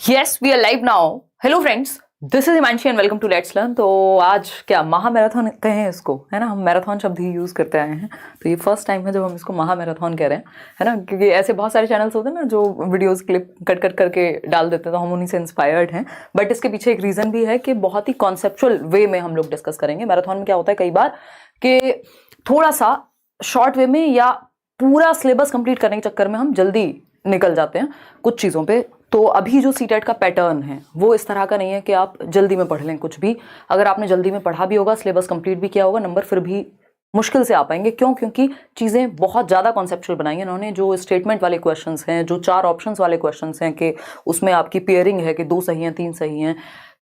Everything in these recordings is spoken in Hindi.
Yes we are live now. Hello friends, this is Himanshi and welcome to let's learn. तो आज क्या महामैराथन कहें इसको, है ना। हम मैराथन शब्द ही यूज़ करते आए हैं, तो ये फर्स्ट टाइम है जब हम इसको महामैराथन कह रहे हैं, है ना। क्योंकि ऐसे बहुत सारे चैनल्स होते हैं ना जो वीडियोस क्लिप कट कट करके डाल देते हैं, तो हम उन्हीं से इंस्पायर्ड हैं। बट इसके पीछे एक रीज़न भी है कि बहुत ही कॉन्सेप्चुअल वे में हम लोग डिस्कस करेंगे। मैराथन में क्या होता है कई बार कि थोड़ा सा शॉर्ट वे में या पूरा सिलेबस कंप्लीट करने के चक्कर में हम जल्दी निकल जाते हैं कुछ चीज़ों पे। तो अभी जो सीटेट का पैटर्न है वो इस तरह का नहीं है कि आप जल्दी में पढ़ लें कुछ भी। अगर आपने जल्दी में पढ़ा भी होगा, सिलेबस कंप्लीट भी किया होगा, नंबर फिर भी मुश्किल से आ पाएंगे। क्यों? क्योंकि चीज़ें बहुत ज़्यादा कॉन्सेप्चुअल बनाई हैं इन्होंने। जो स्टेटमेंट वाले क्वेश्चंस हैं, जो 4 ऑप्शंस वाले क्वेश्चंस हैं कि उसमें आपकी पेयरिंग है कि 2 सही हैं 3 सही हैं,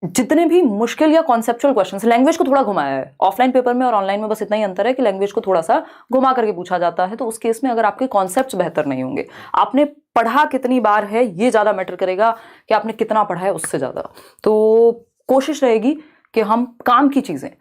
जितने भी मुश्किल या कॉन्सेप्चुअल क्वेश्चंस, लैंग्वेज को थोड़ा घुमाया है। ऑफलाइन पेपर में और ऑनलाइन में बस इतना ही अंतर है कि लैंग्वेज को थोड़ा सा घुमा करके पूछा जाता है। तो उस केस में अगर आपके कॉन्सेप्ट्स बेहतर नहीं होंगे, आपने पढ़ा कितनी बार है ये ज़्यादा मैटर करेगा कि आपने कितना पढ़ा है उससे ज़्यादा। तो कोशिश रहेगी कि हम काम की चीज़ें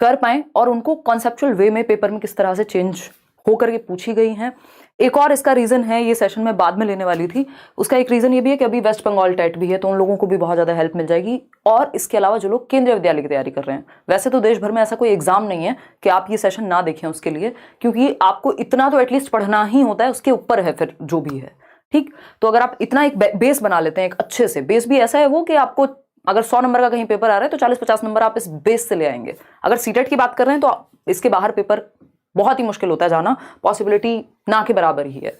कर पाएँ और उनको कॉन्सेप्चुअल वे में पेपर में किस तरह से चेंज होकर के पूछी गई हैं। एक और इसका रीज़न है, ये सेशन में बाद में लेने वाली थी, उसका एक रीज़न ये भी है कि अभी वेस्ट बंगाल टेट भी है, तो उन लोगों को भी बहुत ज़्यादा हेल्प मिल जाएगी। और इसके अलावा जो लोग केंद्रीय विद्यालय की तैयारी कर रहे हैं, वैसे तो देश भर में ऐसा कोई एग्जाम नहीं है कि आप ये सेशन ना देखें उसके लिए, क्योंकि आपको इतना तो एटलीस्ट पढ़ना ही होता है, उसके ऊपर है फिर जो भी है। ठीक, तो अगर आप इतना एक बेस बना लेते हैं, एक अच्छे से बेस भी ऐसा है वो कि आपको अगर 100 नंबर का कहीं पेपर आ रहा है तो 40-50 नंबर आप इस बेस से ले आएंगे। अगर सीटेट की बात कर रहे हैं तो इसके बाहर पेपर बहुत ही मुश्किल होता है जाना, पॉसिबिलिटी ना के बराबर ही है।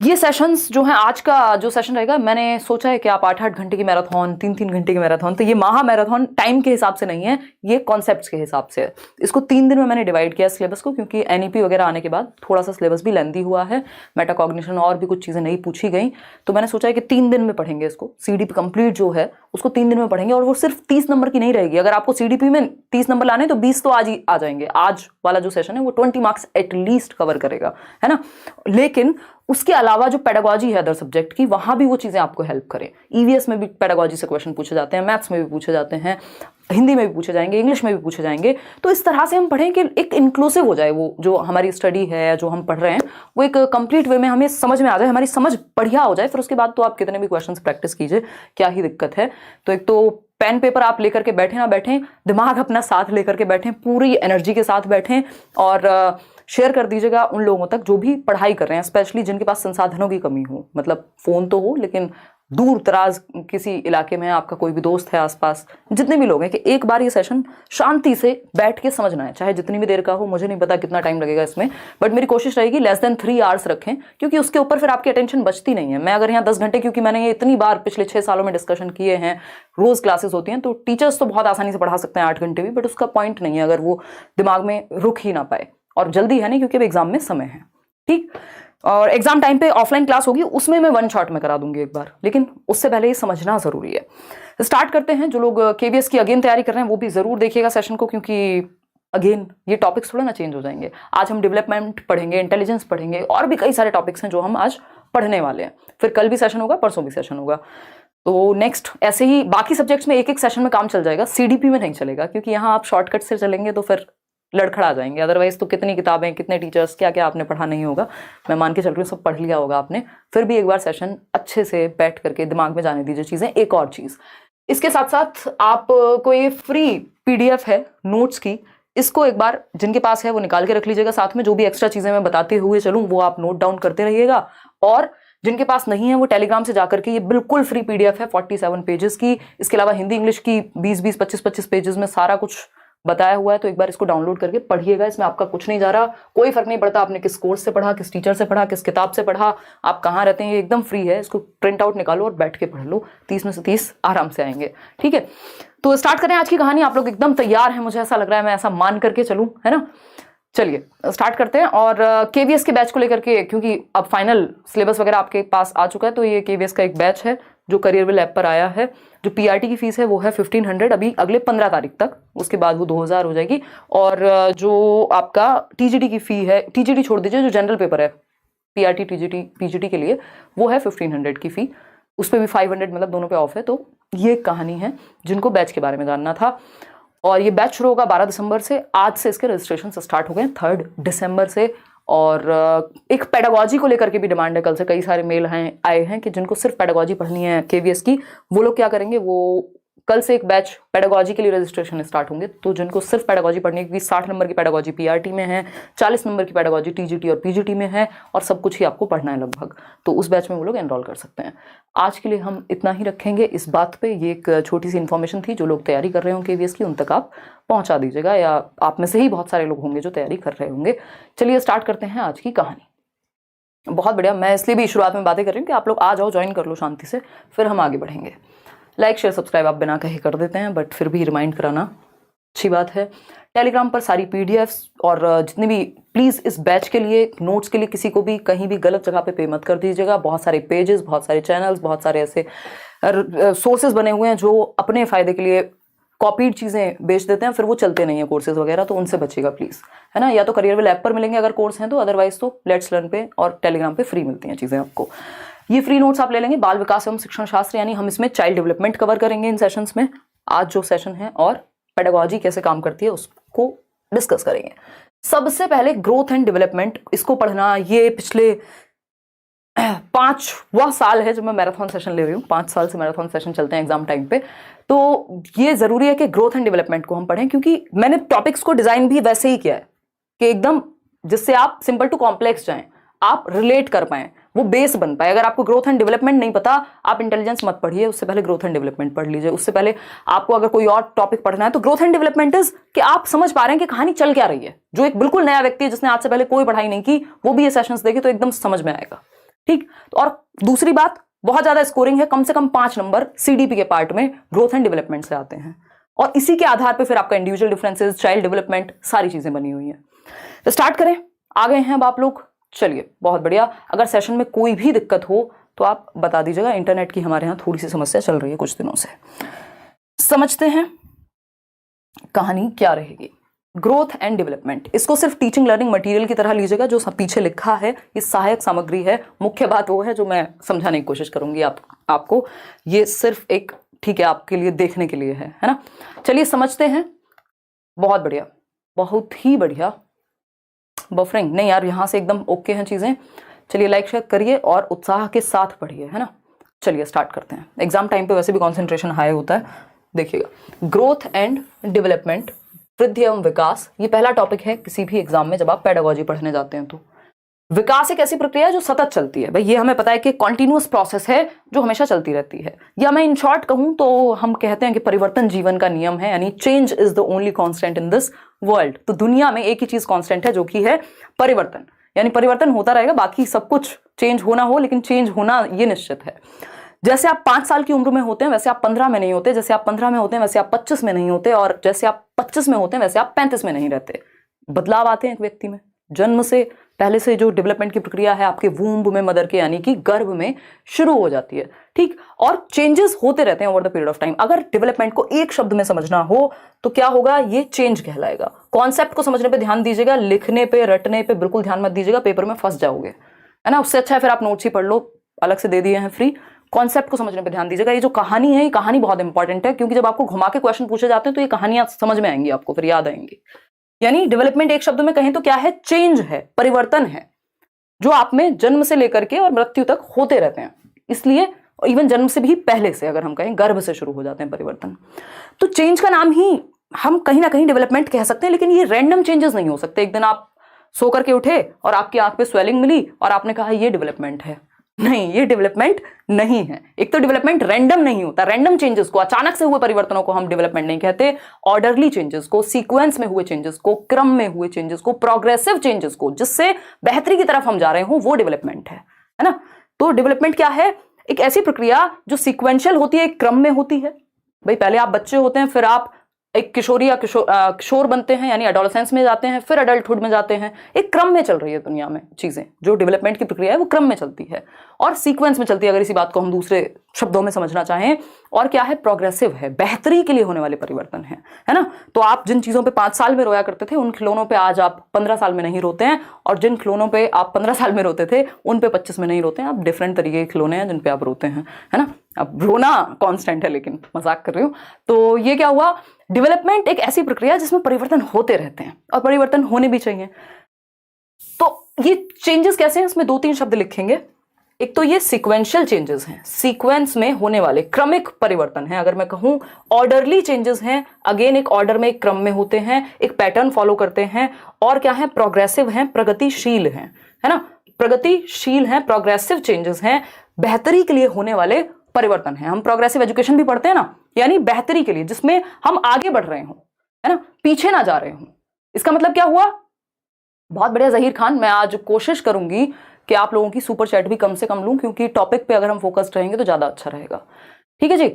ये सेशंस जो हैं, आज का जो सेशन रहेगा, मैंने सोचा है कि आप 8-8 घंटे की मैराथन, 3-3 घंटे की मैराथन, तो ये महा मैराथन टाइम के हिसाब से नहीं है, ये कॉन्सेप्ट्स के हिसाब से है। इसको 3 दिन में मैंने डिवाइड किया सिलेबस को, क्योंकि एनईपी वगैरह आने के बाद थोड़ा सा सिलेबस भी लेंथी हुआ है, मेटाकॉग्निशन और भी कुछ चीज़ें नहीं पूछी गई। तो मैंने सोचा है कि 3 दिन में पढ़ेंगे इसको। सीडीपी कंप्लीट जो है उसको 3 दिन में पढ़ेंगे, और वो सिर्फ 30 नंबर की नहीं रहेगी। अगर आपको सीडीपी में 30 नंबर लाने तो 20 तो आज ही आ जाएंगे। आज वाला जो सेशन है वो 20 मार्क्स एटलीस्ट कवर करेगा, है ना। लेकिन उसके अलावा जो पेडागोजी है अदर सब्जेक्ट की, वहां भी वो चीज़ें आपको हेल्प करें। ईवीएस में भी पेडागोजी से क्वेश्चन पूछे जाते हैं, मैथ्स में भी पूछे जाते हैं, हिंदी में भी पूछे जाएंगे, इंग्लिश में भी पूछे जाएंगे। तो इस तरह से हम पढ़ें कि एक इंक्लूसिव हो जाए, वो जो हमारी स्टडी है, जो हम पढ़ रहे हैं, वो एक कंप्लीट वे में हमें समझ में आ जाए, हमारी समझ बढ़िया हो जाए। फिर उसके बाद तो आप कितने भी क्वेश्चन प्रैक्टिस कीजिए, क्या ही दिक्कत है। तो एक तो पेन पेपर आप लेकर के बैठे ना बैठें, दिमाग अपना साथ लेकर के बैठें, पूरी एनर्जी के साथ बैठें, और शेयर कर दीजिएगा उन लोगों तक जो भी पढ़ाई कर रहे हैं, स्पेशली जिनके पास संसाधनों की कमी हो। मतलब फ़ोन तो हो, लेकिन दूर दराज किसी इलाके में आपका कोई भी दोस्त है आसपास, जितने भी लोग हैं, कि एक बार ये सेशन शांति से बैठ के समझना है, चाहे जितनी भी देर का हो। मुझे नहीं पता कितना टाइम लगेगा इसमें, बट मेरी कोशिश रहेगी लेस देन 3 आवर्स रखें, क्योंकि उसके ऊपर फिर आपकी अटेंशन बचती नहीं है। मैं अगर यहाँ 10 घंटे, क्योंकि मैंने ये इतनी बार पिछले 6 सालों में डिस्कशन किए हैं, रोज़ क्लासेस होती हैं, तो टीचर्स तो बहुत आसानी से पढ़ा सकते हैं 8 घंटे भी, बट उसका पॉइंट नहीं है अगर वो दिमाग में रुक ही ना पाए। और जल्दी है नहीं, क्योंकि अब एग्जाम में समय है। ठीक, और एग्जाम टाइम पे ऑफलाइन क्लास होगी, उसमें मैं 1 शॉट में करा दूंगी एक बार, लेकिन उससे पहले ये समझना जरूरी है। स्टार्ट करते हैं। जो लोग केवीएस की अगेन तैयारी कर रहे हैं वो भी जरूर देखिएगा सेशन को, क्योंकि अगेन ये टॉपिक्स थोड़ा ना चेंज हो जाएंगे। आज हम डेवलपमेंट पढ़ेंगे, इंटेलिजेंस पढ़ेंगे, और भी कई सारे टॉपिक्स हैं जो हम आज पढ़ने वाले हैं। फिर कल भी सेशन होगा, परसों भी सेशन होगा। तो नेक्स्ट ऐसे ही बाकी सब्जेक्ट्स में एक एक सेशन में काम चल जाएगा, सीडीपी में नहीं चलेगा, क्योंकि यहाँ आप शॉर्टकट से चलेंगे तो फिर लड़खड़ा जाएंगे। अदरवाइज तो कितनी किताबें, कितने टीचर्स, क्या क्या आपने पढ़ा नहीं होगा। मैं मान के चल रही हूँ सब पढ़ लिया होगा आपने। फिर भी एक बार सेशन अच्छे से बैठ करके दिमाग में जाने दीजिए चीज़ें। एक और चीज़, इसके साथ साथ आप कोई फ्री पीडीएफ है नोट्स की, इसको एक बार जिनके पास है वो निकाल के रख लीजिएगा। साथ में जो भी एक्स्ट्रा चीज़ें मैं बताते हुए चलूँ वो आप नोट डाउन करते रहिएगा। और जिनके पास नहीं है वो टेलीग्राम से जाकर के, ये बिल्कुल फ्री पीडीएफ है 47 पेजेस की। इसके अलावा हिंदी इंग्लिश की 20-20, 25-25 पेजेस में सारा कुछ बताया हुआ है। तो एक बार इसको डाउनलोड करके पढ़िएगा। इसमें आपका कुछ नहीं जा रहा, कोई फर्क नहीं पड़ता आपने किस कोर्स से पढ़ा, किस टीचर से पढ़ा, किस किताब से पढ़ा, आप कहाँ रहते हैं, ये एकदम फ्री है। इसको प्रिंट आउट निकालो और बैठ के पढ़ लो, 30 में से 30 आराम से आएंगे। ठीक है, तो स्टार्ट करें आज की कहानी। आप लोग एकदम तैयार हैं, मुझे ऐसा लग रहा है, मैं ऐसा मान करके चलूँ, है ना। चलिए स्टार्ट करते हैं। और केवीएस के बैच को लेकर के, क्योंकि अब फाइनल सिलेबस वगैरह आपके पास आ चुका है, तो ये केवीएस का एक बैच है जो करियरविल ऐप पर आया है। जो पीआरटी की फीस है वो है 1500 अभी अगले 15 तारीख तक, उसके बाद वो 2000 हो जाएगी। और जो आपका टीजीटी की फी है, टीजीटी छोड़ दीजिए, जो जनरल पेपर है पीआरटी टीजीटी पीजीटी के लिए, वो है 1500 की फी। उस पर भी 500, मतलब दोनों पे ऑफ है। तो ये कहानी है जिनको बैच के बारे में जानना था। और ये बैच शुरू होगा 12 दिसंबर से। आज से इसके रजिस्ट्रेशन स्टार्ट हो गए 3 दिसंबर से। और एक पेडागोजी को लेकर के भी डिमांड है। कल से कई सारे मेल आए हैं कि जिनको सिर्फ पेडागोजी पढ़नी है केवीएस की, वो लोग क्या करेंगे, वो कल से एक बैच पेडागोजी के लिए रजिस्ट्रेशन स्टार्ट होंगे। तो जिनको सिर्फ पेडागोजी पढ़नी है, क्योंकि 60 नंबर की पेडागोजी पीआरटी में है, 40 नंबर की पेडागोजी टीजीटी और पीजीटी में है, और सब कुछ ही आपको पढ़ना है लगभग, तो उस बैच में वो लोग एनरोल कर सकते हैं। आज के लिए हम इतना ही रखेंगे इस बात पे। ये एक छोटी सी इन्फॉर्मेशन थी, जो लोग तैयारी कर रहे हो केवीएस की उन तक आप पहुंचा दीजिएगा, या आप में से ही बहुत सारे लोग होंगे जो तैयारी कर रहे होंगे। चलिए स्टार्ट करते हैं आज की कहानी। बहुत बढ़िया, मैं इसलिए भी शुरुआत में बातें कर रही हूँ कि आप लोग आ जाओ, ज्वाइन कर लो शांति से, फिर हम आगे बढ़ेंगे। लाइक शेयर सब्सक्राइब आप बिना कहे कर देते हैं, बट फिर भी रिमाइंड कराना अच्छी बात है। टेलीग्राम पर सारी पीडीएफ्स और जितने भी, प्लीज़ इस बैच के लिए नोट्स के लिए किसी को भी कहीं भी गलत जगह पे मत कर दीजिएगा। बहुत सारे पेजेस, बहुत सारे चैनल्स, बहुत सारे ऐसे सोर्सेज बने हुए हैं जो अपने फ़ायदे के लिए कॉपीड चीज़ें बेच देते हैं, फिर वो चलते नहीं है कोर्सेज वगैरह, तो उनसे बचिएगा प्लीज़, है ना। या तो करियर विल ऐप पर मिलेंगे अगर कोर्स हैं तो, अदरवाइज तो लेट्स लर्न पे और टेलीग्राम पे फ्री मिलती हैं चीज़ें आपको। ये फ्री नोट्स आप ले लेंगे। बाल विकास एवं शिक्षण शास्त्र, यानी हम इसमें चाइल्ड डेवलपमेंट कवर करेंगे इन सेशंस में, आज जो सेशन है, और पेडागोजी कैसे काम करती है उसको डिस्कस करेंगे। सबसे पहले ग्रोथ एंड डेवलपमेंट, इसको पढ़ना, ये पिछले 5वां साल है जब मैं मैराथन सेशन ले रही हूँ। 5 साल से मैराथन सेशन चलते हैं एग्जाम टाइम पे, तो ये जरूरी है कि ग्रोथ एंड डेवलपमेंट को हम पढ़ें, क्योंकि मैंने टॉपिक्स को डिजाइन भी वैसे ही किया है कि एकदम जिससे आप सिंपल टू कॉम्प्लेक्स जाएं, आप रिलेट कर पाए, वो बेस बन पाए। अगर आपको ग्रोथ एंड डेवलपमेंट नहीं पता, आप इंटेलिजेंस मत पढ़िए, उससे पहले ग्रोथ एंड डेवलपमेंट पढ़ लीजिए। उससे पहले आपको अगर कोई और टॉपिक पढ़ना है तो ग्रोथ एंड डेवलपमेंट इज कि आप समझ पा रहे हैं कि कहानी चल क्या रही है। जो एक बिल्कुल नया व्यक्ति है जिसने आज से पहले कोई पढ़ाई नहीं की, वो भी ये सेशंस देखे तो एकदम समझ में आएगा, ठीक। और दूसरी बात, बहुत ज्यादा स्कोरिंग है, कम से कम 5 नंबर सीडीपी के पार्ट में ग्रोथ एंड डेवलपमेंट से आते हैं, और इसी के आधार पर फिर आपका इंडिविजुअल डिफरेंसेस, चाइल्ड डेवलपमेंट, सारी चीजें बनी हुई हैं। तो स्टार्ट करें, आ गए हैं अब आप लोग। चलिए बहुत बढ़िया। अगर सेशन में कोई भी दिक्कत हो तो आप बता दीजिएगा, इंटरनेट की हमारे यहाँ थोड़ी सी समस्या चल रही है कुछ दिनों से। समझते हैं कहानी क्या रहेगी। ग्रोथ एंड डेवलपमेंट, इसको सिर्फ टीचिंग लर्निंग मटेरियल की तरह लीजिएगा। जो सब पीछे लिखा है ये सहायक सामग्री है, मुख्य बात वो है जो मैं समझाने की कोशिश करूंगी आपको। ये सिर्फ एक, ठीक है, आपके लिए देखने के लिए है ना। चलिए समझते हैं। बहुत बढ़िया, बहुत ही बढ़िया। बफरिंग नहीं यार, यहाँ से एकदम ओके हैं चीज़ें। चलिए लाइक शेयर करिए और उत्साह के साथ पढ़िए, है ना। चलिए स्टार्ट करते हैं। एग्जाम टाइम पे वैसे भी कंसंट्रेशन हाई होता है, देखिएगा। ग्रोथ एंड डेवलपमेंट, वृद्धि एवं विकास, ये पहला टॉपिक है किसी भी एग्जाम में जब आप पेडागोजी पढ़ने जाते हैं तो। विकास एक ऐसी प्रक्रिया है जो सतत चलती है, भाई ये हमें पता है कि कॉन्टिन्यूअस प्रोसेस है जो हमेशा चलती रहती है। या मैं इन शॉर्ट कहूं तो हम कहते हैं कि परिवर्तन जीवन का नियम है, यानी change is the only constant in this world. तो दुनिया में एक ही चीज कांस्टेंट है, जो कि है परिवर्तन, यानी परिवर्तन होता रहेगा, बाकी सब कुछ चेंज होना हो, लेकिन चेंज होना ये निश्चित है। जैसे आप 5 साल की उम्र में होते हैं वैसे आप 15 में नहीं होते, जैसे आप 15 में होते हैं वैसे आप 25 में नहीं होते, और जैसे आप 25 में होते हैं वैसे आप 35 में नहीं रहते। बदलाव आते हैं एक व्यक्ति में, जन्म से पहले से जो डेवलपमेंट की प्रक्रिया है आपके वूम्ब में, मदर के यानी कि गर्भ में शुरू हो जाती है, ठीक। और चेंजेस होते रहते हैं over the period of time. अगर डेवलपमेंट को एक शब्द में समझना हो तो क्या होगा, ये चेंज कहलाएगा। कॉन्सेप्ट को समझने पे ध्यान दीजिएगा, लिखने पे रटने पे बिल्कुल ध्यान मत दीजिएगा, पेपर में फंस जाओगे, है ना। उससे अच्छा है फिर आप नोट्स ही पढ़ लो, अलग से दे दिए हैं फ्री। कॉन्सेप्ट को समझने पे ध्यान दीजिएगा। ये जो कहानी है, ये कहानी बहुत इंपॉर्टेंट है, क्योंकि जब आपको घुमा के क्वेश्चन पूछे जाते हैं तो ये कहानियां समझ में आएंगी आपको, फिर याद आएंगी। यानी डेवलपमेंट एक शब्द में कहें तो क्या है, चेंज है, परिवर्तन है, जो आप में जन्म से लेकर के और मृत्यु तक होते रहते हैं। इसलिए इवन जन्म से भी पहले से अगर हम कहें, गर्भ से शुरू हो जाते हैं परिवर्तन। तो चेंज का नाम ही हम कहीं ना कहीं डेवलपमेंट कह सकते हैं, लेकिन ये रैंडम चेंजेस नहीं हो सकते। एक दिन आप सो करके उठे और आपकी आंख पे स्वेलिंग मिली और आपने कहा ये डेवलपमेंट है, नहीं, ये डेवलपमेंट नहीं है। एक तो डेवलपमेंट रैंडम नहीं होता, रैंडम चेंजेस को, अचानक से हुए परिवर्तनों को हम डेवलपमेंट नहीं कहते। ऑर्डरली चेंजेस को, सीक्वेंस में हुए चेंजेस को, क्रम में हुए चेंजेस को, प्रोग्रेसिव चेंजेस को, जिससे बेहतरी की तरफ हम जा रहे हो, वो डेवलपमेंट है ना। तो डेवलपमेंट क्या है, एक ऐसी प्रक्रिया जो सीक्वेंशियल होती है, एक क्रम में होती है। भाई पहले आप बच्चे होते हैं, फिर आप एक किशोरी या किशोर बनते हैं, यानी एडोलेसेंस में जाते हैं, फिर अडल्टहुड में जाते हैं। एक क्रम में चल रही है दुनिया में चीजें, जो डेवलपमेंट की प्रक्रिया है वो क्रम में चलती है और सीक्वेंस में चलती है, अगर इसी बात को हम दूसरे शब्दों में समझना चाहें। और क्या है, प्रोग्रेसिव है, बेहतरी के लिए होने वाले परिवर्तन है ना। तो आप जिन चीजों पे 5 साल में रोया करते थे, उन खिलौनों पे आज आप 15 साल में नहीं रोते हैं, और जिन खिलौनों पे आप 15 साल में रोते थे उन पे 25 में नहीं रोते हैं। आप डिफरेंट तरीके के खिलौने हैं जिन पे आप रोते हैं, है ना। अब रोना कांस्टेंट है, लेकिन मजाक कर रही हूँ। तो ये क्या हुआ, डेवलपमेंट एक ऐसी प्रक्रिया जिसमें परिवर्तन होते रहते हैं और परिवर्तन होने भी चाहिए। तो ये चेंजेस कैसे हैं, इसमें 2-3 शब्द लिखेंगे। एक तो ये सीक्वेंशियल चेंजेस हैं, सीक्वेंस में होने वाले क्रमिक परिवर्तन हैं। अगर मैं कहूं ऑर्डरली चेंजेस हैं, अगेन एक ऑर्डर में एक क्रम में होते हैं, एक पैटर्न फॉलो करते हैं। और क्या है, प्रोग्रेसिव हैं, प्रगतिशील हैं, है ना, प्रगतिशील हैं, प्रोग्रेसिव चेंजेस हैं, बेहतरी के लिए होने वाले परिवर्तन हैं। हम प्रोग्रेसिव एजुकेशन भी पढ़ते हैं ना, यानी बेहतरी के लिए, जिसमें हम आगे बढ़ रहे हो, है ना, पीछे ना जा रहे हो। इसका मतलब क्या हुआ, बहुत बढ़िया जहीर खान, मैं आज कोशिश करूंगी कि आप लोगों की सुपर चैट भी कम से कम लूं, क्योंकि टॉपिक पे अगर हम फोकस्ड रहेंगे तो ज्यादा अच्छा रहेगा। ठीक है जी,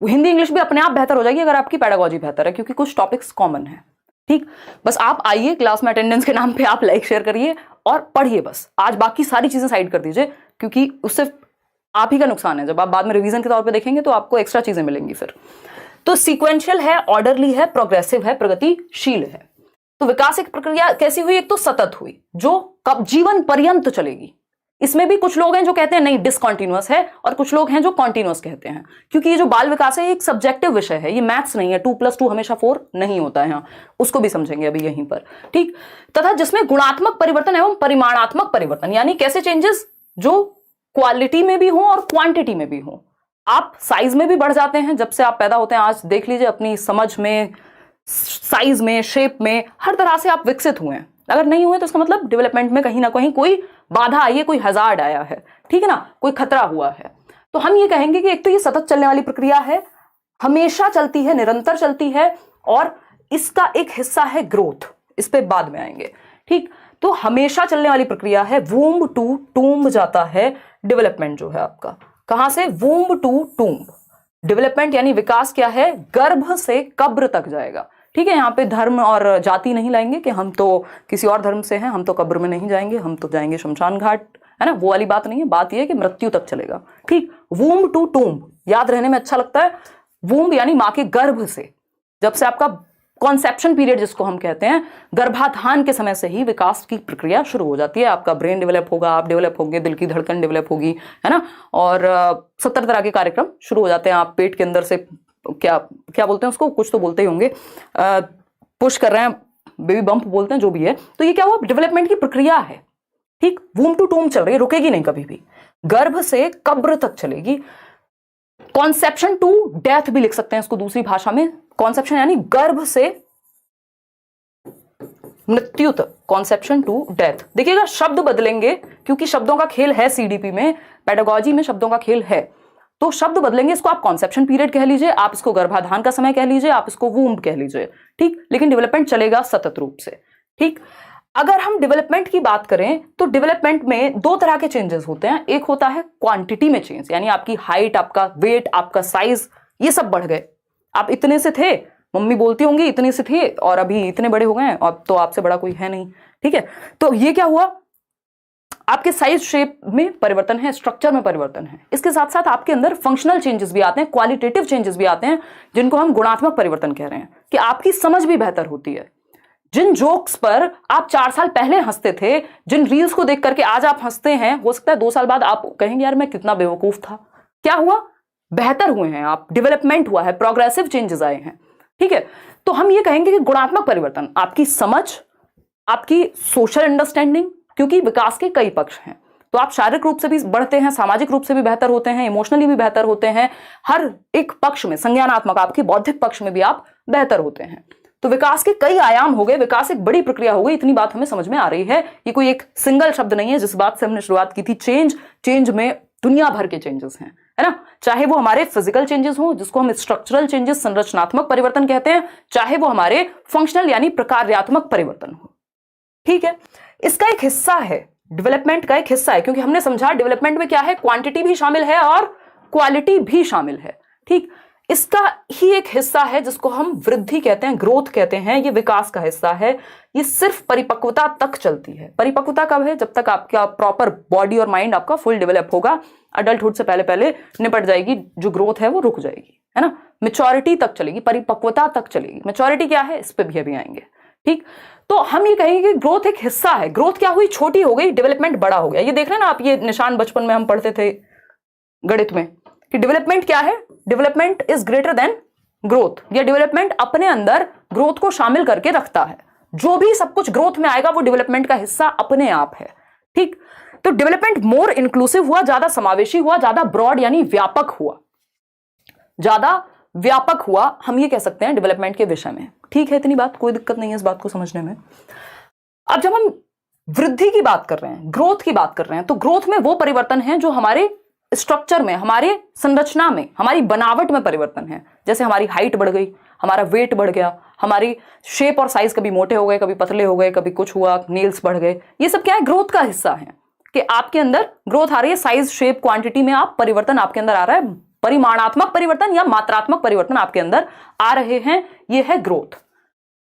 हिंदी इंग्लिश भी अपने आप बेहतर हो जाएगी अगर आपकी पेडागोजी बेहतर है, क्योंकि कुछ टॉपिक्स कॉमन है। ठीक, बस आप आइए क्लास में, अटेंडेंस के नाम पे आप लाइक शेयर करिए और पढ़िए बस। आज बाकी सारी चीजें साइड कर दीजिए, क्योंकि उससे आप ही का नुकसान है। जब आप बाद में रिवीजन के तौर पे देखेंगे तो आपको एक्स्ट्रा चीजें मिलेंगी फिर। तो सीक्वेंशियल है, ऑर्डरली है, प्रोग्रेसिव है, प्रगतिशील है। तो विकास एक प्रक्रिया कैसी हुई, एक तो सतत हुई, जो कब जीवन पर्यंत चलेगी। इसमें भी कुछ लोग हैं जो कहते हैं नहीं डिसकंटिन्यूअस है, और कुछ लोग हैं जो कॉन्टिन्यूअस कहते हैं, क्योंकि ये जो बाल विकास है ये एक सब्जेक्टिव विषय है, ये मैथ्स नहीं है, 2+2 हमेशा 4 नहीं होता है। यहाँ उसको भी समझेंगे अभी यहीं पर। ठीक, तथा जिसमें गुणात्मक परिवर्तन एवं परिमाणात्मक परिवर्तन, यानी कैसे चेंजेस जो क्वालिटी में भी हो और क्वांटिटी में भी हो। आप साइज में भी बढ़ जाते हैं जब से आप पैदा होते हैं। आज देख लीजिए, अपनी समझ में, साइज में, शेप में, हर तरह से आप विकसित हुए हैं। अगर नहीं हुए तो इसका मतलब डेवलपमेंट में कहीं ना कहीं कोई बाधा आई है, कोई हजार्ड आया है, ठीक है ना, कोई खतरा हुआ है। तो हम ये कहेंगे कि एक तो ये सतत चलने वाली प्रक्रिया है, हमेशा चलती है, निरंतर चलती है, और इसका एक हिस्सा है ग्रोथ। इस पे बाद में आएंगे। ठीक, तो हमेशा चलने वाली प्रक्रिया है। वूम्ब टू टूम्ब जाता है डेवलपमेंट जो है आपका, कहां से, वूम्ब टू टूम्ब। डेवलपमेंट यानी विकास क्या है, गर्भ से कब्र तक जाएगा। ठीक है, यहाँ पे धर्म और जाति नहीं लाएंगे कि हम तो किसी और धर्म से हैं, हम तो कब्र में नहीं जाएंगे, हम तो जाएंगे शमशान घाट, है ना, वो वाली बात नहीं है। बात यह है कि मृत्यु तक चलेगा। ठीक, वूम्ब टू टूम्ब याद रहने में अच्छा लगता है। वूम्ब यानी मां के गर्भ से, जब से आपका कॉन्सेप्शन पीरियड जिसको हम कहते हैं, गर्भाधान के समय से ही विकास की प्रक्रिया शुरू हो जाती है। आपका ब्रेन डेवलप होगा, आप डेवलप होंगे, दिल की धड़कन डेवलप होगी, है ना, और 70 तरह के कार्यक्रम शुरू हो जाते हैं। आप पेट के अंदर से क्या क्या बोलते हैं उसको, कुछ तो बोलते ही होंगे, पुश कर रहे हैं, बेबी बम्प बोलते हैं, जो भी है। तो ये क्या हुआ, डेवलपमेंट की प्रक्रिया है। ठीक, वूम्ब टू टूम्ब चल रही है, रुकेगी नहीं कभी भी, गर्भ से कब्र तक चलेगी। कॉन्सेप्शन टू डेथ भी लिख सकते हैं इसको दूसरी भाषा में। कॉन्सेप्शन यानी गर्भ से मृत्यु तक, कॉन्सेप्शन टू डेथ। देखिएगा शब्द बदलेंगे, क्योंकि शब्दों का खेल है सीडीपी में, पेडागोजी में शब्दों का खेल है, तो शब्द बदलेंगे। इसको आप कॉन्सेप्शन पीरियड कह लीजिए, आप इसको गर्भाधान का समय कह लीजिए, आप इसको वूम्ब कह लीजिए। ठीक, लेकिन डेवलपमेंट चलेगा सतत रूप से। ठीक, अगर हम डेवलपमेंट की बात करें तो डेवलपमेंट में 2 तरह के चेंजेस होते हैं। एक होता है क्वांटिटी में चेंज, यानी आपकी हाइट, आपका वेट, आपका साइज, ये सब बढ़ गए। आप इतने से थे, मम्मी बोलती होंगी इतने से थे, और अभी इतने बड़े हो गए हैं, अब तो आपसे बड़ा कोई है नहीं। ठीक है, तो ये क्या हुआ, आपके साइज शेप में परिवर्तन है, स्ट्रक्चर में परिवर्तन है। इसके साथ साथ आपके अंदर फंक्शनल चेंजेस भी आते हैं, क्वालिटेटिव चेंजेस भी आते हैं, जिनको हम गुणात्मक परिवर्तन कह रहे हैं, कि आपकी समझ भी बेहतर होती है। जिन जोक्स पर आप 4 साल पहले हंसते थे, जिन रील्स को देख करके आज आप हंसते हैं, हो सकता है 2 साल बाद आप कहेंगे यार मैं कितना बेवकूफ था। क्या हुआ, बेहतर हुए हैं आप, डेवलपमेंट हुआ है, प्रोग्रेसिव चेंजेस आए हैं। ठीक है, तो हम ये कहेंगे कि गुणात्मक परिवर्तन, आपकी समझ, आपकी सोशल अंडरस्टैंडिंग, क्योंकि विकास के कई पक्ष हैं। तो आप शारीरिक रूप से भी बढ़ते हैं, सामाजिक रूप से भी बेहतर होते हैं, इमोशनली भी बेहतर होते हैं, हर एक पक्ष में, संज्ञानात्मक, आपके बौद्धिक पक्ष में भी आप बेहतर होते हैं। तो विकास के कई आयाम हो गए, विकास एक बड़ी प्रक्रिया हो गई, इतनी बात हमें समझ में आ रही है। ये कोई एक सिंगल शब्द नहीं है, जिस बात से हमने शुरुआत की थी, चेंज। चेंज में दुनिया भर के चेंजेस हैं, है ना, चाहे वो हमारे फिजिकल चेंजेस हो, जिसको हम स्ट्रक्चरल चेंजेस, संरचनात्मक परिवर्तन कहते हैं, चाहे वो हमारे फंक्शनल यानी प्रकार्यात्मक परिवर्तन हो। ठीक है, इसका एक हिस्सा है, डेवलपमेंट का एक हिस्सा है, क्योंकि हमने समझा डेवलपमेंट में क्या है, क्वांटिटी भी शामिल है और क्वालिटी भी शामिल है। ठीक, इसका ही एक हिस्सा है जिसको हम वृद्धि कहते हैं, ग्रोथ कहते हैं, ये विकास का हिस्सा है। ये सिर्फ परिपक्वता तक चलती है। परिपक्वता कब है, जब तक आपका प्रॉपर बॉडी और माइंड आपका फुल डेवलप होगा। अडल्टहुड से पहले पहले निपट जाएगी, जो ग्रोथ है वो रुक जाएगी, है ना, मेच्योरिटी तक चलेगी, परिपक्वता तक चलेगी। मेच्योरिटी क्या है, इस पे भी अभी आएंगे। ठीक, तो हम ये कहेंगे कि ग्रोथ एक हिस्सा है। ग्रोथ क्या हुई, छोटी हो गई, डेवलपमेंट बड़ा हो गया। ये देख रहे हैं ना आप, ये निशान बचपन में हम पढ़ते थे गणित में, कि डेवलपमेंट क्या है, development is greater than growth, या डेवलपमेंट अपने अंदर ग्रोथ को शामिल करके रखता है। जो भी सब कुछ ग्रोथ में आएगा वो डेवलपमेंट का हिस्सा अपने आप है। ठीक, तो डेवलपमेंट मोर इंक्लूसिव हुआ, ज्यादा समावेशी हुआ, ज्यादा ब्रॉड यानी व्यापक हुआ, ज्यादा व्यापक हुआ, हम ये कह सकते हैं डेवलपमेंट के विषय में। ठीक है, इतनी बात, कोई दिक्कत नहीं है इस बात को समझने में। अब जब हम वृद्धि की बात कर रहे हैं, ग्रोथ की बात कर रहे हैं, तो ग्रोथ में वो परिवर्तन है जो हमारे स्ट्रक्चर में, हमारे संरचना में, हमारी बनावट में परिवर्तन है। जैसे हमारी हाइट बढ़ गई, हमारा वेट बढ़ गया, हमारी शेप और साइज कभी मोटे हो गए, कभी पतले हो गए, कभी कुछ हुआ, नेल्स बढ़ गए, ये सब क्या है, ग्रोथ का हिस्सा है कि आपके अंदर ग्रोथ आ रही है, साइज, शेप, क्वांटिटी में आप परिवर्तन आपके अंदर आ रहा है, परिमाणात्मक परिवर्तन या मात्रात्मक परिवर्तन आपके अंदर आ रहे हैं, ये है ग्रोथ।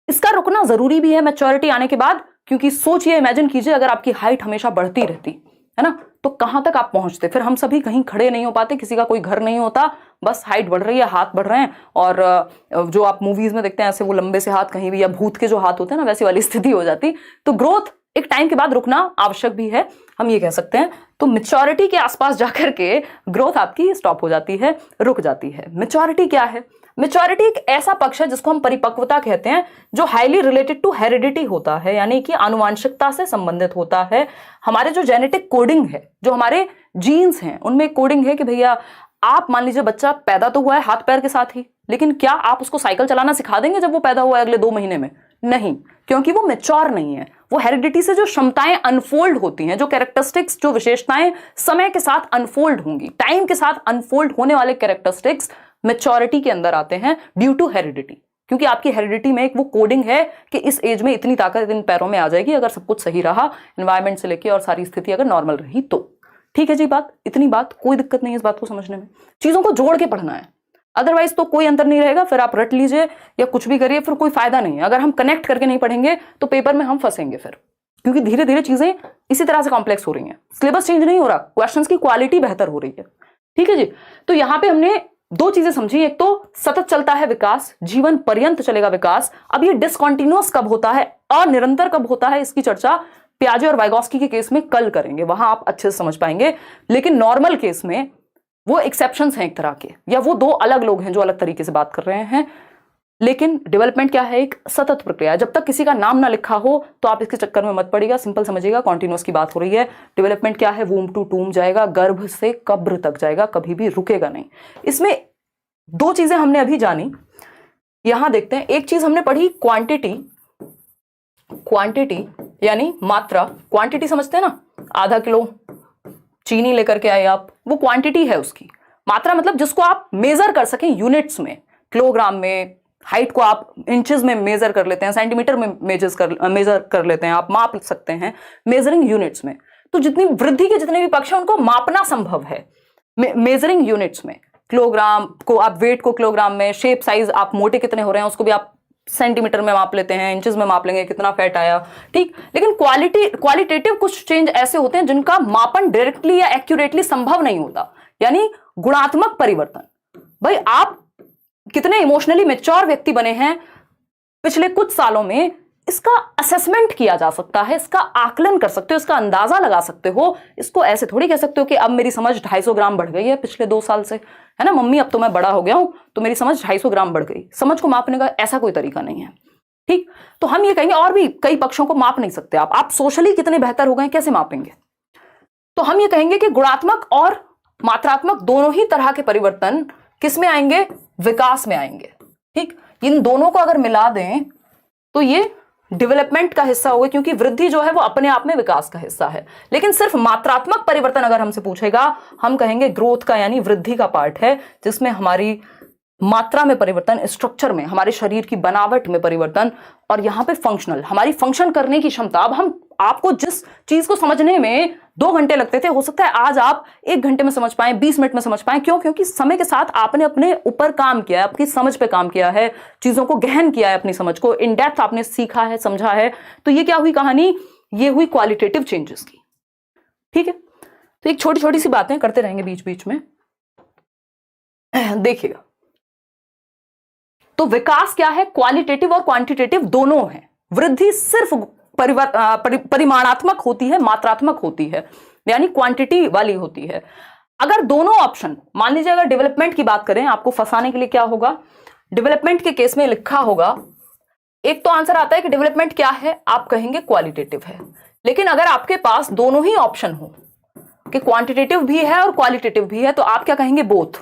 इसका रुकना जरूरी भी है मैच्योरिटी आने के बाद, क्योंकि सोचिए, इमेजिन कीजिए अगर आपकी हाइट हमेशा बढ़ती रहती है ना, तो कहां तक आप पहुंचते, फिर हम सभी कहीं खड़े नहीं हो पाते, किसी का कोई घर नहीं होता, बस हाइट बढ़ रही है, हाथ बढ़ रहे हैं, और जो आप मूवीज में देखते हैं ऐसे वो लंबे से हाथ कहीं भी, या भूत के जो हाथ होते हैं ना, वैसी वाली स्थिति हो जाती। तो ग्रोथ एक टाइम के बाद रुकना आवश्यक भी है, हम ये कह सकते हैं। तो मैच्योरिटी के आसपास जाकर के ग्रोथ आपकी स्टॉप हो जाती है, रुक जाती है। मैच्योरिटी क्या है? मैच्योरिटी एक ऐसा पक्ष है जिसको हम परिपक्वता कहते हैं, जो हाईली रिलेटेड टू हेरिडिटी होता है, यानी कि आनुवांशिकता से संबंधित होता है। हमारे जो जेनेटिक कोडिंग है, जो हमारे जीन्स हैं, उनमें कोडिंग है कि भैया आप मान लीजिए बच्चा पैदा तो हुआ है हाथ पैर के साथ ही, लेकिन क्या आप उसको साइकिल चलाना सिखा देंगे जब वो पैदा हुआ है अगले 2 महीने में? नहीं, क्योंकि वो मैच्योर नहीं है। वो हेरिडिटी से जो क्षमताएं अनफोल्ड होती हैं, जो कैरेक्टरिस्टिक्स, जो विशेषताएं समय के साथ अनफोल्ड होंगी, टाइम के साथ अनफोल्ड होने वाले कैरेक्टरिस्टिक्स मैच्योरिटी के अंदर आते हैं ड्यू टू हेरिडिटी। क्योंकि आपकी हेरिडिटी में एक वो कोडिंग है कि इस एज में इतनी ताकत इन पैरों में आ जाएगी अगर सब कुछ सही रहा, एनवायरमेंट से लेके और सारी स्थिति अगर नॉर्मल रही तो। ठीक है जी, बात, इतनी बात, कोई दिक्कत नहीं है इस बात को समझने में। चीजों को जोड़ के पढ़ना है, अदरवाइज तो कोई अंतर नहीं रहेगा। फिर आप रट लीजिए या कुछ भी करिए, फिर कोई फायदा नहीं है। अगर हम कनेक्ट करके नहीं पढ़ेंगे तो पेपर में हम फंसेंगे फिर, क्योंकि धीरे धीरे चीजें इसी तरह से कॉम्प्लेक्स हो रही हैं। सिलेबस चेंज नहीं हो रहा, क्वेश्चंस की क्वालिटी बेहतर हो रही है। ठीक है जी, तो यहां पे हमने 2 चीजें समझी। एक तो सतत चलता है विकास, जीवन पर्यंत चलेगा विकास। अब ये डिसकंटिन्यूअस कब होता है, अनिरंतर कब होता है, इसकी चर्चा पियाजे और वाइगोस्की के केस में कल करेंगे, वहां आप अच्छे से समझ पाएंगे। लेकिन नॉर्मल केस में वो एक्सेप्शंस हैं एक तरह के, या वो 2 अलग लोग हैं जो अलग तरीके से बात कर रहे हैं। लेकिन डेवलपमेंट क्या है, एक सतत प्रक्रिया है। जब तक किसी का नाम ना लिखा हो तो आप इसके चक्कर में मत पड़िएगा, सिंपल समझिएगा, कॉन्टिन्यूअस की बात हो रही है। डेवलपमेंट क्या है, वूम टू टूम जाएगा, गर्भ से कब्र तक जाएगा, कभी भी रुकेगा नहीं। इसमें 2 चीजें हमने अभी जानी, यहां देखते हैं। एक चीज हमने पढ़ी क्वांटिटी, क्वांटिटी यानी मात्रा। क्वांटिटी समझते हैं ना, आधा किलो चीनी लेकर के आए आप, वो क्वांटिटी है उसकी। मात्रा मतलब जिसको आप मेजर कर सकें यूनिट्स में, किलोग्राम में। हाइट को आप इंचेस में मेजर कर लेते हैं, सेंटीमीटर में मेजर कर लेते हैं, आप माप सकते हैं मेजरिंग यूनिट्स में। तो जितनी वृद्धि के जितने भी पक्ष हैं उनको मापना संभव है मेजरिंग यूनिट्स में। किलोग्राम को आप, वेट को किलोग्राम में, शेप साइज आप मोटे कितने हो रहे हैं उसको भी आप सेंटीमीटर में माप लेते हैं, इंचेस में माप लेंगे कितना फैट आया। ठीक, लेकिन क्वालिटेटिव कुछ चेंज ऐसे होते हैं जिनका मापन डायरेक्टली या एक्यूरेटली संभव नहीं होता, यानी गुणात्मक परिवर्तन। भाई आप कितने इमोशनली मैच्योर व्यक्ति बने हैं पिछले कुछ सालों में, इसका असेसमेंट किया जा सकता है, इसका आकलन कर सकते हो, इसका अंदाजा लगा सकते हो। इसको ऐसे थोड़ी कह सकते हो कि अब मेरी समझ 250 ग्राम बढ़ गई है पिछले 2 साल से, है ना मम्मी, अब तो मैं बड़ा हो गया हूं तो मेरी समझ 250 ग्राम बढ़ गई। समझ को मापने का ऐसा कोई तरीका नहीं है। ठीक, तो हम ये कहेंगे, और भी कई पक्षों को माप नहीं सकते आप सोशली कितने बेहतर हो गए कैसे मापेंगे? तो हम ये कहेंगे कि गुणात्मक और मात्रात्मक दोनों ही तरह के परिवर्तन किस में आएंगे, विकास में आएंगे। ठीक, इन दोनों को अगर मिला दें तो ये डेवलपमेंट का हिस्सा होगा, क्योंकि वृद्धि जो है वो अपने आप में विकास का हिस्सा है। लेकिन सिर्फ मात्रात्मक परिवर्तन अगर हमसे पूछेगा, हम कहेंगे ग्रोथ का यानी वृद्धि का पार्ट है, जिसमें हमारी मात्रा में परिवर्तन, स्ट्रक्चर में, हमारे शरीर की बनावट में परिवर्तन, और यहां पे फंक्शनल, हमारी फंक्शन करने की क्षमता। अब हम आपको जिस चीज को समझने में 2 घंटे लगते थे, हो सकता है आज आप 1 घंटे में समझ पाए, 20 मिनट में समझ पाए। क्यों? क्योंकि समय के साथ आपने अपने ऊपर काम किया है, आपकी समझ पे काम किया है, चीजों को गहन किया है, अपनी समझ को इन डेप्थ आपने सीखा है, समझा है। तो ये क्या हुई कहानी, ये हुई क्वालिटेटिव चेंजेस की। ठीक है, तो एक छोटी छोटी सी बातें करते रहेंगे बीच बीच में, देखिएगा। तो विकास क्या है, क्वालिटेटिव और क्वांटिटेटिव दोनों है। वृद्धि सिर्फ परिमाणात्मक होती है, मात्रात्मक होती है, यानी क्वांटिटी वाली होती है। अगर दोनों ऑप्शन, मान लीजिए अगर डेवलपमेंट की बात करें, आपको फंसाने के लिए क्या होगा, डेवलपमेंट के केस में लिखा होगा एक तो आंसर आता है कि डेवलपमेंट क्या है, आप कहेंगे क्वालिटेटिव है। लेकिन अगर आपके पास दोनों ही ऑप्शन हो कि क्वांटिटेटिव भी है और क्वालिटेटिव भी है, तो आप क्या कहेंगे, बोथ,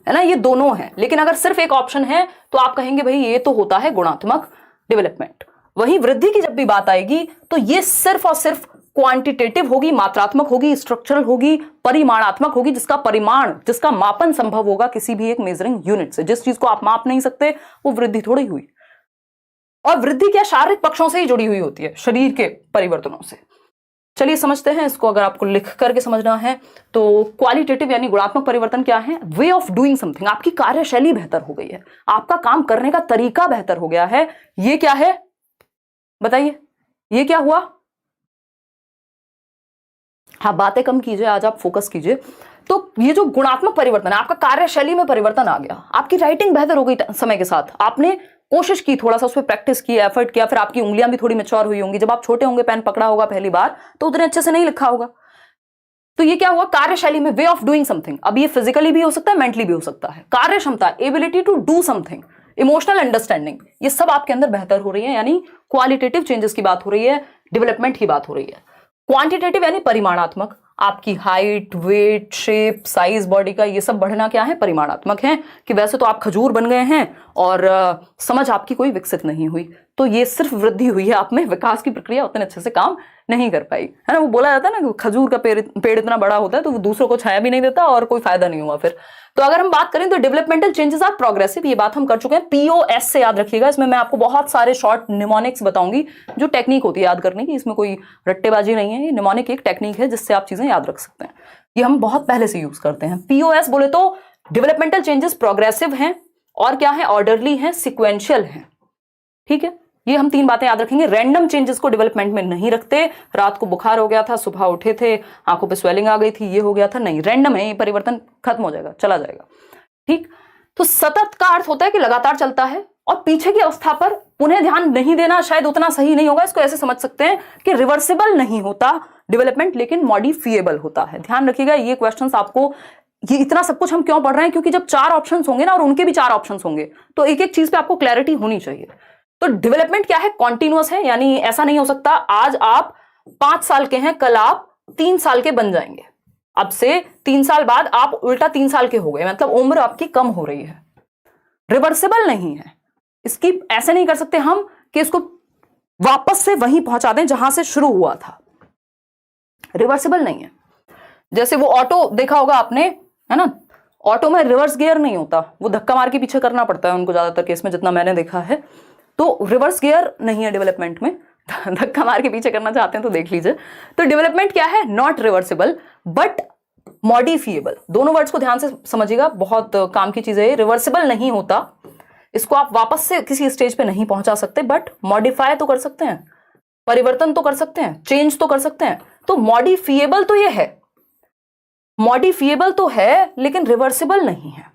है ना, ये दोनों है। लेकिन अगर सिर्फ एक ऑप्शन है तो आप कहेंगे भाई ये तो होता है गुणात्मक डेवलपमेंट। वहीं वृद्धि की जब भी बात आएगी तो ये सिर्फ और सिर्फ क्वांटिटेटिव होगी, मात्रात्मक होगी, स्ट्रक्चरल होगी, परिमाणात्मक होगी, जिसका परिमाण, जिसका मापन संभव होगा किसी भी एक मेजरिंग यूनिट से। जिस चीज को आप माप नहीं सकते वो वृद्धि थोड़ी हुई। और वृद्धि क्या शारीरिक पक्षों से ही जुड़ी हुई होती है, शरीर के परिवर्तनों से। चलिए समझते हैं इसको। अगर आपको लिख करके समझना है तो क्वालिटेटिव यानी गुणात्मक परिवर्तन क्या है, वे ऑफ डूइंग समथिंग, आपकी कार्यशैली बेहतर हो गई है, आपका काम करने का तरीका बेहतर हो गया है। ये क्या है बताइए, ये क्या हुआ? हाँ, बातें कम कीजिए, आज आप फोकस कीजिए। तो ये जो गुणात्मक परिवर्तन है, आपका कार्यशैली में परिवर्तन आ गया, आपकी राइटिंग बेहतर हो गई समय के साथ, आपने कोशिश की, थोड़ा सा उस पर प्रैक्टिस की, एफर्ट किया, फिर आपकी उंगलियां भी थोड़ी मैच्योर हुई होंगी। जब आप छोटे होंगे, पेन पकड़ा होगा पहली बार तो उतने अच्छे से नहीं लिखा होगा। तो ये क्या हुआ, कार्यशैली में, वे ऑफ डूइंग समथिंग। अब ये फिजिकली भी हो सकता है, मेंटली भी हो सकता है। कार्य क्षमता, ability to do something, emotional understanding, ये सब आपके अंदर बेहतर हो रही है, यानी क्वालिटेटिव चेंजेस की बात हो रही है, डेवलपमेंट की बात हो रही है। क्वांटिटेटिव यानी परिमाणात्मक, आपकी height, weight, shape, size body का, ये सब बढ़ना क्या है, परिमाणात्मक है। कि वैसे तो आप खजूर बन गए हैं और समझ आपकी कोई विकसित नहीं हुई, तो ये सिर्फ वृद्धि हुई है आप में, विकास की प्रक्रिया उतने अच्छे से काम नहीं कर पाई, है ना। वो बोला जाता है ना कि खजूर का पेड़ इतना बड़ा होता है तो वो दूसरों को छाया भी नहीं देता और कोई फायदा नहीं हुआ फिर। तो अगर हम बात करें तो डेवलपमेंटल चेंजेस आर प्रोग्रेसिव, ये बात हम कर चुके हैं। POS से याद रखिएगा, इसमें मैं आपको बहुत सारे शॉर्ट निमोनिक्स बताऊंगी, जो टेक्निक होती है याद करने की, इसमें कोई रट्टेबाजी नहीं है। ये निमोनिक एक टेक्निक है जिससे आप चीजें याद रख सकते हैं, ये हम बहुत पहले से यूज करते हैं। POS बोले तो डेवलपमेंटल चेंजेस प्रोग्रेसिव हैं और क्या है, ऑर्डरली हैं, सिक्वेंशियल हैं, ठीक है। ये हम 3 बातें याद रखेंगे। रैंडम चेंजेस को डेवलपमेंट में नहीं रखते, रात को बुखार हो गया था, सुबह उठे थे, आंखों पे स्वेलिंग आ गई थी, ये हो गया था, नहीं, रैंडम है, ये परिवर्तन खत्म हो जाएगा, चला जाएगा, ठीक। तो सतत का अर्थ होता है कि लगातार चलता है, और पीछे की अवस्था पर पुनः ध्यान नहीं देना शायद उतना सही नहीं होगा। इसको ऐसे समझ सकते हैं कि रिवर्सिबल नहीं होता डेवलपमेंट, लेकिन मॉडिफिएबल होता है। ध्यान रखिएगा, ये क्वेश्चंस आपको, ये इतना सब कुछ हम क्यों पढ़ रहे हैं, क्योंकि जब 4 ऑप्शंस होंगे ना और उनके भी 4 ऑप्शंस होंगे तो एक एक चीज पे आपको क्लैरिटी होनी चाहिए। तो डेवलपमेंट क्या है, कॉन्टिन्यूअस है, यानी ऐसा नहीं हो सकता आज आप 5 साल के हैं, कल आप 3 साल के बन जाएंगे, अब से 3 साल बाद आप उल्टा 3 साल के हो गए, मतलब उम्र आपकी कम हो रही है। रिवर्सिबल नहीं है, इसकी ऐसे नहीं कर सकते हम कि इसको वापस से वहीं पहुंचा दें जहां से शुरू हुआ था, रिवर्सिबल नहीं है। जैसे वो ऑटो देखा होगा आपने, है ना, ऑटो में रिवर्स गियर नहीं होता, वो धक्का मार के पीछे करना पड़ता है उनको, ज्यादातर केस में जितना मैंने देखा है। तो रिवर्स गियर नहीं है डेवलपमेंट में, धक्का मार के पीछे करना चाहते हैं तो देख लीजिए। तो डेवलपमेंट क्या है, नॉट रिवर्सिबल बट मॉडिफिएबल। दोनों वर्ड्स को ध्यान से समझिएगा, बहुत काम की चीज है। रिवर्सिबल नहीं होता, इसको आप वापस से किसी स्टेज पे नहीं पहुंचा सकते, बट मॉडिफाई तो कर सकते हैं, परिवर्तन तो कर सकते हैं, चेंज तो कर सकते हैं। तो मॉडिफिएबल तो ये है, मॉडिफिएबल तो है लेकिन रिवर्सिबल नहीं है।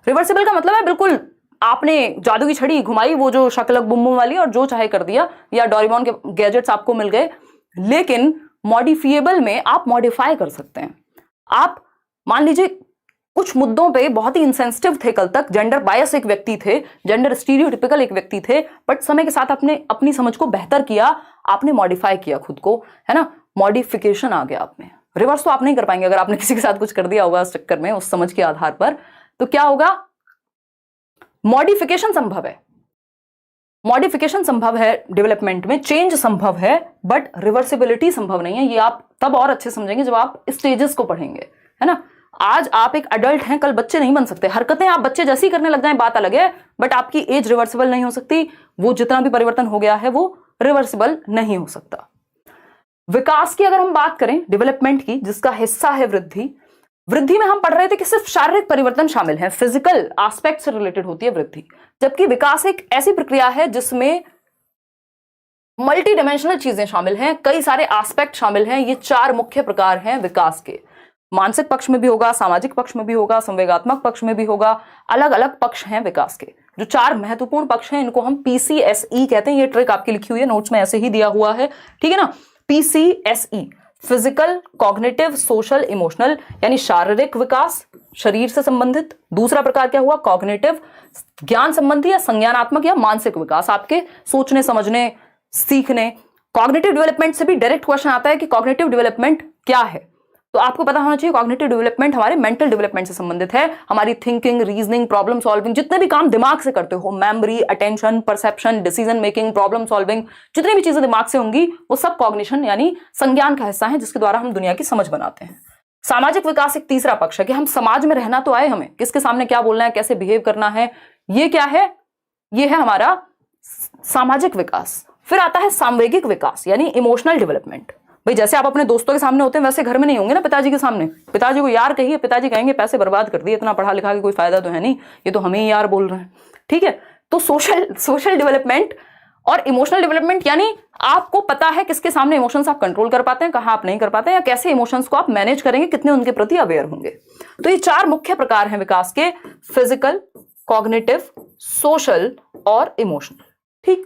रिवर्सिबल का मतलब है बिल्कुल आपने जादू की छड़ी घुमाई, वो जो शकलक बुम बुम वाली, और जो चाहे कर दिया, या डोरेमोन के गैजेट्स आपको मिल गए। लेकिन मॉडिफिएबल में आप मॉडिफाई कर सकते हैं। आप मान लीजिए कुछ मुद्दों पे बहुत ही इंसेंसिटिव थे, कल तक जेंडर बायस एक व्यक्ति थे, जेंडर स्टीरियोटिपिकल एक व्यक्ति थे, बट समय के साथ आपने अपनी समझ को बेहतर किया, आपने मॉडिफाई किया खुद को, है ना, मॉडिफिकेशन आ गया आप में। रिवर्स तो आप नहीं कर पाएंगे अगर आपने किसी के साथ कुछ कर दिया होगा उस चक्कर में, उस समझ के आधार पर। तो क्या होगा, मॉडिफिकेशन संभव है, मॉडिफिकेशन संभव है डेवलपमेंट में, चेंज संभव है, बट रिवर्सिबिलिटी संभव नहीं है। ये आप तब और अच्छे समझेंगे जब आप स्टेजेस को पढ़ेंगे, है ना। आज आप एक अडल्ट हैं, कल बच्चे नहीं बन सकते। हरकतें आप बच्चे जैसी करने लग जाएं बात अलग है, बट आपकी एज रिवर्सिबल नहीं हो सकती। वो जितना भी परिवर्तन हो गया है वो रिवर्सिबल नहीं हो सकता। विकास की अगर हम बात करें, डेवलपमेंट की, जिसका हिस्सा है वृद्धि, वृद्धि में हम पढ़ रहे थे कि सिर्फ शारीरिक परिवर्तन शामिल है, फिजिकल एस्पेक्ट से रिलेटेड होती है वृद्धि, जबकि विकास एक ऐसी प्रक्रिया है जिसमें मल्टी डायमेंशनल चीजें शामिल हैं, कई सारे एस्पेक्ट शामिल हैं। ये 4 मुख्य प्रकार हैं विकास के। मानसिक पक्ष में भी होगा, सामाजिक पक्ष में भी होगा, संवेगात्मक पक्ष में भी होगा, अलग अलग पक्ष हैं विकास के। जो 4 महत्वपूर्ण पक्ष हैं इनको हम PCSE कहते हैं। ये ट्रिक आपकी लिखी हुई है नोट्स में, ऐसे ही दिया हुआ है, ठीक है ना। PCSE, physical, cognitive, social, emotional, यानी शारीरिक विकास, शरीर से संबंधित। दूसरा प्रकार क्या हुआ? कॉग्निटिव, ज्ञान संबंधी या संज्ञानात्मक या मानसिक विकास, आपके सोचने, समझने, सीखने। कॉग्निटिव डेवलपमेंट से भी डायरेक्ट क्वेश्चन आता है कि कॉग्निटिव डेवलपमेंट क्या है, तो आपको पता होना चाहिए कॉग्निटिव डेवलपमेंट हमारे मेंटल डेवलपमेंट से संबंधित है। हमारी थिंकिंग, रीजनिंग, प्रॉब्लम सॉल्विंग, जितने भी काम दिमाग से करते हो, memory, attention, perception, decision making, problem solving, जितनी भी चीजें दिमाग से होंगी वो सब कॉग्निशन यानी संज्ञान का हिस्सा है, जिसके द्वारा हम दुनिया की समझ बनाते हैं। सामाजिक विकास एक तीसरा पक्ष है कि हम समाज में रहना तो आए, हमें किसके सामने क्या बोलना है, कैसे बिहेव करना है, ये क्या है? ये है हमारा सामाजिक विकास। फिर आता है सामवेगिक विकास यानी इमोशनल डेवलपमेंट। भाई जैसे आप अपने दोस्तों के सामने होते हैं वैसे घर में नहीं होंगे ना पिताजी के सामने। पिताजी को यार कहिए, पिताजी कहेंगे पैसे बर्बाद कर दिए, इतना पढ़ा लिखा के कोई फायदा तो है नहीं, ये तो हमें ही यार बोल रहे हैं। ठीक है, तो सोशल डेवलपमेंट और इमोशनल डेवलपमेंट यानी आपको पता है किसके सामने इमोशंस आप कंट्रोल कर पाते हैं, कहां आप नहीं कर पाते हैं, या कैसे इमोशंस को आप मैनेज करेंगे, कितने उनके प्रति अवेयर होंगे। तो ये चार मुख्य प्रकार हैं विकास के, फिजिकल, कॉग्निटिव, सोशल और इमोशनल। ठीक,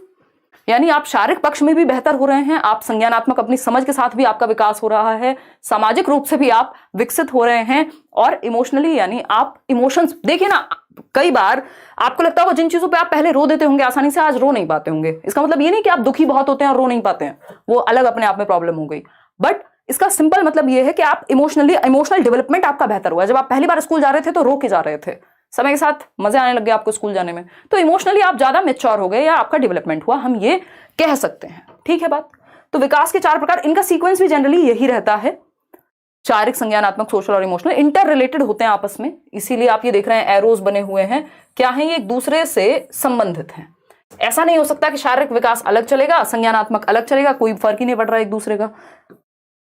यानी आप शारीरिक पक्ष में भी बेहतर हो रहे हैं, आप संज्ञानात्मक अपनी समझ के साथ भी आपका विकास हो रहा है, सामाजिक रूप से भी आप विकसित हो रहे हैं, और इमोशनली यानी आप इमोशंस, देखिए ना, कई बार आपको लगता होगा जिन चीजों पे आप पहले रो देते होंगे आसानी से, आज रो नहीं पाते होंगे। इसका मतलब ये नहीं कि आप दुखी बहुत होते हैं और रो नहीं पाते हैं, वो अलग अपने आप में प्रॉब्लम हो गई, बट इसका सिंपल मतलब ये है कि आप इमोशनल डेवलपमेंट आपका बेहतर हुआ। जब आप पहली बार स्कूल जा रहे थे तो रो के जा रहे थे, समय के साथ मजे आने लग गए आपको स्कूल जाने में, तो इमोशनली आप ज्यादा मैच्योर हो गए या आपका डेवलपमेंट हुआ, हम ये कह सकते हैं। ठीक है बात। तो विकास के चार प्रकार, इनका सीक्वेंस भी जनरली यही रहता है, शारीरिक, संज्ञानात्मक, सोशल और इमोशनल, इंटर रिलेटेड होते हैं आपस में, इसीलिए आप ये देख रहे हैं एरोज बने हुए हैं, क्या है ये? एक दूसरे से संबंधित हैं। ऐसा नहीं हो सकता कि शारीरिक विकास अलग चलेगा, संज्ञानात्मक अलग चलेगा, कोई फर्क ही नहीं पड़ रहा एक दूसरे का।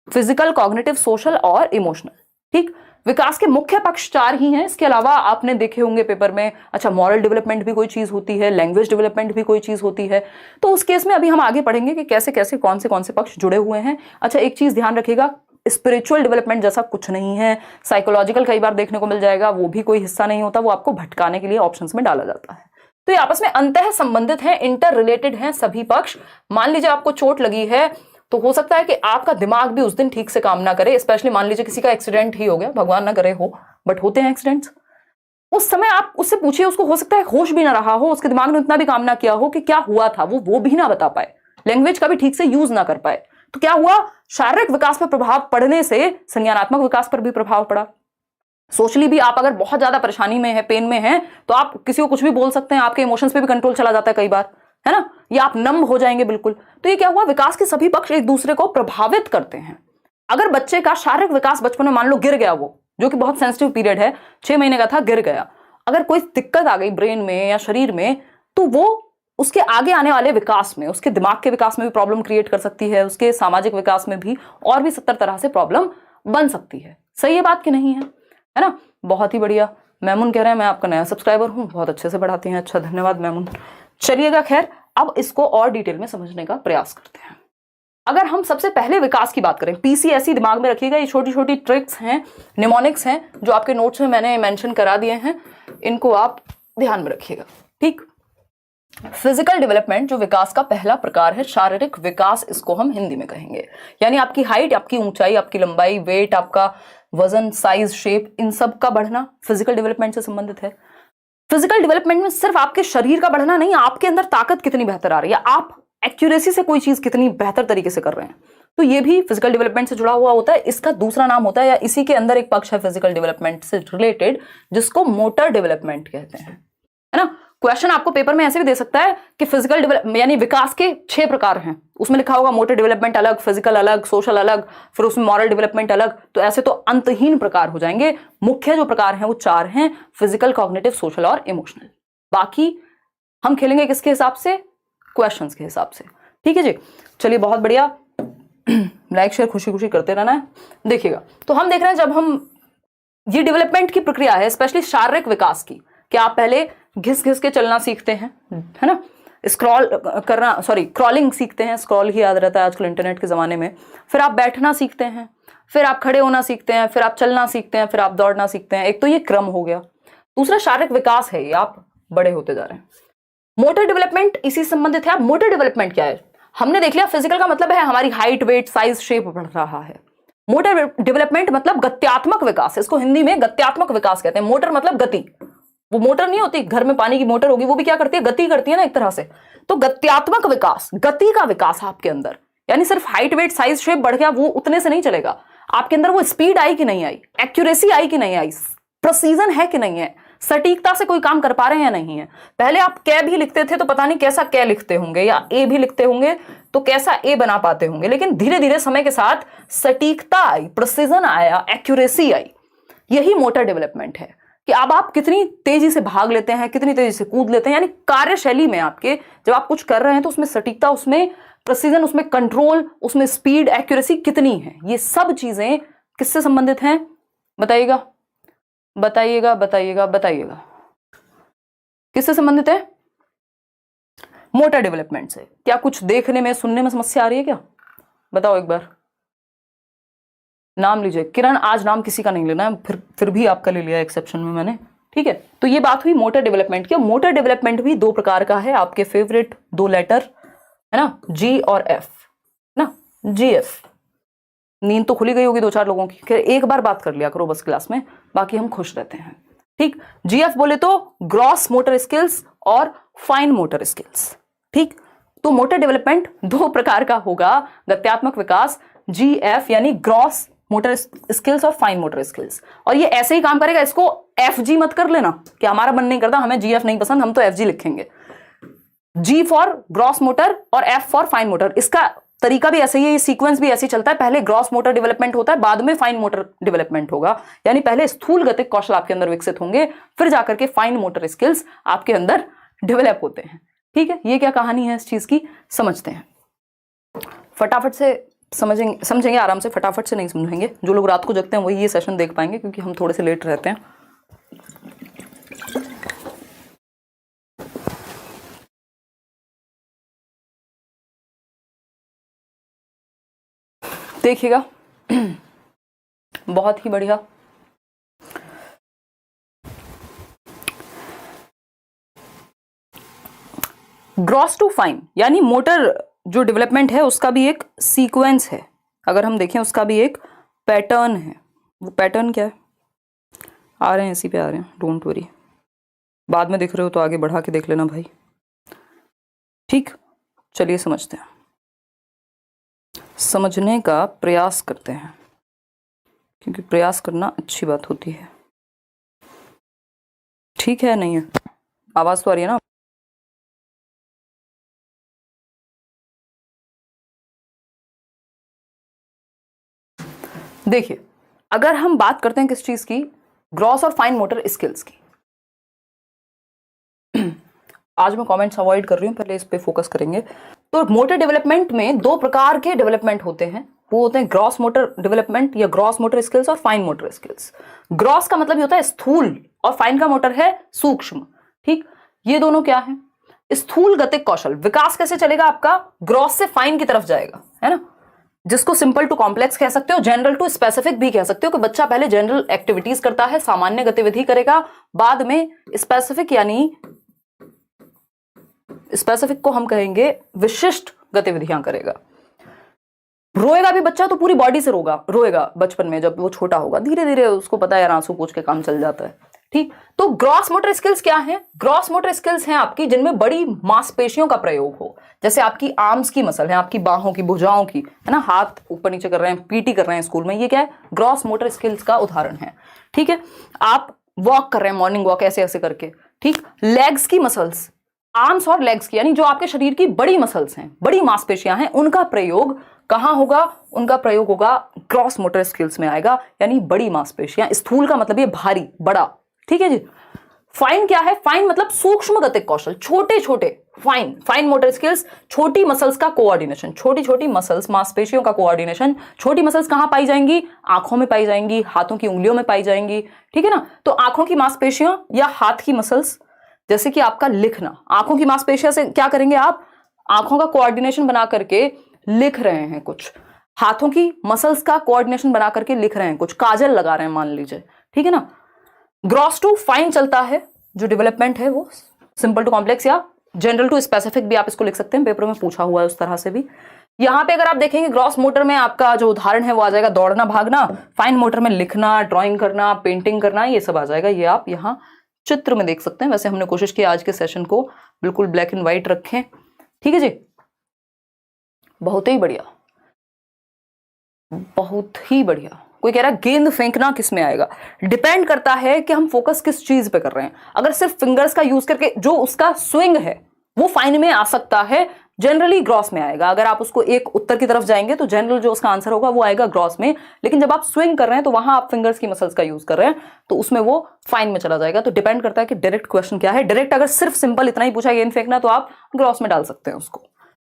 फिजिकल, कॉग्निटिव, सोशल और इमोशनल। ठीक, विकास के मुख्य पक्ष चार ही हैं, इसके अलावा आपने देखे होंगे पेपर में, अच्छा मॉरल डेवलपमेंट भी कोई चीज होती है, लैंग्वेज डेवलपमेंट भी कोई चीज होती है, तो उस केस में अभी हम आगे पढ़ेंगे कि कैसे कैसे कौन से पक्ष जुड़े हुए हैं। अच्छा एक चीज ध्यान रखिएगा, स्पिरिचुअल डेवलपमेंट जैसा कुछ नहीं है, साइकोलॉजिकल कई बार देखने को मिल जाएगा, वो भी कोई हिस्सा नहीं होता, वो आपको भटकाने के लिए ऑप्शंस में डाला जाता है। तो ये आपस में अंतः संबंधित हैं, इंटर रिलेटेड हैं सभी पक्ष। मान लीजिए आपको चोट लगी है तो हो सकता है कि आपका दिमाग भी उस दिन ठीक से काम ना करे, स्पेशली मान लीजिए किसी का एक्सीडेंट ही हो गया, भगवान ना करे हो, बट होते हैं एक्सीडेंट्स। उस समय आप उससे पूछिए, उसको हो सकता है होश भी ना रहा हो, उसके दिमाग ने उतना भी काम ना किया हो कि क्या हुआ था, वो भी ना बता पाए, लैंग्वेज का भी ठीक से यूज ना कर पाए, तो क्या हुआ? शारीरिक विकास पर प्रभाव पड़ने से संज्ञानात्मक विकास पर भी प्रभाव पड़ा। सोशली भी आप अगर बहुत ज्यादा परेशानी में है, पेन में है, तो आप किसी को कुछ भी बोल सकते हैं, आपके इमोशंस पे भी कंट्रोल चला जाता है कई बार, है ना, या आप नम हो जाएंगे बिल्कुल। तो ये क्या हुआ? विकास के सभी पक्ष एक दूसरे को प्रभावित करते हैं। अगर बच्चे का शारीरिक विकास बचपन में मान लो गिर गया, वो जो कि बहुत सेंसिटिव पीरियड है, 6 महीने का था, गिर गया, अगर कोई दिक्कत आ गई ब्रेन में या शरीर में, तो वो उसके आगे आने वाले विकास में, उसके दिमाग के विकास में भी प्रॉब्लम क्रिएट कर सकती है, उसके सामाजिक विकास में भी, और भी 70 तरह से प्रॉब्लम बन सकती है। सही है बात कि नहीं है ना? बहुत ही बढ़िया। मैमुन कह रहे हैं मैं आपका नया सब्सक्राइबर हूं, बहुत अच्छे से पढ़ाती हैं। अच्छा, धन्यवाद मैमुन। चलिएगा, खैर अब इसको और डिटेल में समझने का प्रयास करते हैं। अगर हम सबसे पहले विकास की बात करें, पीसीएसई दिमाग में रखिएगा, ये छोटी छोटी ट्रिक्स हैं, निमोनिक्स हैं, जो आपके नोट्स में मैंने मेंशन करा दिए हैं, इनको आप ध्यान में रखिएगा। ठीक, फिजिकल डेवलपमेंट जो विकास का पहला प्रकार है, शारीरिक विकास इसको हम हिंदी में कहेंगे, यानी आपकी हाइट, आपकी ऊंचाई, आपकी लंबाई, वेट, आपका वजन, साइज, शेप, इन सब का बढ़ना फिजिकल डेवलपमेंट से संबंधित है। फिजिकल डेवलपमेंट में सिर्फ आपके शरीर का बढ़ना नहीं, आपके अंदर ताकत कितनी बेहतर आ रही है, आप एक्यूरेसी से कोई चीज कितनी बेहतर तरीके से कर रहे हैं, तो ये भी फिजिकल डेवलपमेंट से जुड़ा हुआ होता है। इसका दूसरा नाम होता है, या इसी के अंदर एक पक्ष है फिजिकल डेवलपमेंट से रिलेटेड, जिसको मोटर डेवलपमेंट कहते हैं, है ना। क्वेश्चन आपको पेपर में ऐसे भी दे सकता है कि फिजिकल डेवलपमेंट यानी विकास के 6 प्रकार हैं, उसमें लिखा होगा मोटर डेवलपमेंट अलग, फिजिकल अलग, सोशल अलग, फिर उसमें मॉरल डेवलपमेंट अलग, तो ऐसे तो अंतहीन प्रकार हो जाएंगे। मुख्य जो प्रकार हैं वो 4 हैं, फिजिकल, कॉग्निटिव, सोशल और इमोशनल। बाकी हम खेलेंगे किसके हिसाब से? क्वेश्चंस के हिसाब से। ठीक है जी, चलिए बहुत बढ़िया। लाइक शेयर खुशी खुशी करते रहना है। देखिएगा, तो हम देख रहे हैं जब हम ये डेवलपमेंट की प्रक्रिया है, स्पेशली शारीरिक विकास की, कि आप पहले घिस घिस के चलना सीखते हैं, है ना, क्रॉलिंग सीखते हैं, स्क्रॉल ही याद रहता है आजकल इंटरनेट के जमाने में। फिर आप बैठना सीखते हैं, फिर आप खड़े होना सीखते हैं, फिर आप चलना सीखते हैं, फिर आप दौड़ना सीखते हैं। एक तो ये क्रम हो गया। दूसरा शारीरिक विकास है, ये आप बड़े होते जा रहे हैं। मोटर डेवलपमेंट इसी संबंधित है। अब मोटर डेवलपमेंट क्या है? हमने देख लिया, फिजिकल का मतलब है हमारी हाइट, वेट, साइज, शेप बढ़ रहा है। मोटर डेवलपमेंट मतलब गत्यात्मक विकास, इसको हिंदी में गत्यात्मक विकास कहते हैं। मोटर मतलब गति, वो मोटर नहीं होती घर में पानी की मोटर होगी, वो भी क्या करती है, गति करती है ना एक तरह से। तो गत्यात्मक विकास, गति का विकास आपके अंदर, यानी सिर्फ हाइट वेट साइज शेप बढ़ गया वो उतने से नहीं चलेगा। आपके अंदर वो स्पीड आई कि नहीं आई, एक्यूरेसी आई कि नहीं आई, प्रिसीजन है कि नहीं है, सटीकता से कोई काम कर पा रहे हैं या नहीं है। पहले आप कै भी लिखते थे तो पता नहीं कैसा कै लिखते होंगे, या ए भी लिखते होंगे तो कैसा ए बना पाते होंगे, लेकिन धीरे धीरे समय के साथ सटीकता आई, प्रिसीजन आया, एक्यूरेसी आई। यही मोटर डेवलपमेंट है कि अब आप कितनी तेजी से भाग लेते हैं, कितनी तेजी से कूद लेते हैं, यानी कार्यशैली में आपके जब आप कुछ कर रहे हैं तो उसमें सटीकता, उसमें प्रिसीजन, उसमें कंट्रोल, उसमें स्पीड, एक्यूरेसी कितनी है। ये सब चीजें किससे संबंधित हैं, बताइएगा बताइएगा बताइएगा बताइएगा, किससे संबंधित है, मोटर डेवलपमेंट से। क्या कुछ देखने में सुनने में समस्या आ रही है क्या, बताओ एक बार। नाम लीजिए, किरण आज नाम किसी का नहीं लेना है, फिर भी आपका ले लिया एक्सेप्शन में मैंने, ठीक है। तो ये बात हुई मोटर डेवलपमेंट की। मोटर डेवलपमेंट भी दो प्रकार का है, आपके फेवरेट दो लेटर है ना, जी और एफ ना, जी एफ। नींद तो खुली गई होगी दो चार लोगों की, एक बार बात कर लिया करो बस क्लास में, बाकी हम खुश रहते हैं, ठीक। जीएफ बोले तो ग्रॉस मोटर स्किल्स और फाइन मोटर स्किल्स, ठीक। तो मोटर डेवलपमेंट दो प्रकार का होगा, गत्यात्मक विकास जीएफ यानी ग्रॉस मोटर स्किल्स और फाइन मोटर स्किल्स। और ये ऐसे ही काम करेगा, इसको एफजी मत कर लेना कि हमारा मन नहीं करता, हमें जीएफ नहीं पसंद, हम तो एफजी लिखेंगे। जी फॉर ग्रॉस मोटर और एफ फॉर फाइन मोटर, इसका तरीका भी ऐसे ही है, ये सीक्वेंस भी ऐसे ही चलता है। पहले ग्रॉस मोटर डेवलपमेंट होता है, बाद में फाइन मोटर डेवलपमेंट होगा, यानी पहले स्थूल गतिक कौशल आपके अंदर विकसित होंगे, फिर जाकर के फाइन मोटर स्किल्स आपके अंदर डेवलप होते हैं, ठीक है। ये क्या कहानी है इस चीज की, समझते हैं फटाफट से, समझेंगे आराम से, फटाफट से नहीं समझेंगे। जो लोग रात को जगते हैं वही ये सेशन देख पाएंगे, क्योंकि हम थोड़े से लेट रहते हैं। देखिएगा, बहुत ही बढ़िया। ग्रॉस टू फाइन यानी मोटर जो डेवलपमेंट है उसका भी एक सीक्वेंस है, अगर हम देखें उसका भी एक पैटर्न है। वो पैटर्न क्या है, आ रहे हैं इसी पे आ रहे हैं, डोंट वरी, बाद में देख रहे हो तो आगे बढ़ा के देख लेना भाई, ठीक। चलिए समझते हैं, समझने का प्रयास करते हैं, क्योंकि प्रयास करना अच्छी बात होती है, ठीक है। नहीं है, आवाज तो आ रही है ना। देखिए, अगर हम बात करते हैं किस चीज की, ग्रॉस और फाइन मोटर स्किल्स की। आज मैं कमेंट्स अवॉइड कर रही हूं, पहले इस पे फोकस करेंगे। तो मोटर डेवलपमेंट में दो प्रकार के डेवलपमेंट होते हैं, वो होते हैं ग्रॉस मोटर डेवलपमेंट या ग्रॉस मोटर स्किल्स और फाइन मोटर स्किल्स। ग्रॉस का मतलब होता है स्थूल और फाइन का मोटर है सूक्ष्म, ठीक। ये दोनों क्या है, स्थूल गतिक कौशल। विकास कैसे चलेगा आपका, ग्रॉस से फाइन की तरफ जाएगा, है ना, जिसको सिंपल टू कॉम्प्लेक्स कह सकते हो, जनरल टू स्पेसिफिक भी कह सकते हो, कि बच्चा पहले जनरल एक्टिविटीज करता है, सामान्य गतिविधि करेगा, बाद में स्पेसिफिक, यानी स्पेसिफिक को हम कहेंगे विशिष्ट गतिविधियां करेगा। रोएगा भी बच्चा तो पूरी बॉडी से रोएगा बचपन में, जब वो छोटा होगा धीरे धीरे उसको पता है आंसू पूछ के काम चल जाता है, ठीक। तो ग्रॉस मोटर स्किल्स क्या है, ग्रॉस मोटर स्किल्स हैं आपकी जिनमें बड़ी मांसपेशियों का प्रयोग हो, जैसे आपकी आर्म्स की मसल है, आपकी बाहों की, भुजाओं की, है ना, हाथ ऊपर नीचे कर रहे हैं, पीटी कर रहे हैं स्कूल में, ये क्या है, ग्रॉस मोटर स्किल्स का उदाहरण है, ठीक है। आप वॉक कर रहे हैं, मॉर्निंग वॉक ऐसे ऐसे करके, ठीक। लेग्स की मसल्स, आर्म्स और लेग्स की, यानी जो आपके शरीर की बड़ी मसल्स हैं, बड़ी मांसपेशियां हैं, उनका प्रयोग कहां होगा, उनका प्रयोग होगा ग्रॉस मोटर स्किल्स में आएगा, यानी बड़ी मांसपेशियां। स्थूल का मतलब ये भारी, बड़ा, ठीक है जी। फाइन क्या है, फाइन मतलब सूक्ष्म गतिक कौशल, छोटे छोटे, फाइन मोटर स्किल्स, छोटी मसल्स का कोऑर्डिनेशन, छोटी छोटी मसल्स, मांसपेशियों का कोऑर्डिनेशन। छोटी मसल्स कहां पाई जाएंगी, आंखों में पाई जाएंगी, हाथों की उंगलियों में पाई जाएंगी, ठीक है ना। तो आंखों की मांसपेशियों या हाथ की मसल्स, जैसे कि आपका लिखना, आंखों की मांसपेशियों से क्या करेंगे आप, आंखों का कोऑर्डिनेशन बना करके लिख रहे हैं कुछ, हाथों की मसल्स का कोऑर्डिनेशन बना करके लिख रहे हैं कुछ, काजल लगा रहे हैं मान लीजिए, ठीक है ना। ग्रॉस टू फाइन चलता है जो डेवलपमेंट है, वो सिंपल टू कॉम्प्लेक्स या जनरल टू स्पेसिफिक भी आप इसको लिख सकते हैं, पेपर में पूछा हुआ है उस तरह से भी। यहाँ पे अगर आप देखेंगे ग्रॉस मोटर में आपका जो उदाहरण है वो आ जाएगा दौड़ना भागना, फाइन मोटर में लिखना, ड्राइंग करना, पेंटिंग करना, ये सब आ जाएगा। ये आप यहाँ चित्र में देख सकते हैं। वैसे हमने कोशिश की आज के सेशन को बिल्कुल ब्लैक एंड व्हाइट रखें, ठीक है जी। बहुत ही बढ़िया, बहुत ही बढ़िया। कोई कह रहा है गेंद फेंकना किस में आएगा? डिपेंड करता है कि हम फोकस किस चीज पे कर रहे हैं। अगर सिर्फ फिंगर्स का यूज करके जो उसका स्विंग है वो फाइन में आ सकता है, जनरली ग्रॉस में आएगा। अगर आप उसको एक उत्तर की तरफ जाएंगे तो जनरल जो उसका आंसर होगा वो आएगा ग्रॉस में। लेकिन जब आप स्विंग कर रहे हैं तो वहां आप फिंगर्स की मसल्स का यूज कर रहे हैं तो उसमें वो फाइन में चला जाएगा। तो डिपेंड करता है कि डायरेक्ट क्वेश्चन क्या है। डायरेक्ट अगर सिर्फ सिंपल इतना ही पूछा गेंद फेंकना तो आप ग्रॉस में डाल सकते हैं उसको।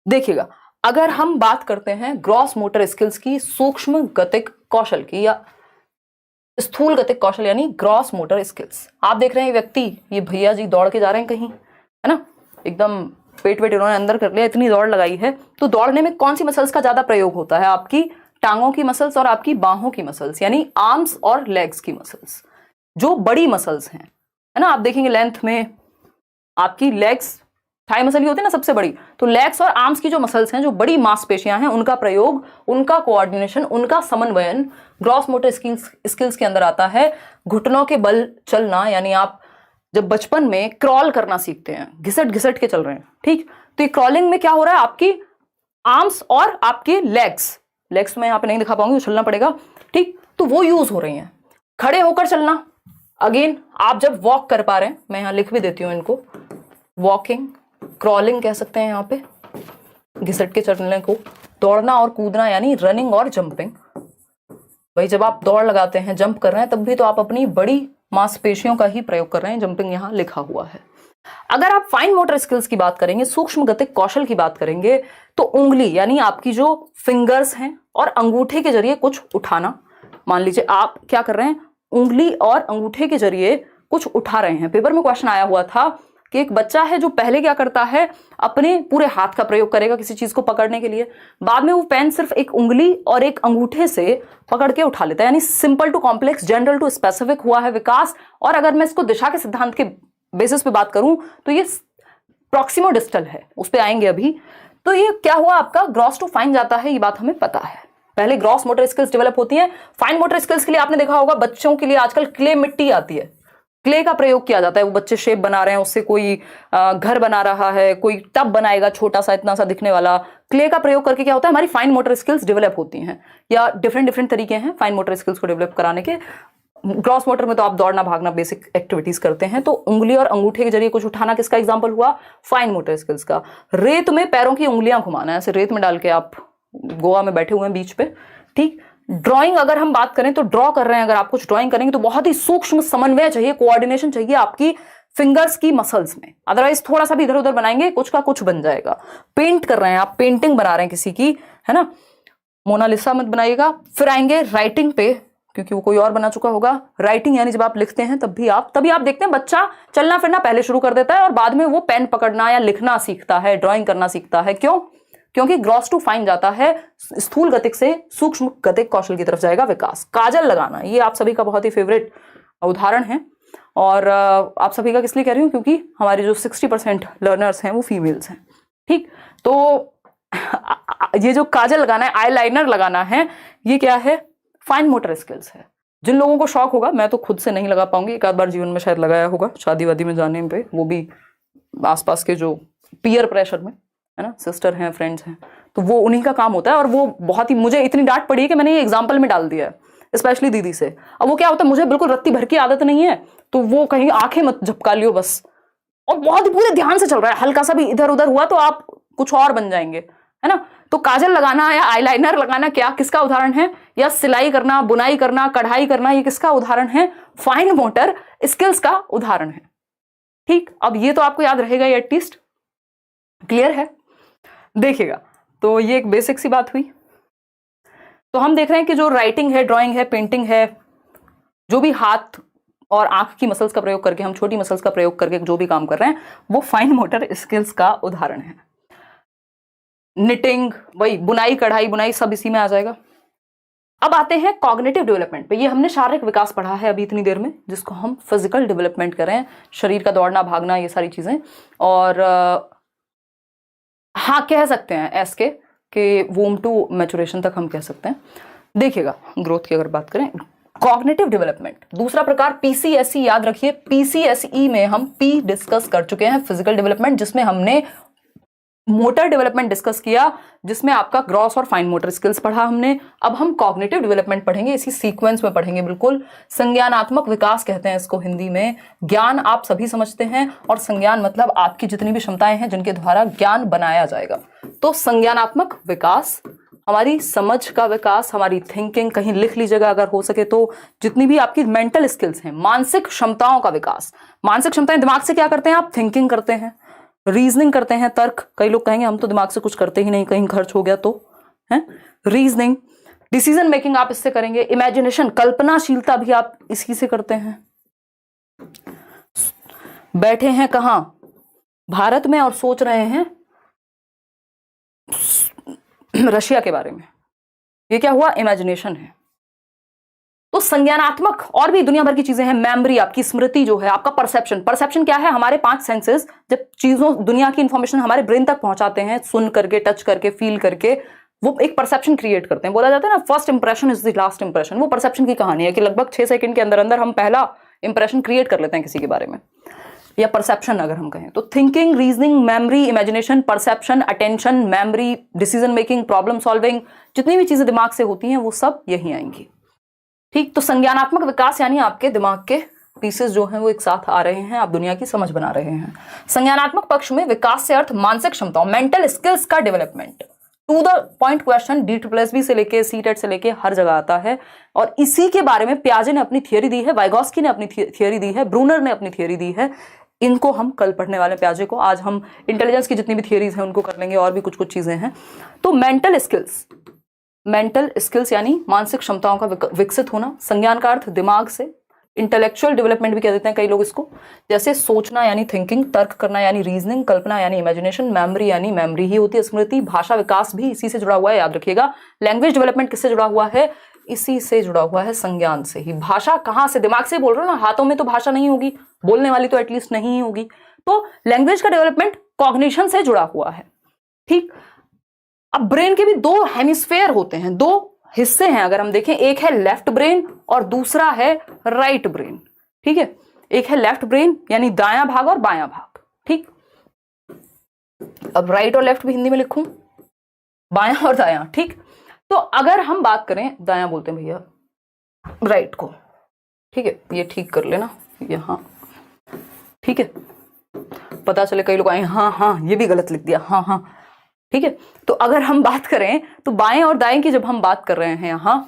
देखिएगा, अगर हम बात करते हैं ग्रॉस मोटर स्किल्स की, सूक्ष्म गतिक कौशल की या स्थूल गतिक कौशल यानी ग्रॉस मोटर स्किल्स, आप देख रहे हैं व्यक्ति, ये भैया जी दौड़ के जा रहे हैं कहीं, है ना, एकदम पेट वेट इन्होंने अंदर कर लिया, इतनी दौड़ लगाई है। तो दौड़ने में कौन सी मसल्स का ज्यादा प्रयोग होता है? आपकी टांगों की मसल्स और आपकी बाहों की मसल्स, यानी आर्म्स और लेग्स की मसल्स, जो बड़ी मसल्स हैं, है ना। आप देखेंगे लेंथ में आपकी लेग्स, थाई मसल ही होती है ना सबसे बड़ी, तो लेग्स और आर्म्स की जो मसल्स हैं, जो बड़ी मांसपेशियां हैं, उनका प्रयोग, उनका कोऑर्डिनेशन, उनका समन्वयन ग्रॉस मोटर स्किल्स के अंदर आता है। घुटनों के बल चलना, यानी आप जब बचपन में क्रॉल करना सीखते हैं, घिसट घिसट के चल रहे हैं, ठीक, तो ये क्रॉलिंग में क्या हो रहा है, आपकी आर्म्स और आपके लेग्स में यहाँ पे नहीं दिखा पाऊंगी, उछलना पड़ेगा, ठीक, तो वो यूज हो रही हैं। खड़े होकर चलना, अगेन आप जब वॉक कर पा रहे हैं, मैं यहाँ लिख भी देती हूँ इनको, वॉकिंग, क्रॉलिंग कह सकते हैं यहाँ पे, घिसट के चलने को। दौड़ना और कूदना यानी रनिंग और जंपिंग। भाई जब आप दौड़ लगाते हैं, जंप कर रहे हैं, तब भी तो आप अपनी बड़ी मांसपेशियों का ही प्रयोग कर रहे हैं, जंपिंग यहाँ लिखा हुआ है। अगर आप फाइन मोटर स्किल्स की बात करेंगे, सूक्ष्म गतिक कौशल की बात करेंगे, तो उंगली यानी आपकी जो फिंगर्स हैं और अंगूठे के जरिए कुछ उठाना। मान लीजिए आप क्या कर रहे हैं, उंगली और अंगूठे के जरिए कुछ उठा रहे हैं। पेपर में क्वेश्चन आया हुआ था कि एक बच्चा है जो पहले क्या करता है, अपने पूरे हाथ का प्रयोग करेगा किसी चीज को पकड़ने के लिए, बाद में वो पेन सिर्फ एक उंगली और एक अंगूठे से पकड़ के उठा लेता है। यानी simple to complex, general to specific हुआ है विकास। और अगर मैं इसको दिशा के सिद्धांत के बेसिस पे बात करूं तो ये प्रॉक्सिमो डिस्टल है, उस पर आएंगे अभी। तो ये क्या हुआ, आपका ग्रॉस टू फाइन जाता है, ये बात हमें पता है। पहले ग्रॉस मोटर स्किल्स डेवलप होती हैं। फाइन मोटर स्किल्स के लिए आपने देखा होगा बच्चों के लिए आजकल क्ले मिट्टी आती है, क्ले का प्रयोग किया जाता है। वो बच्चे शेप बना रहे हैं, उससे कोई घर बना रहा है, कोई टब बनाएगा छोटा सा, इतना सा दिखने वाला। क्ले का प्रयोग करके क्या होता है, हमारी फाइन मोटर स्किल्स डेवलप होती हैं। या डिफरेंट तरीके हैं फाइन मोटर स्किल्स को डेवलप कराने के। ग्रॉस मोटर में तो आप दौड़ना भागना बेसिक एक्टिविटीज करते हैं, तो उंगली और अंगूठे के जरिए कुछ उठाना किसका एग्जाम्पल हुआ, फाइन मोटर स्किल्स का। रेत में पैरों की उंगलियां घुमाना, ऐसे रेत में डाल के आप गोवा में बैठे हुए हैं बीच पे, ठीक। ड्राइंग अगर हम बात करें तो ड्रॉ कर रहे हैं, अगर आप कुछ ड्राइंग करेंगे तो बहुत ही सूक्ष्म समन्वय चाहिए, कोऑर्डिनेशन चाहिए आपकी फिंगर्स की मसल्स में, अदरवाइज थोड़ा सा भी इधर उधर बनाएंगे कुछ का कुछ बन जाएगा। पेंट कर रहे हैं आप, पेंटिंग बना रहे हैं किसी की, है ना, मोनालिसा मत बनाइएगा। फिर आएंगे राइटिंग पे, क्योंकि वो कोई और बना चुका होगा। राइटिंग यानी जब आप लिखते हैं तभी आप देखते हैं बच्चा चलना फिरना पहले शुरू कर देता है और बाद में वो पेन पकड़ना या लिखना सीखता है, ड्राइंग करना सीखता है। क्यों? क्योंकि ग्रॉस टू फाइन जाता है, स्थूल गतिक से सूक्ष्म गतिक कौशल की तरफ जाएगा विकास। काजल लगाना, ये आप सभी का बहुत ही फेवरेट उदाहरण है। और आप सभी का किस लिए कह रही हूँ, क्योंकि हमारे जो 60% लर्नर्स हैं वो फीमेल्स हैं, ठीक। तो ये जो काजल लगाना है, आई लाइनर लगाना है, ये क्या है, फाइन मोटर स्किल्स है। जिन लोगों को शौक होगा, मैं तो खुद से नहीं लगा पाऊंगी, एक आध बार जीवन में शायद लगाया होगा शादी वादी में जाने पे, वो भी आसपास के जो पीयर प्रेशर में, है ना, सिस्टर हैं, फ्रेंड्स हैं, तो वो उन्हीं का काम होता है। और वो बहुत ही, मुझे इतनी डांट पड़ी है कि मैंने ये एग्जाम्पल में डाल दिया है, स्पेशली दीदी से। अब वो क्या होता है, मुझे बिल्कुल रत्ती भर की आदत नहीं है, तो वो कहीं आंखें मत झपका लियो बस, और बहुत ही पूरे ध्यान से चल रहा है, हल्का सा भी इधर उधर हुआ तो आप कुछ और बन जाएंगे, है ना। तो काजल लगाना या आईलाइनर लगाना क्या किसका उदाहरण है, या सिलाई करना, बुनाई करना, कढ़ाई करना, ये किसका उदाहरण है, फाइन मोटर स्किल्स का उदाहरण है, ठीक। अब ये तो आपको याद रहेगा एटलीस्ट, क्लियर है। देखिएगा, तो ये एक बेसिक सी बात हुई। तो हम देख रहे हैं कि जो राइटिंग है, ड्राइंग है, पेंटिंग है, जो भी हाथ और आंख की मसल्स का प्रयोग करके, हम छोटी मसल्स का प्रयोग करके जो भी काम कर रहे हैं, वो फाइन मोटर स्किल्स का उदाहरण है। निटिंग, वही बुनाई, कढ़ाई बुनाई, सब इसी में आ जाएगा। अब आते हैं कॉग्निटिव डेवलपमेंट पे। ये हमने शारीरिक विकास पढ़ा है अभी इतनी देर में, जिसको हम फिजिकल डेवलपमेंट करें, शरीर का दौड़ना भागना, ये सारी चीजें। और हाँ, कह सकते हैं एस के कि वोम टू मैचुरेशन तक हम कह सकते हैं। देखिएगा ग्रोथ की अगर बात करें, कॉग्निटिव डेवलपमेंट दूसरा प्रकार पीसीएसई, याद रखिए पीसीएसई में हम पी डिस्कस कर चुके हैं, फिजिकल डेवलपमेंट, जिसमें हमने मोटर डेवलपमेंट डिस्कस किया, जिसमें आपका ग्रॉस और फाइन मोटर स्किल्स पढ़ा हमने। अब हम कॉग्निटिव डेवलपमेंट पढ़ेंगे, इसी सीक्वेंस में पढ़ेंगे बिल्कुल। संज्ञानात्मक विकास कहते हैं इसको हिंदी में। ज्ञान आप सभी समझते हैं, और संज्ञान मतलब आपकी जितनी भी क्षमताएं हैं जिनके द्वारा ज्ञान बनाया जाएगा। तो संज्ञानात्मक विकास, हमारी समझ का विकास, हमारी थिंकिंग, कहीं लिख लीजिएगा अगर हो सके तो, जितनी भी आपकी मेंटल स्किल्स हैं, मानसिक क्षमताओं का विकास। मानसिक क्षमताएं दिमाग से क्या करते हैं आप? थिंकिंग करते हैं, रीजनिंग करते हैं, तर्क। कई लोग कहेंगे हम तो दिमाग से कुछ करते ही नहीं, कहीं खर्च हो गया तो है। रीजनिंग, डिसीजन मेकिंग आप इससे करेंगे। इमेजिनेशन, कल्पनाशीलता भी आप इसी से करते हैं। बैठे हैं कहां? भारत में, और सोच रहे हैं रशिया के बारे में। ये क्या हुआ? इमेजिनेशन है। तो संज्ञानात्मक और भी दुनिया भर की चीजें हैं। मेमोरी, आपकी स्मृति जो है, आपका परसेप्शन। परसेप्शन क्या है? हमारे 5 सेंसेस जब चीजों, दुनिया की इंफॉर्मेशन हमारे ब्रेन तक पहुंचाते हैं, सुन करके, टच करके, फील करके, वो एक परसेप्शन क्रिएट करते हैं। बोला जाता है ना, first impression is the last impression. वो परसेप्शन की कहानी है कि लगभग 6 सेकंड के अंदर अंदर हम पहला इंप्रेशन क्रिएट कर लेते हैं किसी के बारे में, या परसेप्शन अगर हम कहें तो। Thinking, reasoning, memory, imagination, perception, attention, memory, decision making, problem solving, जितनी भी चीजें दिमाग से होती हैं वो सब यही आएंगी। ठीक, तो संज्ञानात्मक विकास यानी आपके दिमाग के पीसेस जो हैं वो एक साथ आ रहे हैं, आप दुनिया की समझ बना रहे हैं। संज्ञानात्मक पक्ष में विकास से अर्थ मानसिक क्षमताओं, मेंटल स्किल्स का development. To the point question DSSB से लेके CTET से लेके हर जगह आता है, और इसी के बारे में पियाजे ने अपनी थियरी दी है, वाइगोस्की ने अपनी थियरी दी है, ब्रूनर ने अपनी थियरी दी है। इनको हम कल पढ़ने वाले पियाजे को। आज हम इंटेलिजेंस की जितनी भी थियरीज हैं उनको कर लेंगे, और भी कुछ कुछ चीजें हैं। तो मेंटल स्किल्स यानी मानसिक क्षमताओं का विकसित होना। संज्ञान का अर्थ दिमाग से, इंटेलेक्चुअल डेवलपमेंट भी कह देते हैं कई लोग इसको, जैसे सोचना यानी थिंकिंग, तर्क करना यानी रीजनिंग, कल्पना यानी इमेजिनेशन, मेमोरी यानी मेमोरी ही होती है स्मृति। भाषा विकास भी इसी से जुड़ा हुआ है, याद रखिएगा। लैंग्वेज डेवलपमेंट किससे जुड़ा हुआ है? इसी से जुड़ा हुआ है, संज्ञान से ही। भाषा कहां से? दिमाग से बोल रहे हो ना, हाथों में तो भाषा नहीं होगी, बोलने वाली तो एटलीस्ट नहीं ही होगी। तो लैंग्वेज का डेवलपमेंट कॉग्निशन से जुड़ा हुआ है। ठीक, अब ब्रेन के भी 2 हेमिस्फेयर होते हैं, 2 हिस्से हैं अगर हम देखें। एक है लेफ्ट ब्रेन और दूसरा है राइट ब्रेन। ठीक है, एक है लेफ्ट ब्रेन यानी दायां भाग और बायां भाग। ठीक, अब राइट और लेफ्ट भी हिंदी में लिखूं, बायां और दायां। ठीक, तो अगर हम बात करें, दायां बोलते हैं भैया राइट को, ठीक है, ये ठीक कर लेना यहां, ठीक है, पता चले कई लोग आए हाँ ये भी गलत लिख दिया, हाँ। ठीक है, तो अगर हम बात करें तो बाएं और दाएं की जब हम बात कर रहे हैं यहां,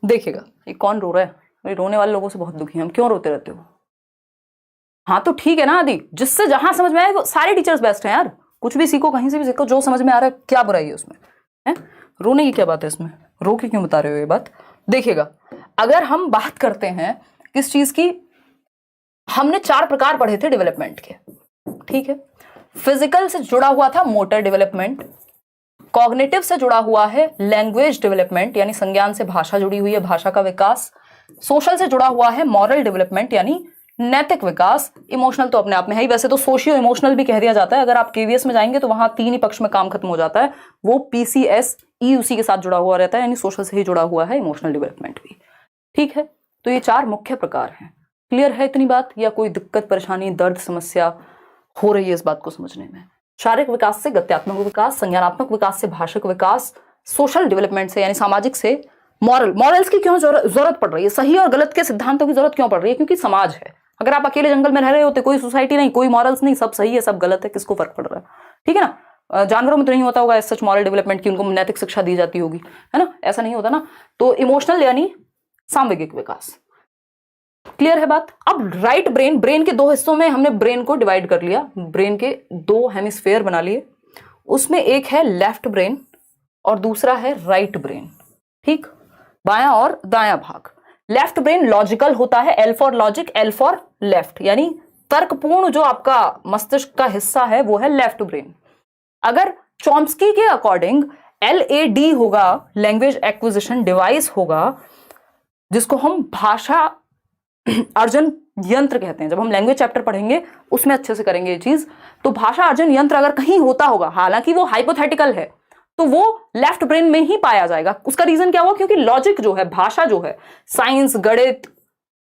देखिएगा ये कौन रो रहा है? ये रोने वाले लोगों से बहुत दुखी हैं हम। क्यों रोते रहते हो? हाँ तो ठीक है ना आदि, जिससे जहां समझ में आए वो सारे टीचर्स बेस्ट हैं यार, कुछ भी सीखो, कहीं से भी सीखो, जो समझ में आ रहा है, क्या बुराई है उसमें? है रोने की क्या बात है इसमें? रो के क्यों बता रहे हो ये बात? देखिएगा, अगर हम बात करते हैं किस चीज की, हमने 4 प्रकार पढ़े थे डेवलपमेंट के। ठीक है, फिजिकल से जुड़ा हुआ था मोटर डेवलपमेंट, कॉग्निटिव से जुड़ा हुआ है लैंग्वेज डेवलपमेंट यानी संज्ञान से भाषा जुड़ी हुई है, भाषा का विकास। सोशल से जुड़ा हुआ है मॉरल डेवलपमेंट यानी नैतिक विकास। इमोशनल तो अपने आप में है ही, वैसे तो सोशियो इमोशनल भी कह दिया जाता है। अगर आप KVS में जाएंगे तो वहां 3 ही पक्ष में काम खत्म हो जाता है, वो PCSE उसी के साथ जुड़ा हुआ रहता है, यानी सोशल से ही जुड़ा हुआ है इमोशनल डेवलपमेंट भी। ठीक है, तो ये 4 मुख्य प्रकार हैं। क्लियर है इतनी बात, या कोई दिक्कत, परेशानी, दर्द, समस्या हो रही है इस बात को समझने में? शारीरिक विकास से गत्यात्मक विकास, संज्ञानात्मक विकास से भाषिक विकास, सोशल डेवलपमेंट से यानी सामाजिक से मॉरल्स की क्यों जरूरत पड़ रही है? सही और गलत के सिद्धांतों की जरूरत क्यों पड़ रही है? क्योंकि समाज है। अगर आप अकेले जंगल में रह रहे होते, कोई सोसाइटी नहीं, कोई मॉरल्स नहीं, सब सही है सब गलत है, किसको फर्क पड़ रहा है? ठीक है ना, जानवरों में तो नहीं होता होगा सच मॉरल डेवलपमेंट की, उनको नैतिक शिक्षा दी जाती होगी, है ना, ऐसा नहीं होता ना। तो इमोशनल यानी सामूहिक विकास। क्लियर है बात? अब राइट ब्रेन के 2 हिस्सों में हमने ब्रेन को डिवाइड कर लिया, ब्रेन के 2 हेमिस्फेयर बना लिए। उसमें एक है लेफ्ट ब्रेन और दूसरा है राइट ब्रेन। ठीक, बायां और दायां भाग। लेफ्ट ब्रेन लॉजिकल होता है, L for logic, L for left, यानी तर्कपूर्ण जो आपका मस्तिष्क का हिस्सा है वो है लेफ्ट ब्रेन। अगर चॉम्स्की के अकॉर्डिंग LAD होगा, लैंग्वेज एक्विजिशन डिवाइस होगा, जिसको हम भाषा अर्जन यंत्र कहते हैं। जब हम लैंग्वेज चैप्टर पढ़ेंगे उसमें अच्छे से करेंगे ये चीज। तो भाषा अर्जन यंत्र अगर कहीं होता होगा, हालांकि वो हाइपोथेटिकल है, तो वो लेफ्ट ब्रेन में ही पाया जाएगा। उसका रीजन क्या हुआ? क्योंकि लॉजिक जो है, भाषा जो है, साइंस, गणित,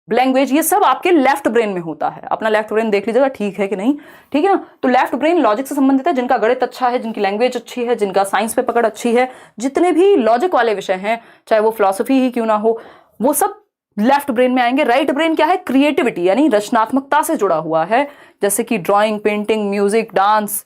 लैंग्वेज, ये सब आपके लेफ्ट ब्रेन में होता है। अपना लेफ्ट ब्रेन देख लीजिएगा, ठीक है कि नहीं, ठीक है ना। तो लेफ्ट ब्रेन लॉजिक से संबंधित है। जिनका गणित अच्छा है, जिनकी लैंग्वेज अच्छी है, जिनका साइंस पे पकड़ अच्छी है, जितने भी लॉजिक वाले विषय हैं, चाहे वो फिलॉसफी ही क्यों ना हो, वो सब लेफ्ट ब्रेन में आएंगे। राइट ब्रेन क्या है? क्रिएटिविटी यानी रचनात्मकता से जुड़ा हुआ है, जैसे कि ड्राइंग, पेंटिंग, म्यूजिक, डांस,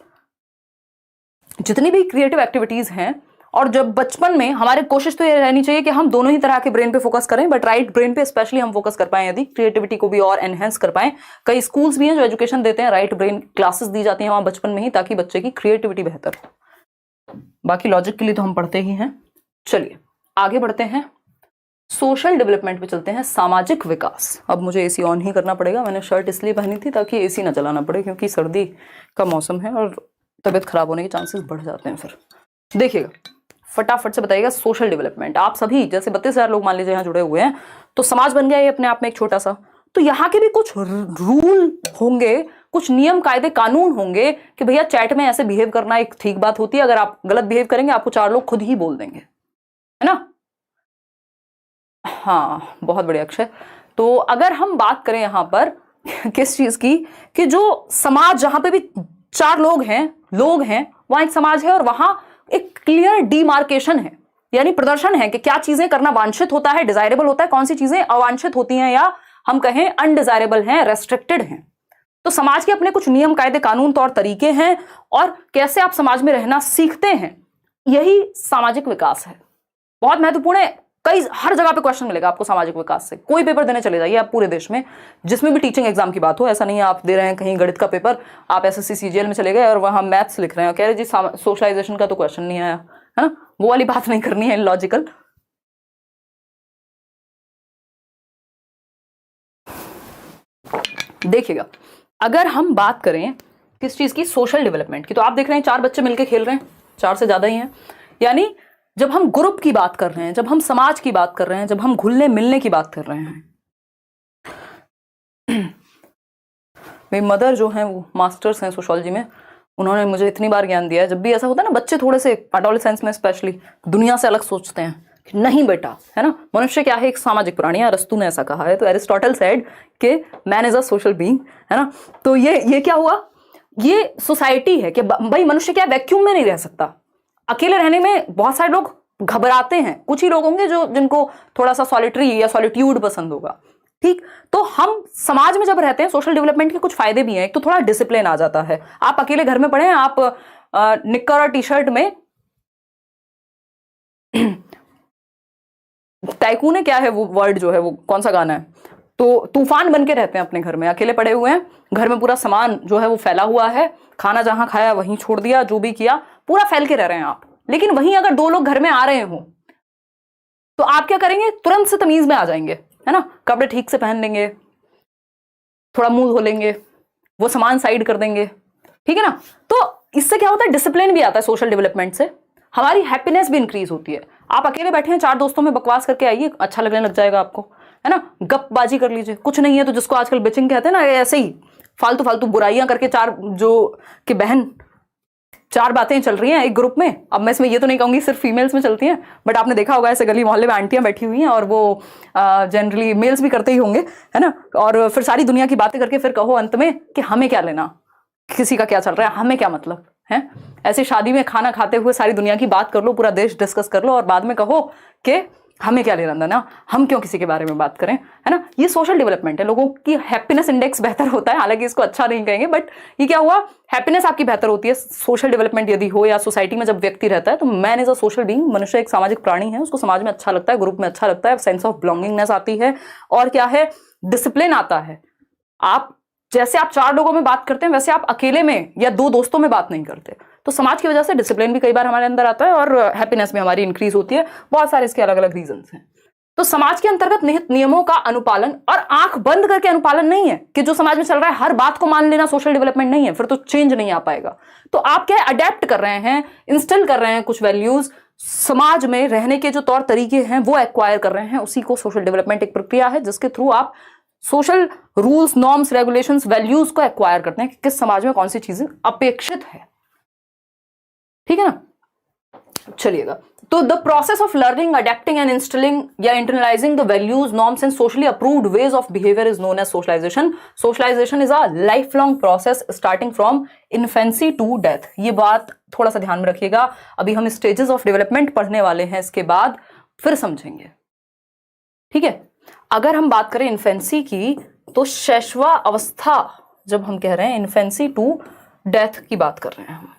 जितनी भी क्रिएटिव एक्टिविटीज हैं। और जब बचपन में हमारी कोशिश तो ये रहनी चाहिए कि हम दोनों ही तरह के ब्रेन पे फोकस करें, बट राइट ब्रेन पे स्पेशली हम फोकस कर पाएं, यदि क्रिएटिविटी को भी और एनहेंस कर पाएं। कई स्कूल्स भी हैं जो एजुकेशन देते हैं, राइट ब्रेन क्लासेस दी जाती हैं वहां बचपन में ही, ताकि बच्चे की क्रिएटिविटी बेहतर हो। बाकी लॉजिक के लिए तो हम पढ़ते ही हैं। चलिए आगे बढ़ते हैं, सोशल डेवलपमेंट पे चलते हैं, सामाजिक विकास। अब मुझे एसी ऑन ही करना पड़ेगा, मैंने शर्ट इसलिए पहनी थी ताकि एसी ना चलाना पड़े, क्योंकि सर्दी का मौसम है और तबीयत खराब होने के चांसेस बढ़ जाते हैं। फिर देखिएगा, फटाफट से बताइएगा, सोशल डेवलपमेंट। आप सभी जैसे 32,000 लोग मान लीजिए यहाँ जुड़े हुए हैं, तो समाज बन गया ये अपने आप में एक छोटा सा। तो यहाँ के भी कुछ रूल होंगे, कुछ नियम, कायदे, कानून होंगे कि भैया चैट में ऐसे बिहेव करना एक ठीक बात होती है। अगर आप गलत बिहेव करेंगे, आपको 4 लोग खुद ही बोल देंगे, है ना। हाँ, बहुत बढ़िया अक्षय। तो अगर हम बात करें यहाँ पर किस चीज की, कि जो समाज जहां पे भी 4 लोग हैं वहां एक समाज है, और वहां एक क्लियर डिमार्केशन है, यानी प्रदर्शन है कि क्या चीजें करना वांछित होता है, डिजायरेबल होता है, कौन सी चीजें अवांछित होती हैं, या हम कहें अनडिजायरेबल हैं, रेस्ट्रिक्टेड हैं। तो समाज के अपने कुछ नियम, कायदे, कानून, तौर तरीके हैं, और कैसे आप समाज में रहना सीखते हैं, यही सामाजिक विकास है। बहुत महत्वपूर्ण है। हर जगह पे क्वेश्चन मिलेगा आपको सामाजिक विकास से। कोई पेपर देने चले जाइए आप पूरे देश में, जिसमें भी टीचिंग एग्जाम की बात हो, ऐसा नहीं है आप दे रहे हैं कहीं गणित का पेपर, आप एसएससी सीजीएल में चले गए और वहां मैथ्स लिख रहे हैं, कह रहे जी सोशलाइजेशन का तो क्वेश्चन नहीं आया, है ना। वो वाली बात नहीं करनी है, लॉजिकल। देखिएगा, अगर हम बात करें किस चीज की, सोशल डेवलपमेंट की, तो आप देख रहे हैं 4 बच्चे मिलकर खेल रहे हैं, 4 से ज्यादा ही हैं। यानी जब हम ग्रुप की बात कर रहे हैं, जब हम समाज की बात कर रहे हैं, जब हम घुलने मिलने की बात कर रहे हैं। मेरी मदर जो हैं वो मास्टर्स हैं सोशियोलॉजी में, उन्होंने मुझे इतनी बार ज्ञान दिया है, जब भी ऐसा होता है ना, बच्चे थोड़े से एडोलेसेंस में स्पेशली दुनिया से अलग सोचते हैं कि नहीं बेटा, है ना, मनुष्य क्या है, एक सामाजिक प्राणी है। अरस्तु ने ऐसा कहा है, तो एरिस्टोटल सेड कि man is a social being, है ना। तो ये क्या हुआ, ये सोसाइटी है कि भाई मनुष्य क्या वैक्यूम में नहीं रह सकता। अकेले रहने में बहुत सारे लोग घबराते हैं, कुछ ही लोग होंगे जिनको थोड़ा सा सॉलिटरी या सॉलिट्यूड पसंद होगा, ठीक। तो हम समाज में जब रहते हैं, सोशल डेवलपमेंट के कुछ फायदे भी हैं। एक तो थोड़ा डिसिप्लिन आ जाता है। आप अकेले घर में पड़े हैं, आप निक्कर और टी शर्ट में टाइकून है, क्या है वो वर्ड जो है, वो कौन सा गाना है, तो तूफान बन के रहते हैं अपने घर में, अकेले पड़े हुए हैं, घर में पूरा सामान जो है वो फैला हुआ है, खाना जहां खाया वहीं छोड़ दिया, जो भी किया पूरा फैल के रह रहे हैं आप। लेकिन वहीं अगर 2 लोग घर में आ रहे हो, तो आप क्या करेंगे, तुरंत से तमीज में आ जाएंगे, है ना। कपड़े ठीक से पहन लेंगे, थोड़ा मुंह धो लेंगे, वो सामान साइड कर देंगे, ठीक है ना। तो इससे क्या होता है, डिसिप्लिन भी आता है सोशल डेवलपमेंट से, हमारी हैप्पीनेस भी इंक्रीज होती है। आप अकेले बैठे हैं, 4 दोस्तों में बकवास करके आइए, अच्छा लगने लग जाएगा आपको, है ना। गपबाजी कर लीजिए, कुछ नहीं है तो जिसको आजकल बिचिंग कहते हैं ना, ऐसे ही फालतू फालतू बुराइयां करके 4 जो कि बहन 4 बातें चल रही हैं एक ग्रुप में। अब मैं इसमें ये तो नहीं कहूंगी सिर्फ फीमेल्स में चलती हैं, बट आपने देखा होगा ऐसे गली मोहल्ले में आंटियां बैठी हुई हैं, और वो जनरली मेल्स भी करते ही होंगे, है ना। और फिर सारी दुनिया की बातें करके फिर कहो अंत में कि हमें क्या लेना, किसी का क्या चल रहा है, हमें क्या मतलब है। ऐसे शादी में खाना खाते हुए सारी दुनिया की बात कर लो, पूरा देश डिस्कस कर लो, और बाद में कहो कि हमें क्या लेना देना, हम क्यों किसी के बारे में बात करें, है ना। ये सोशल डेवलपमेंट है, लोगों की हैप्पीनेस इंडेक्स बेहतर होता है। हालांकि इसको अच्छा नहीं कहेंगे, बट ये क्या हुआ, हैप्पीनेस आपकी बेहतर होती है सोशल डेवलपमेंट यदि हो, या सोसाइटी में जब व्यक्ति रहता है। तो man is a social being, मनुष्य एक सामाजिक प्राणी है, उसको समाज में अच्छा लगता है, ग्रुप में अच्छा लगता है, सेंस ऑफ बिलोंगिंगनेस आती है, और क्या है, डिसिप्लिन आता है। आप जैसे आप 4 लोगों में बात करते हैं, वैसे आप अकेले में या 2 दोस्तों में बात नहीं करते। तो समाज की वजह से डिसिप्लिन भी कई बार हमारे अंदर आता है, और हैप्पीनेस भी हमारी इंक्रीज होती है। बहुत सारे इसके अलग अलग रीजंस हैं। तो समाज के अंतर्गत निहित नियमों का अनुपालन, और आंख बंद करके अनुपालन नहीं है कि जो समाज में चल रहा है हर बात को मान लेना सोशल डेवलपमेंट नहीं है, फिर तो चेंज नहीं आ पाएगा। तो आप क्या अडेप्ट कर रहे हैं, इंस्टॉल कर रहे हैं कुछ वैल्यूज, समाज में रहने के जो तौर तरीके हैं वो एक्वायर कर रहे हैं, उसी को सोशल डेवलपमेंट एक प्रक्रिया है जिसके थ्रू आप social rules, norms, regulations, values को एक्वायर करते हैं कि किस समाज में कौन सी चीजें अपेक्षित है, ठीक है ना। चलिएगा, तो the process of learning, adapting and instilling या internalizing the values, norms and socially approved ways of behaviour is known as socialization. Socialization is a life long process starting from infancy to death. ये बात थोड़ा सा ध्यान में रखिएगा, अभी हम स्टेजेस ऑफ डेवलपमेंट पढ़ने वाले हैं, इसके बाद फिर समझेंगे. ठीक है, अगर हम बात करें इन्फेंसी की, तो शैशवा अवस्था जब हम कह रहे हैं, इन्फेंसी टू डेथ की बात कर रहे हैं, हम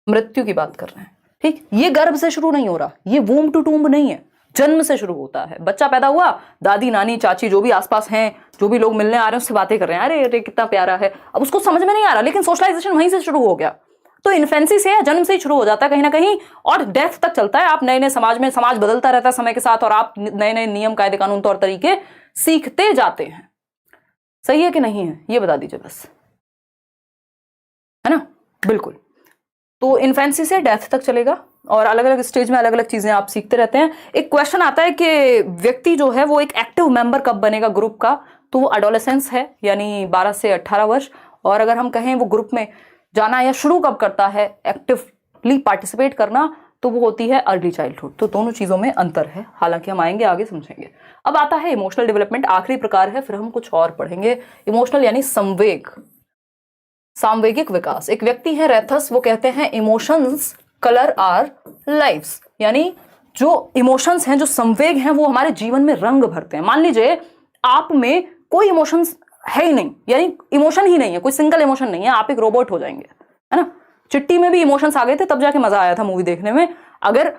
मृत्यु की बात कर रहे हैं. ठीक, ये गर्भ से शुरू नहीं हो रहा, ये वूम टू टूम्ब नहीं है, जन्म से शुरू होता है. बच्चा पैदा हुआ, दादी नानी चाची जो भी आसपास हैं, जो भी लोग मिलने आ रहे हैं उससे बातें कर रहे हैं, अरे अरे कितना प्यारा है. अब उसको समझ में नहीं आ रहा, लेकिन सोशलाइजेशन वहीं से शुरू हो गया. तो इन्फेंसी से या जन्म से ही शुरू हो जाता है कहीं ना कहीं, और डेथ तक चलता है. आप नए नए समाज में, समाज बदलता रहता है समय के साथ, और आप नए नए नियम कायदे कानून तौर तरीके सीखते जाते हैं. सही है कि नहीं है, ये बता दीजिए बस, है ना. बिल्कुल. तो इन्फेंसी से डेथ तक चलेगा, और अलग अलग स्टेज में अलग अलग चीजें आप सीखते रहते हैं. एक क्वेश्चन आता है कि व्यक्ति जो है वो एक एक्टिव मेंबर कब बनेगा ग्रुप का, तो वो एडोलेसेंस है, यानी 12 से 18 वर्ष. और अगर हम कहें वो ग्रुप में जाना या शुरू कब करता है एक्टिवली पार्टिसिपेट करना, तो वो होती है अर्ली चाइल्डहुड. तो दोनों चीजों में अंतर है, हालांकि हम आएंगे आगे समझेंगे. अब आता है इमोशनल डेवलपमेंट, आखिरी प्रकार है, फिर हम कुछ और पढ़ेंगे. इमोशनल यानी संवेग, सामवेगिक विकास. एक व्यक्ति है रेथस, वो कहते हैं इमोशंस कलर आर लाइव्स, यानी जो इमोशंस हैं, जो संवेग हैं, वो हमारे जीवन में रंग भरते हैं. मान लीजिए आप में कोई इमोशंस है ही नहीं, यानी इमोशन ही नहीं है, कोई सिंगल इमोशन नहीं है, आप एक रोबोट हो जाएंगे, है ना. चिट्टी में भी इमोशंस आ गए थे, तब जाके मजा आया था मूवी देखने में. अगर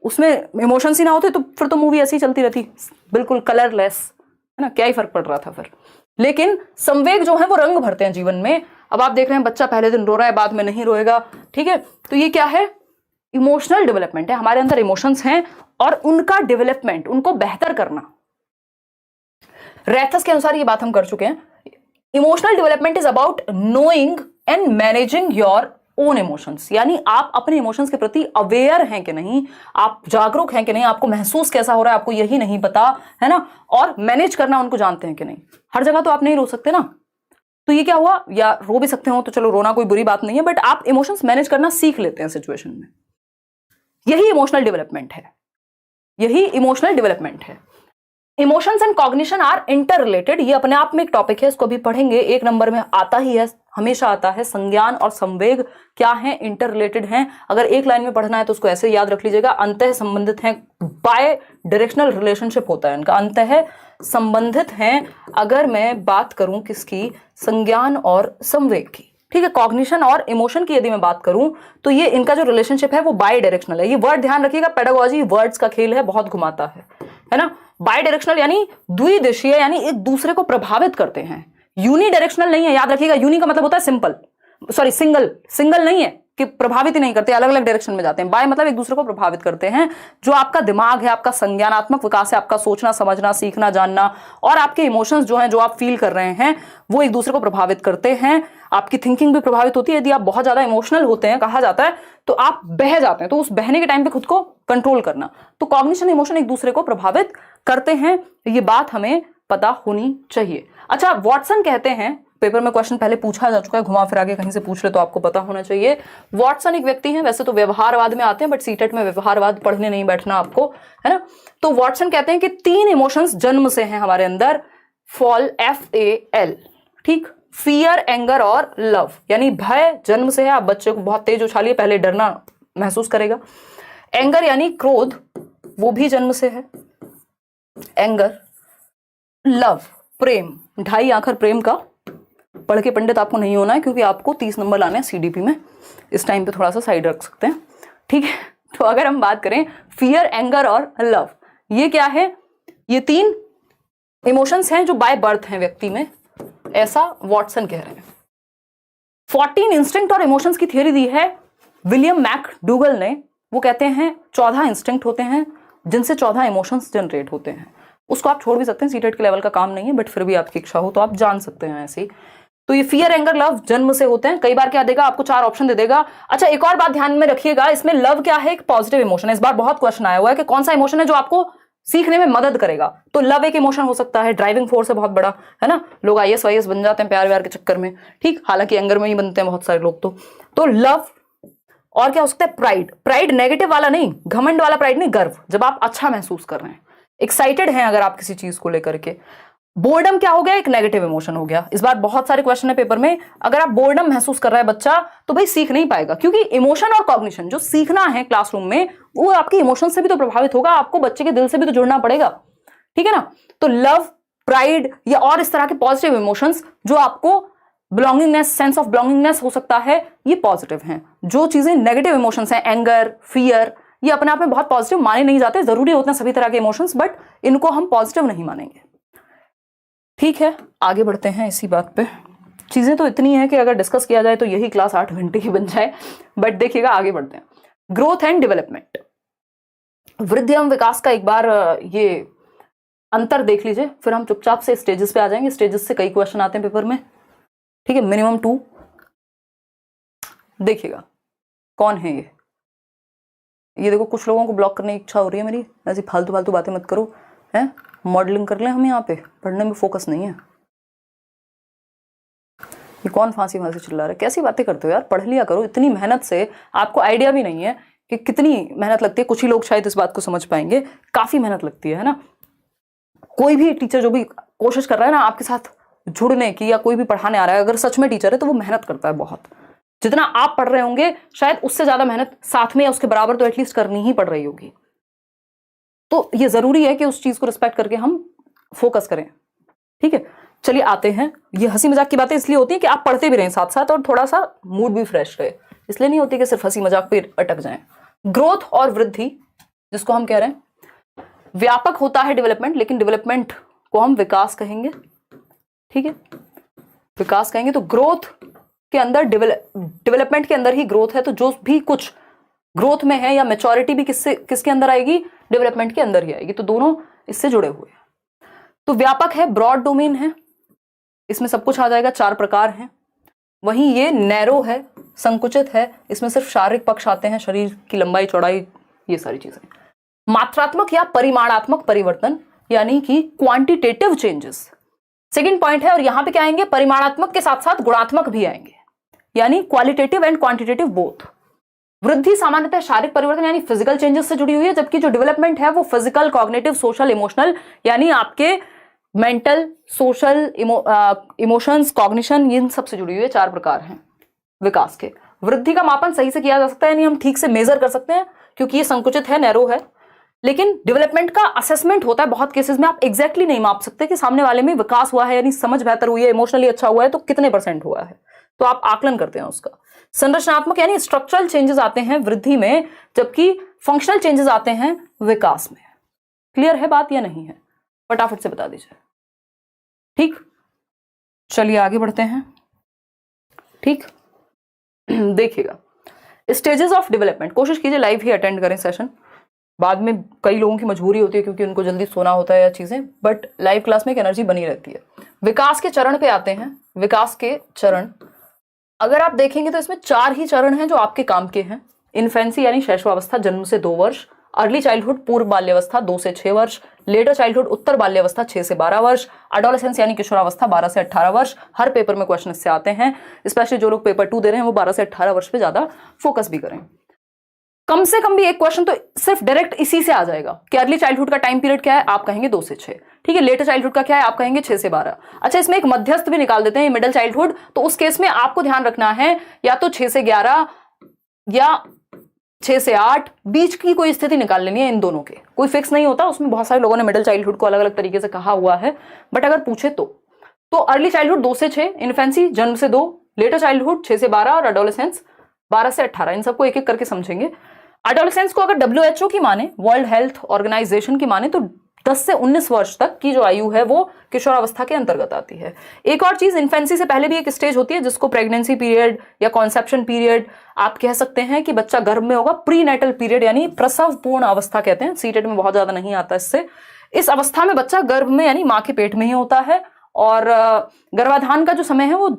उसमें इमोशंस ही ना होते तो फिर तो मूवी ऐसी ही चलती रहती, बिल्कुल कलरलेस, है ना, क्या ही फर्क पड़ रहा था फिर. लेकिन संवेग जो है वो रंग भरते हैं जीवन में. अब आप देख रहे हैं बच्चा पहले दिन रो रहा है, बाद में नहीं रोएगा. ठीक है, तो ये क्या है, इमोशनल डेवलपमेंट है. हमारे अंदर इमोशंस हैं और उनका डेवलपमेंट, उनको बेहतर करना. रेथस के अनुसार ये बात हम कर चुके हैं. Emotional development is about knowing and managing your own emotions, यानी आप अपने इमोशंस के प्रति अवेयर हैं कि नहीं, आप जागरूक हैं कि नहीं, आपको महसूस कैसा हो रहा है आपको यही नहीं पता, है ना. और मैनेज करना उनको जानते हैं कि नहीं. हर जगह तो आप नहीं रो सकते ना, तो ये क्या हुआ, या रो भी सकते हो तो चलो, रोना कोई बुरी बात नहीं है, बट आप इमोशंस मैनेज करना सीख लेते हैं सिचुएशन में. यही इमोशनल डेवलपमेंट है, यही इमोशनल डेवलपमेंट है. Emotions and cognition are interrelated, ये अपने आप में एक टॉपिक है, इसको भी पढ़ेंगे. एक नंबर में आता ही है, हमेशा आता है, संज्ञान और संवेग क्या है, इंटर रिलेटेड हैं. अगर एक लाइन में पढ़ना है तो उसको ऐसे याद रख लीजिएगा, अंतः संबंधित हैं, बाय डायरेक्शनल रिलेशनशिप होता है इनका, अंतः संबंधित हैं. अगर मैं बात करूं किसकी, संज्ञान और संवेग की, ठीक है, कॉग्निशन और इमोशन की यदि मैं बात करूं, तो ये इनका जो रिलेशनशिप है वो बाय डायरेक्शनल है. ये वर्ड ध्यान रखिएगा, पेडागोजी वर्ड्स का खेल है, बहुत घुमाता है ना. बाय डायरेक्शनल यानी द्विदिशीय, यानी एक दूसरे को प्रभावित करते हैं. यूनी डायरेक्शनल नहीं है, याद रखिएगा. यूनी का मतलब होता है सिंपल, सॉरी सिंगल, सिंगल नहीं है कि प्रभावित ही नहीं करते, अलग अलग डायरेक्शन में जाते हैं. बाय मतलब एक दूसरे को प्रभावित करते हैं. जो आपका दिमाग है, आपका संज्ञानात्मक विकास है, आपका सोचना समझना सीखना जानना, और आपके इमोशंस जो हैं, जो आप फील कर रहे हैं, वो एक दूसरे को प्रभावित करते हैं. आपकी थिंकिंग भी प्रभावित होती है. यदि आप बहुत ज्यादा इमोशनल होते हैं, कहा जाता है, तो आप बह जाते हैं. तो उस बहने के टाइम पे खुद को कंट्रोल करना. तो कॉग्निशन इमोशन एक दूसरे को प्रभावित करते हैं, ये बात हमें पता होनी चाहिए. अच्छा, वॉटसन कहते हैं, पेपर में क्वेश्चन पहले पूछा जा चुका है, घुमा फिरा के कहीं से पूछ ले तो आपको पता होना चाहिए. वॉटसन एक व्यक्ति हैं, वैसे तो व्यवहारवाद में आते हैं, बट सीटेट में व्यवहारवाद पढ़ने नहीं बैठना आपको, है ना. तो वॉटसन कहते हैं कि 3 इमोशंस जन्म से हैं हमारे अंदर, फॉल, FAL, ठीक, फियर, एंगर और लव, यानी भय जन्म से है. आप बच्चे को बहुत तेज उछालिए, पहले डरना महसूस करेगा. एंगर यानी क्रोध, वो भी जन्म से है, एंगर. लव, प्रेम, 2.5 आखर प्रेम का. पढ़ के पंडित आपको नहीं होना है, क्योंकि आपको 30 नंबर लाने हैं CDP में. इस टाइम पे थोड़ा सा साइड रख सकते हैं, ठीक है. तो अगर हम बात करें फियर, एंगर और लव, ये क्या है, ये 3 इमोशंस हैं जो बाय बर्थ हैं व्यक्ति में, ऐसा वॉटसन कह रहे हैं. 14 इंस्टिंक्ट और इमोशंस की थियरी दी है विलियम मैकडूगल ने. वो कहते हैं 14 इंस्टिंक्ट होते हैं जिनसे 14 इमोशंस जनरेट होते हैं. उसको आप छोड़ भी सकते हैं, सीटेट के लेवल का काम नहीं है, बट फिर भी आपकी इच्छा हो तो आप जान सकते हैं ऐसे ही. तो ये फियर, एंगर, लव जन्म से होते हैं. कई बार क्या देगा आपको, 4 ऑप्शन दे देगा. अच्छा, एक और बात ध्यान में रखिएगा, इसमें लव क्या है, एक पॉजिटिव इमोशन है. इस बार बहुत क्वेश्चन आया हुआ है कि कौन सा इमोशन है जो आपको सीखने में मदद करेगा. तो लव एक इमोशन हो सकता है, ड्राइविंग फोर्स है बहुत बड़ा, है ना. लोग IAS वाईएस बन जाते हैं प्यार व्यार के चक्कर में, ठीक. हालांकि एंगर में ही बनते हैं बहुत सारे लोग. तो लव और क्या हो सकता है, प्राइड। प्राइड नेगेटिव वाला नहीं, घमंड वाला प्राइड नहीं, गर्व, जब आप अच्छा महसूस कर रहे हैं, एक्साइटेड हैं अगर आप किसी चीज को लेकर के। बोर्डम क्या हो गया, एक नेगेटिव इमोशन हो गया। इस बार बहुत सारे क्वेश्चन है पेपर में, अगर आप बोर्डम महसूस कर रहा है बच्चा तो भाई सीख नहीं पाएगा, क्योंकि इमोशन और कॉग्निशन जो सीखना है क्लासरूम में वो आपके इमोशन से भी तो प्रभावित होगा, आपको बच्चे के दिल से भी तो जुड़ना पड़ेगा, ठीक है ना। तो लव, प्राइड या और इस तरह के पॉजिटिव इमोशंस जो आपको बिलोंगिंगनेस, सेंस ऑफ बिलोंगिंगनेस हो सकता है, ये पॉजिटिव हैं। जो चीजें नेगेटिव इमोशंस हैं, एंगर, फियर, ये अपने आप में बहुत पॉजिटिव माने नहीं जाते, जरूरी होते हैं सभी तरह के इमोशंस, बट इनको हम पॉजिटिव नहीं मानेंगे, ठीक है। आगे बढ़ते हैं इसी बात पे। चीजें तो इतनी है कि अगर डिस्कस किया जाए तो यही क्लास 8 घंटे की बन जाए, बट देखिएगा आगे बढ़ते हैं। ग्रोथ एंड डेवलपमेंट, वृद्धि एवं विकास का एक बार ये अंतर देख लीजिए, फिर हम चुपचाप से स्टेजेस पे आ जाएंगे। स्टेजेस से कई क्वेश्चन आते हैं पेपर में, ठीक है, मिनिमम 2। देखिएगा कौन है ये देखो, कुछ लोगों को ब्लॉक करने की इच्छा हो रही है मेरी, ऐसी फालतू फालतू बातें मत करो, हैं, मॉडलिंग कर लें हम यहाँ पे, पढ़ने में फोकस नहीं है। ये कौन फांसी फांसी चिल्ला रहा है, कैसी बातें करते हो यार, पढ़ लिया करो। इतनी मेहनत से आपको आइडिया भी नहीं है कि कितनी मेहनत लगती है। कुछ ही लोग शायद इस बात को समझ पाएंगे, काफी मेहनत लगती है ना। कोई भी टीचर जो भी कोशिश कर रहा है ना आपके साथ जुड़ने की, या कोई भी पढ़ाने आ रहा है, अगर सच में टीचर है तो वो मेहनत करता है बहुत। जितना आप पढ़ रहे होंगे शायद उससे ज्यादा मेहनत साथ में या उसके बराबर तो एटलीस्ट करनी ही पड़ रही होगी। तो ये जरूरी है कि उस चीज को रिस्पेक्ट करके हम फोकस करें, ठीक है। चलिए आते हैं, ये हंसी मजाक की बातें इसलिए होती है कि आप पढ़ते भी रहें साथ साथ और थोड़ा सा मूड भी फ्रेश रहे, इसलिए नहीं होती कि सिर्फ हंसी मजाक पे अटक जाएं। ग्रोथ और वृद्धि, जिसको हम कह रहे हैं, व्यापक होता है डेवलपमेंट, लेकिन डेवलपमेंट को हम विकास कहेंगे, ठीक है, विकास कहेंगे। तो ग्रोथ के अंदर डेवलपमेंट के अंदर ही ग्रोथ है, तो जो भी कुछ ग्रोथ में है या मैच्योरिटी भी किसके अंदर आएगी, डेवलपमेंट के अंदर ही आएगी। तो दोनों इससे जुड़े हुए हैं। तो व्यापक है, ब्रॉड डोमेन है, इसमें सब कुछ आ जाएगा, 4 प्रकार हैं। वहीं ये नैरो है, संकुचित है, इसमें सिर्फ शारीरिक पक्ष आते हैं, शरीर की लंबाई चौड़ाई, ये सारी चीजें। मात्रात्मक या परिमाणात्मक परिवर्तन, यानी कि क्वांटिटेटिव चेंजेस, सेकंड पॉइंट है। और यहां पे क्या आएंगे, परिमाणात्मक के साथ साथ गुणात्मक भी आएंगे, यानी क्वालिटेटिव एंड क्वांटिटेटिव बोथ। वृद्धि सामान्यतः शारीरिक परिवर्तन यानी फिजिकल चेंजेस से जुड़ी हुई है, जबकि जो डेवलपमेंट है वो फिजिकल, कॉग्निटिव, सोशल, इमोशनल, यानी आपके मेंटल, सोशल, इमोशंस, कॉग्निशन, इन सब से जुड़ी हुई है। 4 प्रकार हैं विकास के। वृद्धि का मापन सही से किया जा सकता है, यानी हम ठीक से मेजर कर सकते हैं, क्योंकि ये संकुचित है, नैरो है। लेकिन डेवलपमेंट का असेसमेंट होता है बहुत केसेस में, आप एग्जैक्टली नहीं माप सकते कि सामने वाले में विकास हुआ है, यानी समझ बेहतर हुई है, इमोशनली अच्छा हुआ है, तो कितने % हुआ है, तो आप आकलन करते हैं उसका। संरचनात्मक यानी स्ट्रक्चरल चेंजेस आते हैं वृद्धि में, जबकि फंक्शनल चेंजेस आते हैं विकास में। क्लियर है बात या नहीं है, फटाफट से बता दीजिए, ठीक। चलिए आगे बढ़ते हैं, ठीक। देखिएगा स्टेजेस ऑफ डेवलपमेंट, कोशिश कीजिए लाइव ही अटेंड करें सेशन, बाद में कई लोगों की मजबूरी होती है क्योंकि उनको जल्दी सोना होता है या चीजें, बट लाइव क्लास में एक एनर्जी बनी रहती है। विकास के चरण पे आते हैं। विकास के चरण अगर आप देखेंगे तो इसमें 4 ही चरण हैं जो आपके काम के हैं। इन्फेंसी यानी शैशवावस्था, जन्म से 2 वर्ष। अर्ली चाइल्डहुड, पूर्व बाल्यावस्था, 2 से 6 वर्ष। लेटर चाइल्डहुड, उत्तर बाल्यावस्था, 6 से 12 वर्ष। एडोलेसेंस यानी किशोरावस्था, 12 से 18 वर्ष। हर पेपर में क्वेश्चन इससे आते हैं, स्पेशली जो लोग पेपर 2 दे रहे हैं वो 12 से 18 वर्ष पे ज्यादा फोकस भी करें। कम से कम भी एक क्वेश्चन तो सिर्फ डायरेक्ट इसी से आ जाएगा कि अर्ली चाइल्डहुड का टाइम पीरियड क्या है, आप कहेंगे 2 से 6, ठीक है। लेटर चाइल्डहुड का क्या है, आप कहेंगे 6 से 12। अच्छा, इसमें एक मध्यस्थ भी निकाल देते हैं, मिडिल चाइल्डहुड, तो उस केस में आपको ध्यान रखना है या तो 6 से 11 या 6 से 8, बीच की कोई स्थिति निकाल लेनी है। इन दोनों के कोई फिक्स नहीं होता, उसमें बहुत सारे लोगों ने मिडिल चाइल्डहुड को अलग अलग तरीके से कहा हुआ है, बट अगर पूछे तो अर्ली चाइल्डहुड 2 से 6, इन्फेंसी जन्म से 2, लेटर चाइल्डहुड 6 से 12 और एडोलेसेंस 12 से 18। इन सबको एक एक करके समझेंगे। एडोलेसेंस को अगर WHO की माने, वर्ल्ड हेल्थ ऑर्गेनाइजेशन की माने, तो 10 से 19 वर्ष तक की जो आयु है वो किशोरावस्था के अंतर्गत आती है। एक और चीज, इन्फेंसी से पहले भी एक स्टेज होती है जिसको प्रेगनेंसी पीरियड या कॉन्सेप्शन पीरियड आप कह सकते हैं, कि बच्चा गर्भ में होगा, प्री नेटल पीरियड यानी प्रसव पूर्ण अवस्था कहते हैं, सीटेट में बहुत ज्यादा नहीं आता इससे। इस अवस्था में बच्चा गर्भ में यानी माँ के पेट में ही होता है, और गर्भाधान का जो समय है वो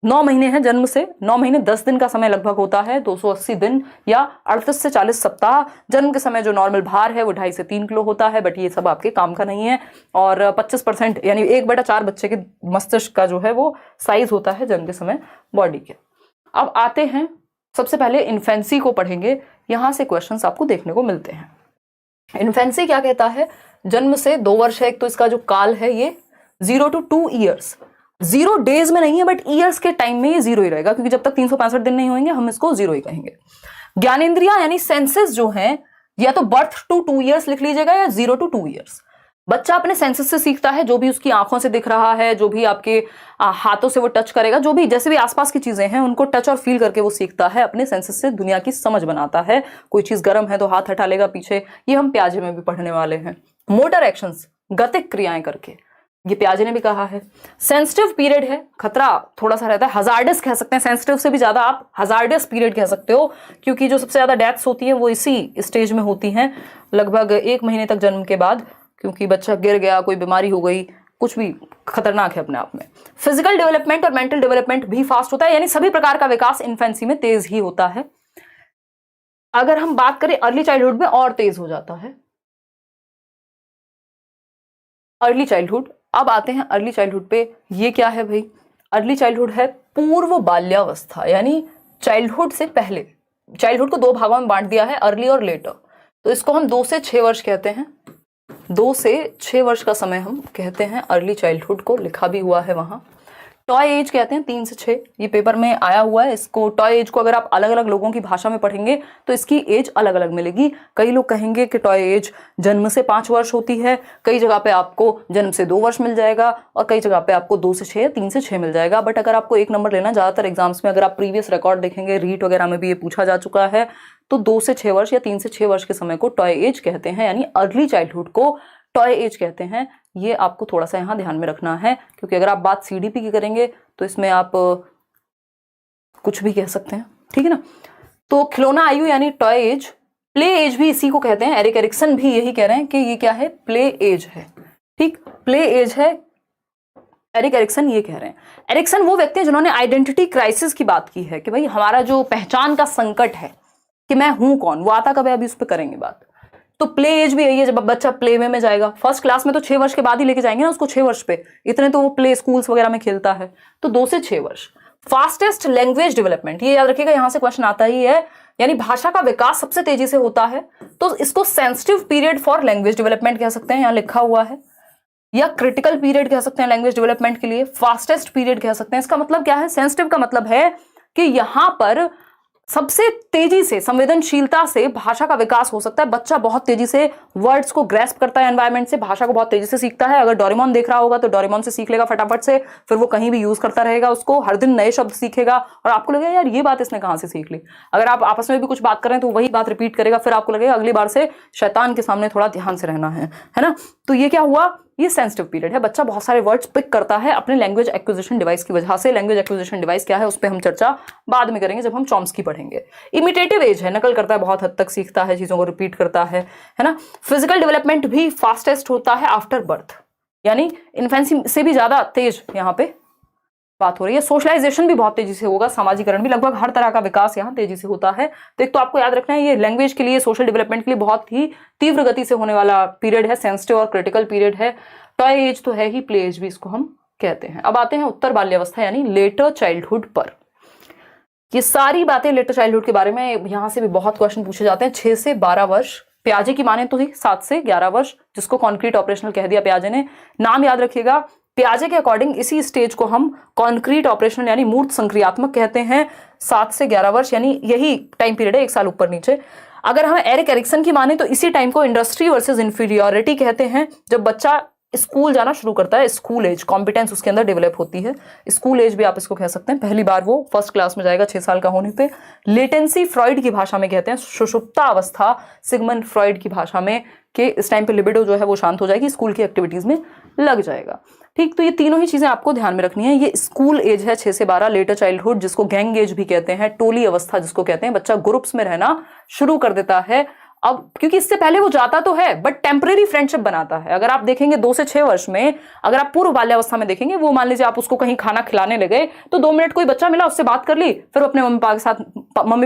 9 महीने है, जन्म से 9 महीने 10 दिन का समय लगभग होता है, 280 दिन या 38 से 40 सप्ताह। जन्म के समय जो नॉर्मल भार है वो 2.5 से 3 किलो होता है, बट ये सब आपके काम का नहीं है। और 25% यानी 1/4 बच्चे के मस्तिष्क का जो है वो साइज होता है जन्म के समय बॉडी के। अब आते हैं सबसे पहले इन्फेंसी को पढ़ेंगे, यहां से क्वेश्चंस आपको देखने को मिलते हैं। इन्फेंसी क्या कहता है? जन्म से 2 वर्ष है, एक तो इसका जो काल है ये 0 to 2 ईयर्स, 0 डेज में नहीं है बट ईयर्स के टाइम में ये 0 ही रहेगा, क्योंकि जब तक 365 दिन नहीं होंगे हम इसको 0 ही कहेंगे। ज्ञानेंद्रिया यानी सेंसेस जो हैं, या तो बर्थ टू 2 ईयर्स लिख लीजिएगा या 0 to 2 ईयर्स। बच्चा अपने सेंसेस से सीखता है, जो भी उसकी आंखों से दिख रहा है, जो भी आपके हाथों से वो टच करेगा, जो भी जैसे भी आसपास की चीजें हैं उनको टच और फील करके वो सीखता है, अपने सेंसेस से दुनिया की समझ बनाता है। कोई चीज गर्म है तो हाथ हटा लेगा पीछे, ये हम प्याजे में भी पढ़ने वाले हैं। मोटर एक्शंस, गतिक क्रियाएं करके, ये प्याजे ने भी कहा है। सेंसिटिव पीरियड है, खतरा थोड़ा सा रहता है, हजार्डस कह सकते हैं, सेंसिटिव से भी ज्यादा आप हजार्डस पीरियड कह सकते हो, क्योंकि जो सबसे ज्यादा डेथ्स होती हैं वो इसी स्टेज में होती हैं, लगभग 1 महीने तक जन्म के बाद, क्योंकि बच्चा गिर गया, कोई बीमारी हो गई, कुछ भी खतरनाक है अपने आप में। फिजिकल डेवलपमेंट और मेंटल डेवलपमेंट भी फास्ट होता है, यानी सभी प्रकार का विकास इन्फेंसी में तेज ही होता है। अगर हम बात करें अर्ली चाइल्डहुड में और तेज हो जाता है अर्ली चाइल्डहुड। अब आते हैं अर्ली चाइल्डहुड पे, ये क्या है भाई? अर्ली चाइल्डहुड है पूर्व बाल्यावस्था, यानी चाइल्डहुड से पहले। चाइल्डहुड को 2 भागों में बांट दिया है, अर्ली और लेटर, तो इसको हम 2 से 6 वर्ष कहते हैं। 2 से 6 वर्ष का समय हम कहते हैं अर्ली चाइल्डहुड को, लिखा भी हुआ है वहां। टॉय एज कहते हैं 3 से 6, ये पेपर में आया हुआ है। इसको टॉय एज को अगर आप अलग अलग लोगों की भाषा में पढ़ेंगे तो इसकी एज अलग अलग मिलेगी। कई लोग कहेंगे कि टॉय एज जन्म से 5 वर्ष होती है, कई जगह पे आपको जन्म से 2 वर्ष मिल जाएगा, और कई जगह पे आपको 2 से 6 या 3 से 6 मिल जाएगा। बट अगर आपको 1 नंबर लेना, ज्यादातर एग्जाम्स में अगर आप प्रीवियस रिकॉर्ड देखेंगे, रीट वगैरह में भी ये पूछा जा चुका है, तो 2 से 6 वर्ष या 3 से 6 वर्ष के समय को टॉय एज कहते हैं, यानी अर्ली चाइल्डहुड को टॉय एज कहते हैं। ये आपको थोड़ा सा यहाँ ध्यान में रखना है, क्योंकि अगर आप बात सीडीपी की करेंगे तो इसमें आप कुछ भी कह सकते हैं, ठीक है ना। तो खिलौना आयु यानी टॉय एज, प्ले एज भी इसी को कहते हैं। एरिक एरिक्सन भी यही कह रहे हैं कि ये क्या है? प्ले एज है, ठीक, प्ले एज है, एरिक एरिक्सन ये कह रहे हैं। एरिक्सन वो व्यक्ति हैं जिन्होंने आइडेंटिटी क्राइसिस की बात की है, कि भाई हमारा जो पहचान का संकट है कि मैं हूं कौन, वो आता कब है, अभी उस पर करेंगे बात। तो प्ले एज भी यही है, जब बच्चा प्ले वे में जाएगा। फर्स्ट क्लास में तो 6 वर्ष के बाद ही लेके जाएंगे ना उसको, 6 वर्ष पे, इतने तो वो प्ले स्कूल्स वगैरह में खेलता है, तो 2 से 6 वर्ष। फास्टेस्ट लैंग्वेज डेवलपमेंट, ये याद रखिएगा, यहां से क्वेश्चन आता ही है, यानी भाषा का विकास सबसे तेजी से होता है, तो इसको sensitive period for language development कह सकते हैं, यहां लिखा हुआ है, या क्रिटिकल पीरियड कह सकते हैं लैंग्वेज डेवलपमेंट के लिए, फास्टेस्ट पीरियड कह सकते हैं। इसका मतलब क्या है? सेंसिटिव का मतलब है कि यहां पर सबसे तेजी से, संवेदनशीलता से भाषा का विकास हो सकता है। बच्चा बहुत तेजी से वर्ड्स को ग्रैस्प करता है एनवायरनमेंट से, भाषा को बहुत तेजी से सीखता है। अगर डोरेमोन देख रहा होगा तो डोरेमोन से सीख लेगा फटाफट से, फिर वो कहीं भी यूज करता रहेगा उसको, हर दिन नए शब्द सीखेगा, और आपको लगेगा यार ये बात इसने कहां से सीख ली। अगर आप आपस में भी कुछ बात करें तो वही बात रिपीट करेगा, फिर आपको लगेगा अगली बार से शैतान के सामने थोड़ा ध्यान से रहना है ना। तो ये क्या हुआ? ये सेंसिटिव पीरियड है, बच्चा बहुत सारे वर्ड्स पिक करता है अपने लैंग्वेज एक्विजिशन डिवाइस की वजह से। लैंग्वेज एक्विजिशन डिवाइस क्या है उस पर हम चर्चा बाद में करेंगे जब हम चॉम्स्की पढ़ेंगे। इमिटेटिव एज है, नकल करता है, बहुत हद तक सीखता है, चीजों को रिपीट करता है ना। फिजिकल डेवलपमेंट भी फास्टेस्ट होता है आफ्टर बर्थ, यानी इन्फेंसी से भी ज्यादा तेज यहाँ पे बात हो रही है। सोशलाइजेशन भी बहुत तेजी से होगा, सामाजिकरण भी, लगभग हर तरह का विकास यहाँ तेजी से होता है। तो एक तो आपको याद रखना है ये लैंग्वेज के लिए, सोशल डेवलपमेंट के लिए बहुत ही तीव्र गति से होने वाला पीरियड है, सेंसिटिव और क्रिटिकल पीरियड है। टॉय एज तो है ही, प्ले एज भी इसको हम कहते हैं। अब आते हैं उत्तर बाल्यावस्था यानी लेटर चाइल्डहुड पर। ये सारी बातें लेटर चाइल्डहुड के बारे में, यहां से भी बहुत क्वेश्चन पूछे जाते हैं। 6 से 12 वर्ष, प्याजे की माने तो ही 7 से 11 वर्ष, जिसको कॉन्क्रीट ऑपरेशनल कह दिया प्याजे ने। नाम याद रखिएगा, प्याजे के अकॉर्डिंग इसी स्टेज को हम कॉन्क्रीट ऑपरेशनल यानी मूर्त संक्रियात्मक कहते हैं। 7 से 11 वर्ष यानी यही टाइम पीरियड है, 1 साल ऊपर नीचे। अगर हम एरिक एरिक्सन की माने तो इसी टाइम को इंडस्ट्री वर्सेस इंफीरियोरिटी कहते हैं, जब बच्चा स्कूल जाना शुरू करता है, स्कूल एज, कॉम्पिटेंस उसके अंदर डेवलप होती है। स्कूल एज भी आप इसको कह सकते हैं, पहली बार वो फर्स्ट क्लास में जाएगा 6 साल का होने पे। लेटेंसी फ्रॉइड की भाषा में कहते हैं, सुषुप्ता अवस्था सिगमंड फ्रॉइड की भाषा में, कि इस टाइम पे लिबिडो जो है वो शांत हो जाएगी, स्कूल की एक्टिविटीज में लग जाएगा। ठीक, तो ये तीनों ही चीजें आपको ध्यान में रखनी है। ये स्कूल एज है 6 से 12, लेटर चाइल्डहुड जिसको गैंग एज भी कहते हैं, टोली अवस्था जिसको कहते हैं, बच्चा ग्रुप्स में रहना शुरू कर देता है। अब क्योंकि इससे पहले वो जाता तो है बट टेम्परेरी फ्रेंडशिप बनाता है। अगर आप देखेंगे 2 से 6 वर्ष में, अगर आप पूर्व बाल्यावस्था में देखेंगे, वो मान लीजिए आप उसको कहीं खाना खिलाने लगे तो 2 मिनट कोई बच्चा मिला, उससे बात कर ली, फिर अपने मम्मी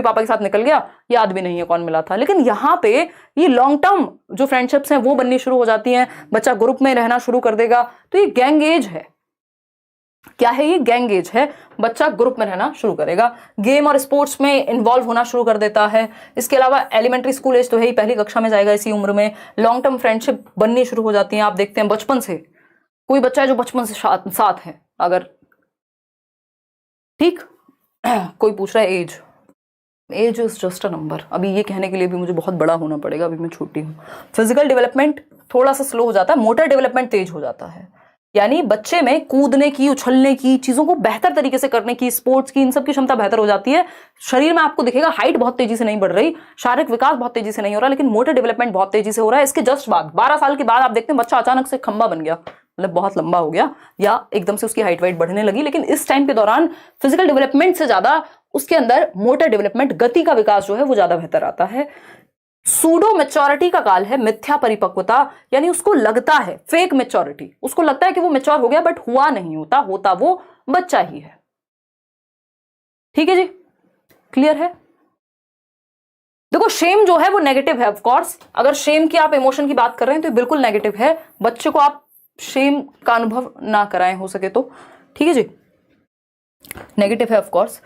पापा के साथ निकल गया, याद भी नहीं है कौन मिला था। लेकिन यहाँ पे ये लॉन्ग टर्म जो फ्रेंडशिप्स हैं वो बननी शुरू हो जाती हैं, बच्चा ग्रुप में रहना शुरू कर देगा। तो ये गैंग एज है। क्या है ये? गैंग एज है। बच्चा ग्रुप में रहना शुरू करेगा, गेम और स्पोर्ट्स में इन्वॉल्व होना शुरू कर देता है। इसके अलावा एलिमेंट्री स्कूल एज तो है ही, पहली कक्षा में जाएगा इसी उम्र में। लॉन्ग टर्म फ्रेंडशिप बननी शुरू हो जाती है। आप देखते हैं बचपन से कोई बच्चा है जो बचपन से साथ है, अगर ठीक कोई पूछ रहा है age is just a number. अभी ये कहने के लिए भी मुझे बहुत बड़ा होना पड़ेगा, अभी मैं छोटी हूँ। फिजिकल डेवलपमेंट थोड़ा सा स्लो हो जाता है, मोटर डेवलपमेंट तेज हो जाता है। यानी बच्चे में कूदने की, उछलने की, चीजों को बेहतर तरीके से करने की, स्पोर्ट्स की, इन सब की क्षमता बेहतर हो जाती है। शरीर में आपको दिखेगा हाइट बहुत तेजी से नहीं बढ़ रही, शारीरिक विकास बहुत तेजी से नहीं हो रहा, लेकिन मोटर डेवलपमेंट बहुत तेजी से हो रहा है। इसके जस्ट बाद 12 साल के बाद आप देखते हैं बच्चा अचानक से खंबा बन गया, मतलब बहुत लंबा हो गया, या एकदम से उसकी हाइट वाइट बढ़ने लगी। लेकिन इस टाइम के दौरान फिजिकल डेवलपमेंट से ज्यादा उसके अंदर मोटर डेवलपमेंट, गति का विकास जो है वो ज्यादा बेहतर आता है। सूडो मेच्योरिटी का काल है, मिथ्या परिपक्वता, यानी उसको लगता है, फेक मेच्योरिटी, उसको लगता है कि वो मेच्योर हो गया, बट हुआ नहीं, होता वो बच्चा ही है। ठीक है जी, क्लियर है? देखो शेम जो है वो नेगेटिव है, ऑफ कोर्स। अगर शेम की आप इमोशन की बात कर रहे हैं तो बिल्कुल नेगेटिव है। बच्चे को आप शेम का अनुभव ना कराएं हो सके तो, ठीक है जी, नेगेटिव है ऑफ कोर्स।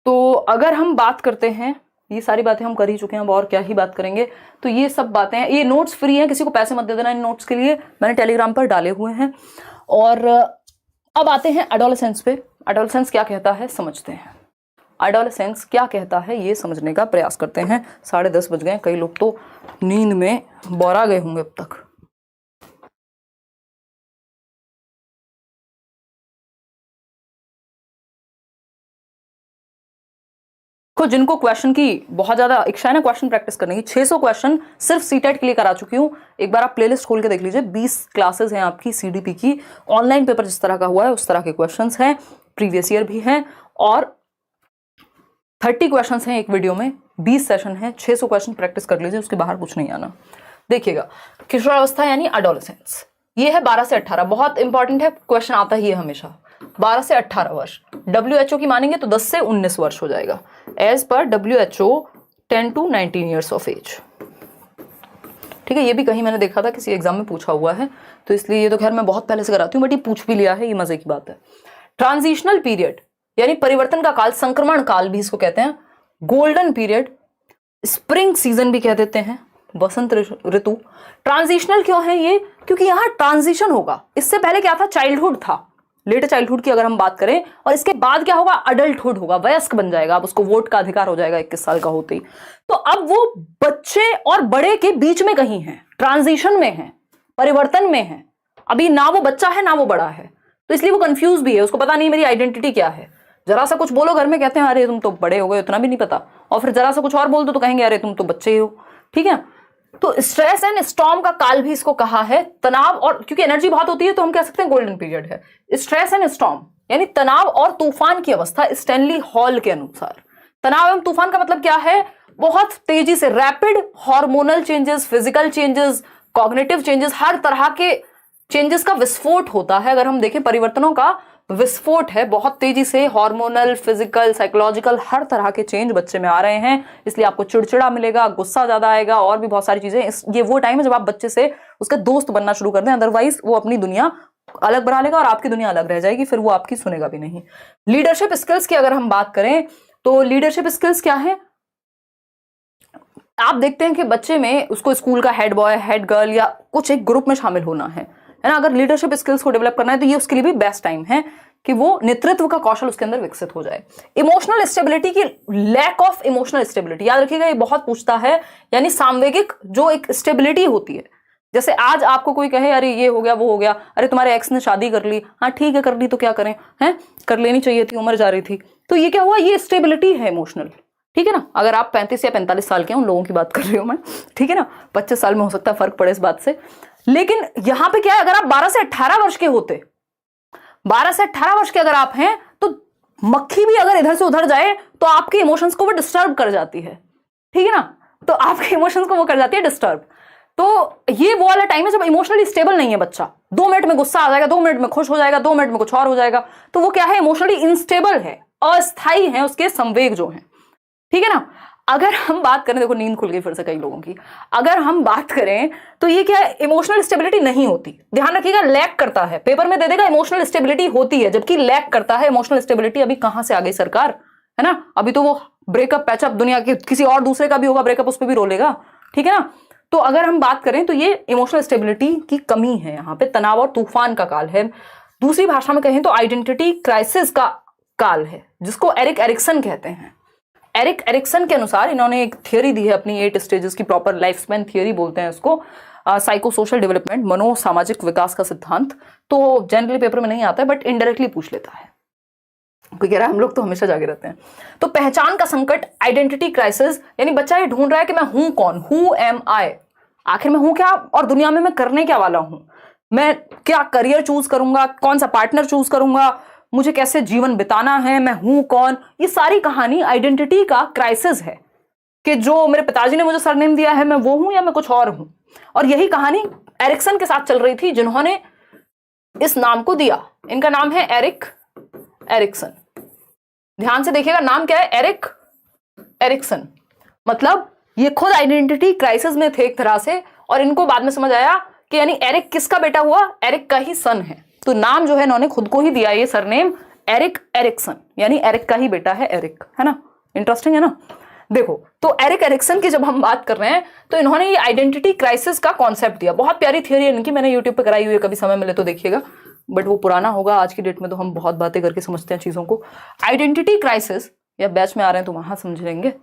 तो अगर हम बात करते हैं, ये सारी बातें हम कर ही चुके हैं, अब और क्या ही बात करेंगे। तो ये सब बातें हैं, ये नोट्स फ्री हैं, किसी को पैसे मत दे देना इन नोट्स के लिए, मैंने टेलीग्राम पर डाले हुए हैं। और अब आते हैं एडोलेसेंस पे। एडोलेसेंस क्या कहता है समझते हैं। एडोलेसेंस क्या कहता है ये समझने का प्रयास करते हैं। 10:30 बज गए, कई लोग तो नींद में बौरा गए होंगे अब तक। तो जिनको क्वेश्चन की बहुत ज्यादा इच्छा है ना, क्वेश्चन प्रैक्टिस करने की, 600 क्वेश्चन सिर्फ सीटेट के लिए करा चुकी हूं। एक बार आप प्लेलिस्ट खोल के देख लीजिए, 20 क्लासेस हैं आपकी सीडीपी की। ऑनलाइन पेपर जिस तरह का हुआ है उस तरह के क्वेश्चंस हैं, प्रीवियस ईयर भी हैं, और 30 क्वेश्चंस हैं एक वीडियो में, 20 सेशन है, 600 क्वेश्चन प्रैक्टिस कर लीजिए, उसके बाहर कुछ नहीं आना। देखिएगा, किशोरावस्था यानी एडोलेसेंस, ये है 12 से 18, बहुत इंपॉर्टेंट है, क्वेश्चन आता ही है हमेशा। 12 से 18 वर्ष, WHO की मानेंगे तो 10 से 19 वर्ष हो जाएगा। As per WHO 10 to 19 years of age. ठीक है, ये भी कहीं मैंने देखा था, किसी एग्जाम में पूछा हुआ है, तो इसलिए ये तो खैर मैं बहुत पहले से कराती हूँ, बट ये पूछ भी लिया है, ये मजे की बात है। ट्रांजिशनल पीरियड यानी परिवर्तन का काल, संक्रमण काल भी इसको कहते हैं, गोल्डन पीरियड, स्प्रिंग सीजन भी कह देते हैं, वसंत ऋतु। ट्रांजिशनल क्यों है ये? क्योंकि यहाँ ट्रांजिशन होगा। इससे पहले क्या था? चाइल्डहुड था, लेटर चाइल्डहुड की अगर हम बात करें, और इसके बाद क्या होगा? अडल्टहुड होगा, वयस्क बन जाएगा, अब उसको वोट का अधिकार हो जाएगा 21 साल का होते ही। तो अब वो बच्चे और बड़े के बीच में कहीं है, ट्रांजिशन में है, परिवर्तन में है। अभी ना वो बच्चा है ना वो बड़ा है, तो इसलिए वो कंफ्यूज भी है, उसको पता नहीं मेरी आइडेंटिटी क्या है। जरा सा कुछ बोलो घर में, कहते हैं अरे तुम तो बड़े हो गए, उतना भी नहीं पता, और फिर जरा सा कुछ और बोल दो तो कहेंगे अरे तुम तो बच्चे ही हो। ठीक है, तो स्ट्रेस एंड स्टॉर्म का काल भी इसको कहा है, तनाव, और क्योंकि एनर्जी बहुत होती है तो हम कह सकते हैं गोल्डन पीरियड है। स्ट्रेस एंड स्टॉर्म यानी तनाव और तूफान की अवस्था, स्टैनली हॉल के अनुसार। तनाव एवं तूफान का मतलब क्या है? बहुत तेजी से rapid hormonal changes, physical changes, cognitive changes, हर तरह के चेंजेस का विस्फोट होता है। अगर हम देखें, परिवर्तनों का विस्फोट है, बहुत तेजी से हार्मोनल, फिजिकल, साइकोलॉजिकल, हर तरह के चेंज बच्चे में आ रहे हैं, इसलिए आपको चिड़चिड़ा मिलेगा, गुस्सा ज्यादा आएगा, और भी बहुत सारी चीजें। ये वो टाइम है जब आप बच्चे से उसका दोस्त बनना शुरू कर दें, अदरवाइज वो अपनी दुनिया अलग बना लेगा और आपकी दुनिया अलग रह जाएगी, फिर वो आपकी सुनेगा भी नहीं। लीडरशिप स्किल्स की अगर हम बात करें तो लीडरशिप स्किल्स क्या है? आप देखते हैं कि बच्चे में उसको स्कूल का हेड बॉय, हेड गर्ल या कुछ एक ग्रुप में शामिल होना है ना। अगर लीडरशिप स्किल्स को डेवलप करना है तो ये उसके लिए भी बेस्ट टाइम है कि वो नेतृत्व का कौशल उसके अंदर विकसित हो जाए। इमोशनल स्टेबिलिटी की, लैक ऑफ इमोशनल स्टेबिलिटी, याद रखिएगा ये बहुत पूछता है, यानी सामवेगिक जो एक स्टेबिलिटी होती है। जैसे आज आपको कोई कहे अरे ये हो गया वो हो गया, अरे तुम्हारे एक्स ने शादी कर ली, हाँ ठीक है कर ली तो क्या करें, हैं कर लेनी चाहिए थी, उम्र जा रही थी, तो ये क्या हुआ? ये स्टेबिलिटी है इमोशनल। ठीक है ना, अगर आप 35 या 45 साल के हैं, उन लोगों की बात कर रही हूं मैं, ठीक है ना, 25 साल में हो सकता है फर्क पड़े इस बात से। लेकिन यहां पे क्या है, अगर आप 12 से 18 वर्ष के होते, 12 से 18 वर्ष के अगर आप हैं, तो मक्खी भी अगर इधर से उधर जाए तो आपके इमोशंस को वो डिस्टर्ब कर जाती है। ठीक है ना, तो आपके इमोशंस को वो कर जाती है डिस्टर्ब। तो ये वो वाला टाइम है जब इमोशनली स्टेबल नहीं है बच्चा, 2 मिनट में गुस्सा आ जाएगा, 2 मिनट में खुश हो जाएगा, 2 मिनट में कुछ और हो जाएगा, तो वो क्या है? इमोशनली इनस्टेबल है, अस्थाई है उसके संवेग जो है। ठीक है ना। अगर हम बात करें, देखो नींद खुल गई फिर से कई लोगों की, अगर हम बात करें तो ये क्या इमोशनल स्टेबिलिटी नहीं होती, ध्यान रखिएगा, लैक करता है, पेपर में दे देगा इमोशनल स्टेबिलिटी होती है, जबकि लैक करता है इमोशनल स्टेबिलिटी। अभी कहां से आ गई सरकार, है ना, अभी तो वो ब्रेकअप पैचअप दुनिया के किसी और दूसरे का भी होगा ब्रेकअप, उस पर भी रोलेगा, ठीक है ना। तो अगर हम बात करें तो ये इमोशनल स्टेबिलिटी की कमी है, यहाँ पे तनाव और तूफान का काल है। दूसरी भाषा में कहें तो आइडेंटिटी क्राइसिस का काल है, जिसको एरिक एरिक्सन कहते हैं। एरिक एरिक्सन के अनुसार इन्होंने एक थियरी दी है अपनी 8 स्टेजेस की, प्रॉपर लाइफ स्पैन थियरी बोलते हैं इसको, साइको सोशल डेवलपमेंट, मनो सामाजिक विकास का सिद्धांत। तो जनरली पेपर में नहीं आता है बट इनडायरेक्टली पूछ लेता है, कोई कह रहा है हम लोग तो हमेशा जागे रहते हैं। तो पहचान का संकट, आइडेंटिटी क्राइसिस, यानी बच्चा ये ढूंढ रहा है कि मैं हूं कौन, हु एम आई, आखिर मैं हूं क्या और दुनिया में मैं करने क्या वाला हूं, मैं क्या करियर चूज करूंगा, कौन सा पार्टनर चूज करूंगा, मुझे कैसे जीवन बिताना है, मैं हूं कौन। ये सारी कहानी आइडेंटिटी का क्राइसिस है कि जो मेरे पिताजी ने मुझे सरनेम दिया है मैं वो हूं या मैं कुछ और हूं। और यही कहानी एरिक्सन के साथ चल रही थी जिन्होंने इस नाम को दिया। इनका नाम है एरिक एरिक्सन। ध्यान से देखिएगा, नाम क्या है, एरिक एरिक्सन। मतलब ये खुद आइडेंटिटी क्राइसिस में थे एक तरह से, और इनको बाद में समझ आया कि यानी एरिक किसका बेटा हुआ, एरिक का ही सन है। तो नाम जो है इन्होंने खुद को ही दिया ये सरनेम एरिक एरिक्सन, यानी एरिक का ही बेटा है एरिक, है ना। इंटरेस्टिंग है ना। देखो तो एरिक एरिक्सन की जब हम बात कर रहे हैं तो इन्होंने ये आइडेंटिटी क्राइसिस का कॉन्सेप्ट दिया। बहुत प्यारी थियरी है इनकी, मैंने यूट्यूब पे कराई हुई है, कभी समय मिले तो देखिएगा, बट वो पुराना होगा, आज की डेट में तो हम बहुत बातें करके समझते हैं चीजों को। आइडेंटिटी क्राइसिस, या बैच में आ रहे हैं तो वहां समझ लेंगे,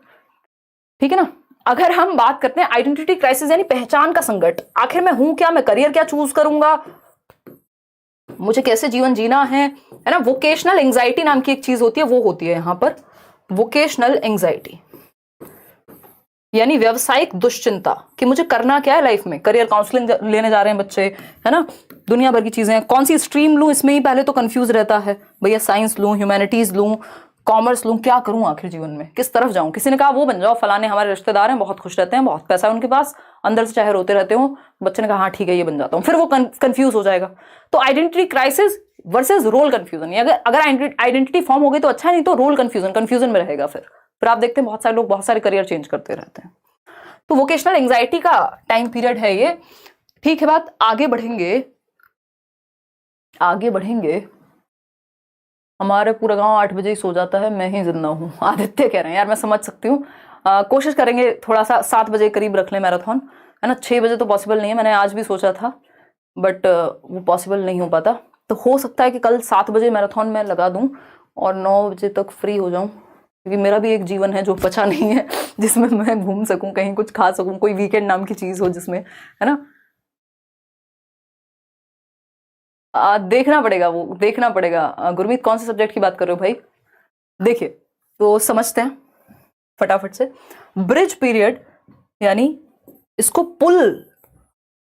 ठीक है ना। अगर हम बात करते हैं आइडेंटिटी क्राइसिस यानी पहचान का संकट, आखिर मैं हूं क्या, मैं करियर क्या चूज करूंगा, मुझे कैसे जीवन जीना है ना। वोकेशनल एंजाइटी नाम की एक चीज होती है, वो होती है यहां पर वोकेशनल एंजाइटी, यानी व्यवसायिक दुश्चिंता कि मुझे करना क्या है लाइफ में, करियर काउंसलिंग लेने जा रहे हैं बच्चे, है ना, दुनिया भर की चीजें, कौन सी स्ट्रीम लूं, इसमें ही पहले तो कंफ्यूज रहता है, भैया साइंस लूं, ह्यूमैनिटीज लूं, कॉमर्स लूं, क्या करूं आखिर जीवन में, किस तरफ जाऊं। किसी ने कहा वो बन जाओ, फलाने हमारे रिश्तेदार हैं, बहुत खुश रहते हैं, बहुत पैसा है उनके पास, अंदर से चाहे रोते रहते हो, बच्चे ने कहा हाँ ठीक है ये बन जाता हूं, फिर वो कंफ्यूज हो जाएगा। तो identity crisis versus role confusion, अगर आइडेंटिटी फॉर्म हो गई तो अच्छा है, नहीं तो रोल कंफ्यूजन में रहेगा। फिर आप देखते हैं बहुत सारे लोग बहुत सारे करियर चेंज करते रहते हैं। तो वोकेशनल एंजाइटी का टाइम पीरियड है ये, ठीक है। बात आगे बढ़ेंगे। हमारे पूरा गांव 8 बजे ही सो जाता है, मैं ही जिंदा हूँ, आदित्य कह रहे हैं। यार मैं समझ सकती हूँ, कोशिश करेंगे थोड़ा सा 7 बजे करीब रख लें मैराथन, है ना। 6 बजे तो पॉसिबल नहीं है, मैंने आज भी सोचा था बट वो पॉसिबल नहीं हो पाता। तो हो सकता है कि कल 7 बजे मैराथन में लगा दूं और 9 बजे तक फ्री हो जाऊं, क्योंकि मेरा भी एक जीवन है जो बचा नहीं है, जिसमें मैं घूम सकूं, कहीं कुछ खा सकूं, कोई वीकेंड नाम की चीज हो जिसमें, है ना। देखना पड़ेगा। गुरमीत कौन से सब्जेक्ट की बात कर रहे हो भाई। देखिए तो समझते हैं फटाफट से। ब्रिज पीरियड यानी इसको पुल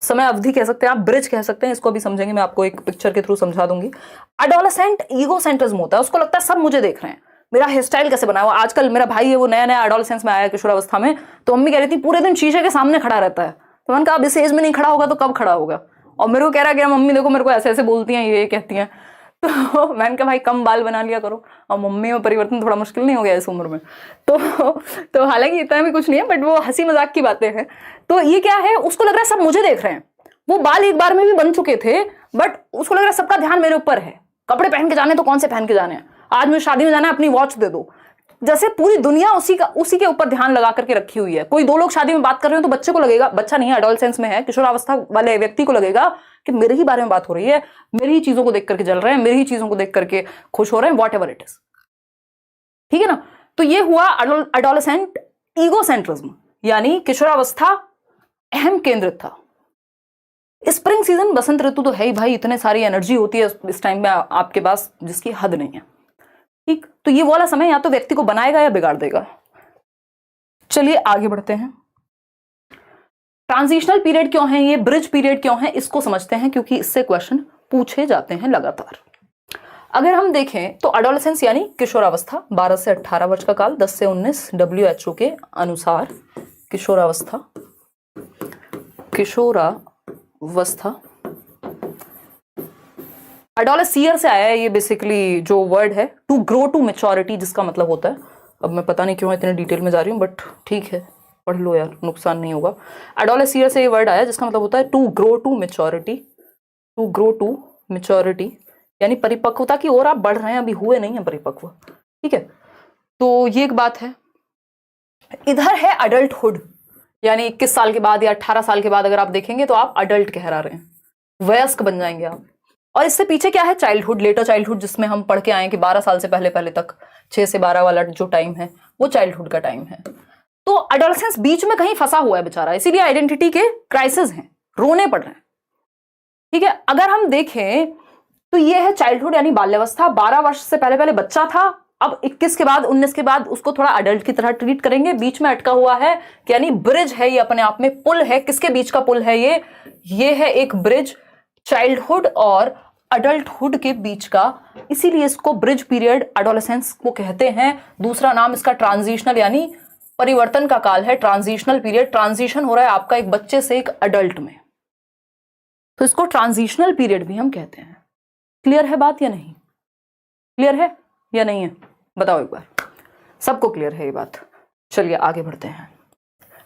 समय अवधि कह सकते हैं आप, ब्रिज कह सकते हैं, इसको अभी समझेंगे, मैं आपको एक पिक्चर के थ्रू समझा दूंगी। एडोलेसेंट ईगो सेंट्रिज्म होता है, उसको लगता है सब मुझे देख रहे हैं, मेरा हेयर स्टाइल कैसे बना हुआ। आजकल मेरा भाई है वो नया एडोलेसेंस में आया किशोरावस्था में, तो मम्मी कह रही थी पूरे दिन शीशे के सामने खड़ा रहता है। तो मैंने कहा अब इस एज में नहीं खड़ा होगा तो कब खड़ा होगा। और मेरे को कह रहा है कि मम्मी देखो मेरे को ऐसे ऐसे बोलती हैं, ये कहती हैं। तो मैंने कहा भाई कम बाल बना लिया करो, और मम्मी में परिवर्तन थोड़ा मुश्किल नहीं हो गया इस उम्र में। तो हालांकि इतना भी कुछ नहीं है, बट वो हंसी मजाक की बातें हैं। तो ये क्या है, उसको लग रहा है सब मुझे देख रहे हैं। वो बाल एक बार में भी बन चुके थे, बट उसको लग रहा है सबका ध्यान मेरे ऊपर है। कपड़े पहन के जाने तो कौन से पहन के जाने हैं, आज मुझे शादी में जाना है अपनी वॉच दे दो, जैसे पूरी दुनिया उसी के ऊपर ध्यान लगा करके रखी हुई है। कोई 2 लोग शादी में बात कर रहे हो तो बच्चे को लगेगा, बच्चा नहीं है एडोलेसेंस में है, किशोरावस्था वाले व्यक्ति को लगेगा कि मेरे ही बारे में बात हो रही है, मेरी ही चीजों को देख करके जल रहे हैं, मेरी ही चीजों को देख करके खुश हो रहे हैं, वॉट एवर इट इज, ठीक है ना। तो ये हुआ एडोलेसेंट ईगोसेंट्रिज्म, यानी किशोरावस्था अहम केंद्रित था। स्प्रिंग सीजन, बसंत ऋतु तो है ही भाई, इतने सारी एनर्जी होती है इस टाइम में आपके पास जिसकी हद नहीं है, ठीक। तो ये वाला समय या तो व्यक्ति को बनाएगा या बिगाड़ देगा। चलिए आगे बढ़ते हैं। ट्रांजिशनल पीरियड क्यों है, ये ब्रिज पीरियड क्यों है, इसको समझते हैं, क्योंकि इससे क्वेश्चन पूछे जाते हैं लगातार। अगर हम देखें तो एडोलेसेंस यानी किशोरावस्था, 12 से 18 वर्ष का काल, 10 से 19 WHO के अनुसार किशोरावस्था एडोलेसियर से आया है ये, बेसिकली जो वर्ड है टू ग्रो टू मेच्योरिटी, जिसका मतलब होता है अब मैं पता नहीं क्यों इतने डिटेल में जा रही हूँ, बट ठीक है, पढ़ लो यार, नुकसान नहीं होगा। एडोलेसिया से ये वर्ड आया जिसका मतलब होता है to grow to maturity, to grow to maturity, यानी परिपक्वता की ओर आप बढ़ रहे हैं, अभी हुए नहीं है परिपक्व, ठीक है। तो ये एक बात है। इधर है अडल्टहुड, यानी 21 साल के बाद या 18 साल के बाद अगर आप देखेंगे तो आप अडल्ट कहला रहे हैं, वयस्क बन जाएंगे आप। और इससे पीछे क्या है, चाइल्डहुड, लेटर चाइल्डहुड, जिसमें हम पढ़ के आए कि 12 साल से पहले पहले तक, 6 से 12 वाला जो टाइम है वो चाइल्डहुड का टाइम है। तो अडोलेसेंस बीच में कहीं फंसा हुआ है बेचारा, इसीलिए आइडेंटिटी के क्राइसिस हैं, रोने पड़ रहे हैं, ठीक है। अगर हम देखें तो ये है चाइल्डहुड यानी बाल्यावस्था, 12 वर्ष से पहले पहले बच्चा था, अब 21 के बाद 19 के बाद उसको थोड़ा अडल्ट की तरह ट्रीट करेंगे। बीच में अटका हुआ है कि यानी ब्रिज है, ये अपने आप में पुल है। किसके बीच का पुल है ये है एक ब्रिज चाइल्डहुड और अडल्टहुड के बीच का, इसीलिए इसको ब्रिज पीरियड एडोलेसेंस को कहते हैं। दूसरा नाम इसका ट्रांजिशनल यानी परिवर्तन का काल है, ट्रांजिशनल पीरियड। ट्रांजिशन हो रहा है आपका एक बच्चे से एक अडल्ट में, तो इसको ट्रांजिशनल पीरियड भी हम कहते हैं। क्लियर है बात या नहीं? क्लियर है या नहीं है, बताओ एक बार। सबको क्लियर है ये बात? चलिए आगे बढ़ते हैं।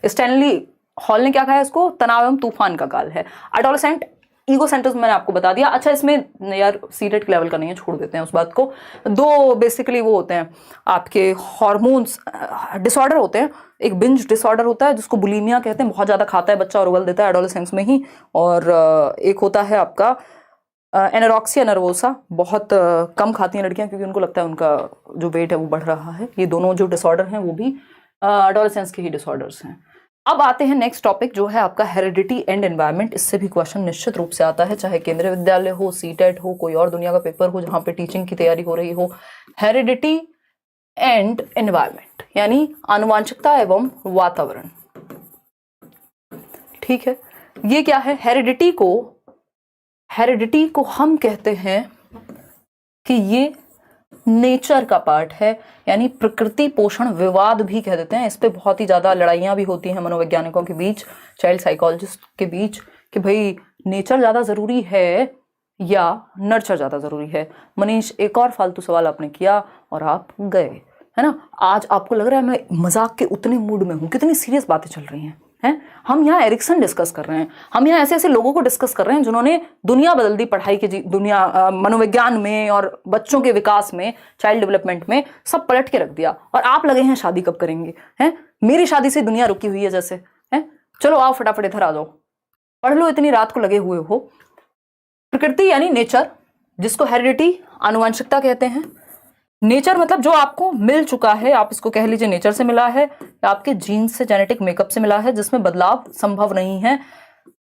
स्टैनली हॉल ने क्या कहा है इसको, तनाव एवं तूफान का काल है। एडोलेसेंट ईगो सेंटर्स मैंने आपको बता दिया। अच्छा, इसमें यार सीटेट लेवल का नहीं है, छोड़ देते हैं उस बात को। दो बेसिकली वो होते हैं आपके हॉर्मोन्स डिसऑर्डर होते हैं। एक बिंज डिसऑर्डर होता है जिसको बुलीमिया कहते हैं, बहुत ज़्यादा खाता है बच्चा और उगल देता है एडोलेसेंस में ही। और एक होता है आपका एनोरेक्सिया नर्वोसा, बहुत कम खाती हैं लड़कियां क्योंकि उनको लगता है उनका जो वेट है वो बढ़ रहा है। ये दोनों जो डिसऑर्डर हैं वो भी एडोलेसेंस के ही डिसऑर्डर्स हैं। अब आते हैं नेक्स्ट टॉपिक जो है आपका हेरिडिटी एंड एनवायरनमेंट। इससे भी क्वेश्चन निश्चित रूप से आता है, चाहे केंद्रीय विद्यालय हो, सीटेट हो, कोई और दुनिया का पेपर हो जहाँ पे टीचिंग की तैयारी हो रही हो। हेरिडिटी एंड एनवायरनमेंट यानी आनुवांशिकता एवं वातावरण, ठीक है। ये क्या है, हेरिडिटी को हम कहते हैं कि ये नेचर का पार्ट है, यानी प्रकृति पोषण विवाद भी कह देते हैं। इस पे बहुत ही ज्यादा लड़ाइयां भी होती हैं मनोवैज्ञानिकों के बीच, चाइल्ड साइकोलॉजिस्ट के बीच, कि भाई नेचर ज्यादा जरूरी है या नर्चर ज्यादा जरूरी है। मनीष, एक और फालतू सवाल आपने किया और आप गए, है ना। आज आपको लग रहा है मैं मजाक के उतने मूड में हूं, कितनी सीरियस बातें चल रही हैं। हम यहाँ एरिक्सन डिस्कस कर रहे हैं, हम यहाँ ऐसे ऐसे लोगों को डिस्कस कर रहे हैं जिन्होंने दुनिया बदल दी पढ़ाई की, दुनिया मनोविज्ञान में और बच्चों के विकास में, चाइल्ड डेवलपमेंट में, सब पलट के रख दिया। और आप लगे हैं शादी कब करेंगे, हैं? मेरी शादी से दुनिया रुकी हुई है जैसे, हैं? चलो आओ फटाफट इधर आ जाओ, पढ़ लो, इतनी रात को लगे हुए हो। प्रकृति यानी नेचर, जिसको हेरिडिटी आनुवंशिकता कहते हैं। नेचर मतलब जो आपको मिल चुका है, आप इसको कह लीजिए नेचर से मिला है या आपके जीन से, जेनेटिक मेकअप से मिला है, जिसमें बदलाव संभव नहीं है,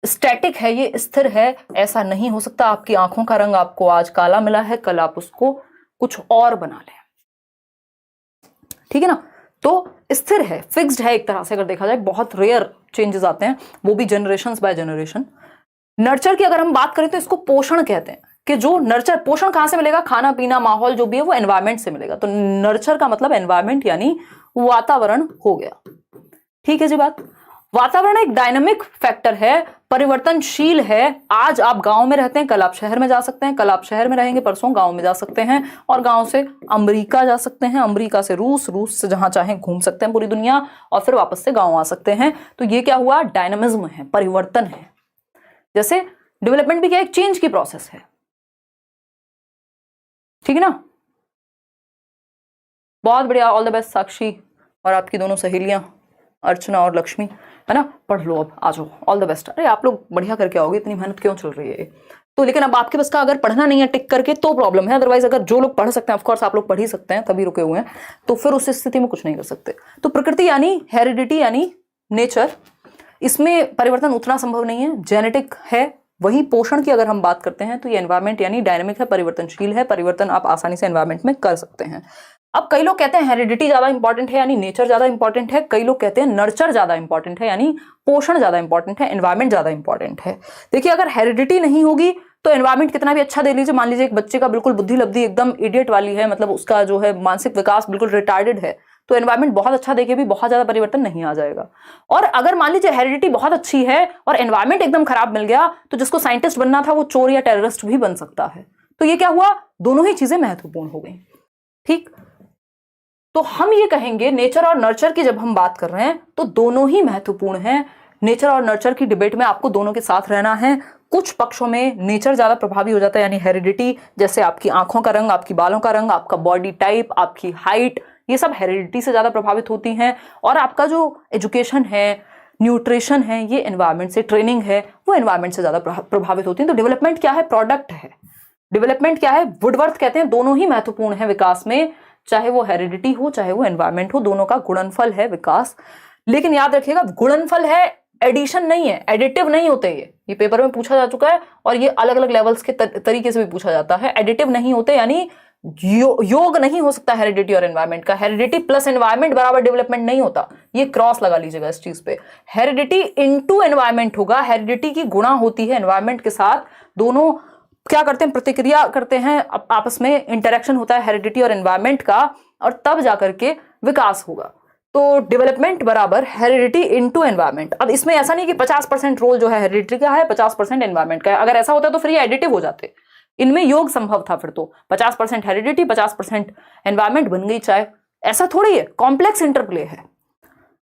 स्टैटिक है, ये स्थिर है, ऐसा नहीं हो सकता। आपकी आंखों का रंग आपको आज काला मिला है, कल आप उसको कुछ और बना लें, ठीक है ना। तो स्थिर है, फिक्स्ड है एक तरह से अगर देखा जाए। बहुत रेयर चेंजेस आते हैं, वो भी जनरेशन बाय जनरेशन। नर्चर की अगर हम बात करें तो इसको पोषण कहते हैं, कि जो नर्चर, पोषण कहां से मिलेगा, खाना पीना माहौल जो भी है वो एनवायरमेंट से मिलेगा। तो नर्चर का मतलब एनवायरमेंट यानी वातावरण हो गया, ठीक है जी बात। वातावरण एक डायनामिक फैक्टर है, परिवर्तनशील है। आज आप गांव में रहते हैं, कल आप शहर में जा सकते हैं, कल आप शहर में रहेंगे, परसों गांव में जा सकते हैं, और गांव से अमेरिका जा सकते हैं, अमेरिका से रूस, रूस से जहां चाहें घूम सकते हैं पूरी दुनिया, और फिर वापस से गांव आ सकते हैं। तो ये क्या हुआ, डायनामिज्म है, परिवर्तन है। जैसे डेवलपमेंट भी क्या, एक चेंज की प्रोसेस है, ठीक है ना। बहुत बढ़िया, ऑल द बेस्ट साक्षी और आपकी दोनों सहेलियां अर्चना और लक्ष्मी, है ना। पढ़ लो, अब आ जाओ, ऑल द बेस्ट। अरे आप लोग बढ़िया करके आओगे, इतनी मेहनत क्यों चल रही है तो। लेकिन अब आपके बस का अगर पढ़ना नहीं है टिक करके तो प्रॉब्लम है, अदरवाइज अगर जो लोग पढ़ सकते हैं, ऑफकोर्स आप लोग पढ़ ही सकते हैं, तभी रुके हुए हैं, तो फिर उस स्थिति में कुछ नहीं कर सकते। तो प्रकृति यानी हेरिडिटी यानी नेचर, इसमें परिवर्तन उतना संभव नहीं है, जेनेटिक है। वही पोषण की अगर हम बात करते हैं तो ये एनवायरमेंट यानी डायनामिक है, परिवर्तनशील है, परिवर्तन आप आसानी से एनवायरमेंट में कर सकते हैं। अब कई लोग कहते हैं हेरिडिटी ज्यादा इंपॉर्टेंट है यानी नेचर ज्यादा इंपॉर्टेंट है, कई लोग कहते हैं नर्चर ज्यादा इंपॉर्टेंट है यानी पोषण ज्यादा इंपॉर्टेंट है, एनवायरमेंट ज्यादा इंपॉर्टेंट है। देखिए, अगर हेरिडिटी नहीं होगी तो एनवायरमेंट कितना भी अच्छा दे लीजिए, मान लीजिए एक बच्चे का बिल्कुल बुद्धि लब्धि एकदम इडियट वाली है, मतलब उसका जो है मानसिक विकास बिल्कुल रिटार्डेड है, तो एनवायरमेंट बहुत अच्छा देके भी बहुत ज्यादा परिवर्तन नहीं आ जाएगा। और अगर मान लीजिए हेरिडिटी बहुत अच्छी है और एनवायरमेंट एकदम खराब मिल गया, तो जिसको साइंटिस्ट बनना था वो चोर या टेररिस्ट भी बन सकता है। तो ये क्या हुआ, दोनों ही चीजें महत्वपूर्ण हो गई, ठीक। तो हम ये कहेंगे नेचर और नर्चर की जब हम बात कर रहे हैं तो दोनों ही महत्वपूर्ण हैं। नेचर और नर्चर की डिबेट में आपको दोनों के साथ रहना है। कुछ पक्षों में नेचर ज्यादा प्रभावी हो जाता है, यानी हेरिडिटी, जैसे आपकी आंखों का रंग, आपकी बालों का रंग, आपका बॉडी टाइप, आपकी हाइट, ये सब हेरिडिटी से ज्यादा प्रभावित होती हैं। और आपका जो एजुकेशन है, न्यूट्रिशन है, ये एनवायरमेंट से, ट्रेनिंग है, वो एनवायरमेंट से ज्यादा प्रभावित होती है। तो डेवलपमेंट क्या है? प्रोडक्ट है। डेवलपमेंट क्या है? वुडवर्थ कहते हैं दोनों ही महत्वपूर्ण है विकास में, चाहे वो हेरिडिटी हो चाहे वो एनवायरमेंट हो, दोनों का गुणनफल है विकास। लेकिन याद रखिएगा गुणनफल है, एडिशन नहीं है, एडिटिव नहीं होते ये पेपर में पूछा जा चुका है और ये अलग अलग लेवल्स के तरीके से भी पूछा जाता है। एडिटिव नहीं होते, यानी योग नहीं हो सकता हेरिडिटी और एनवायरमेंट का। हेरिडिटी प्लस एनवायरमेंट बराबर डेवलपमेंट नहीं होता, ये क्रॉस लगा लीजिएगा इस चीज पे। हेरिडिटी इनटू एनवायरमेंट होगा, हेरिडिटी की गुणा होती है एनवायरमेंट के साथ, दोनों क्या करते हैं? प्रतिक्रिया करते हैं, आपस में इंटरेक्शन होता है हेरिडिटी और एनवायरमेंट का, और तब जाकर के विकास होगा। तो डेवलपमेंट बराबर हेरिडिटी इनटू एनवायरमेंट। अब इसमें ऐसा नहीं कि 50% रोल जो है हेरिडिटी का है, 50% एनवायरमेंट का है। अगर ऐसा होता तो फिर ये एडिटिव हो जाते, इनमें योग संभव था। फिर तो 50% हेरिडिटी 50% एनवायरमेंट बन गई चाय। ऐसा थोड़ी है, कॉम्प्लेक्स इंटरप्ले है,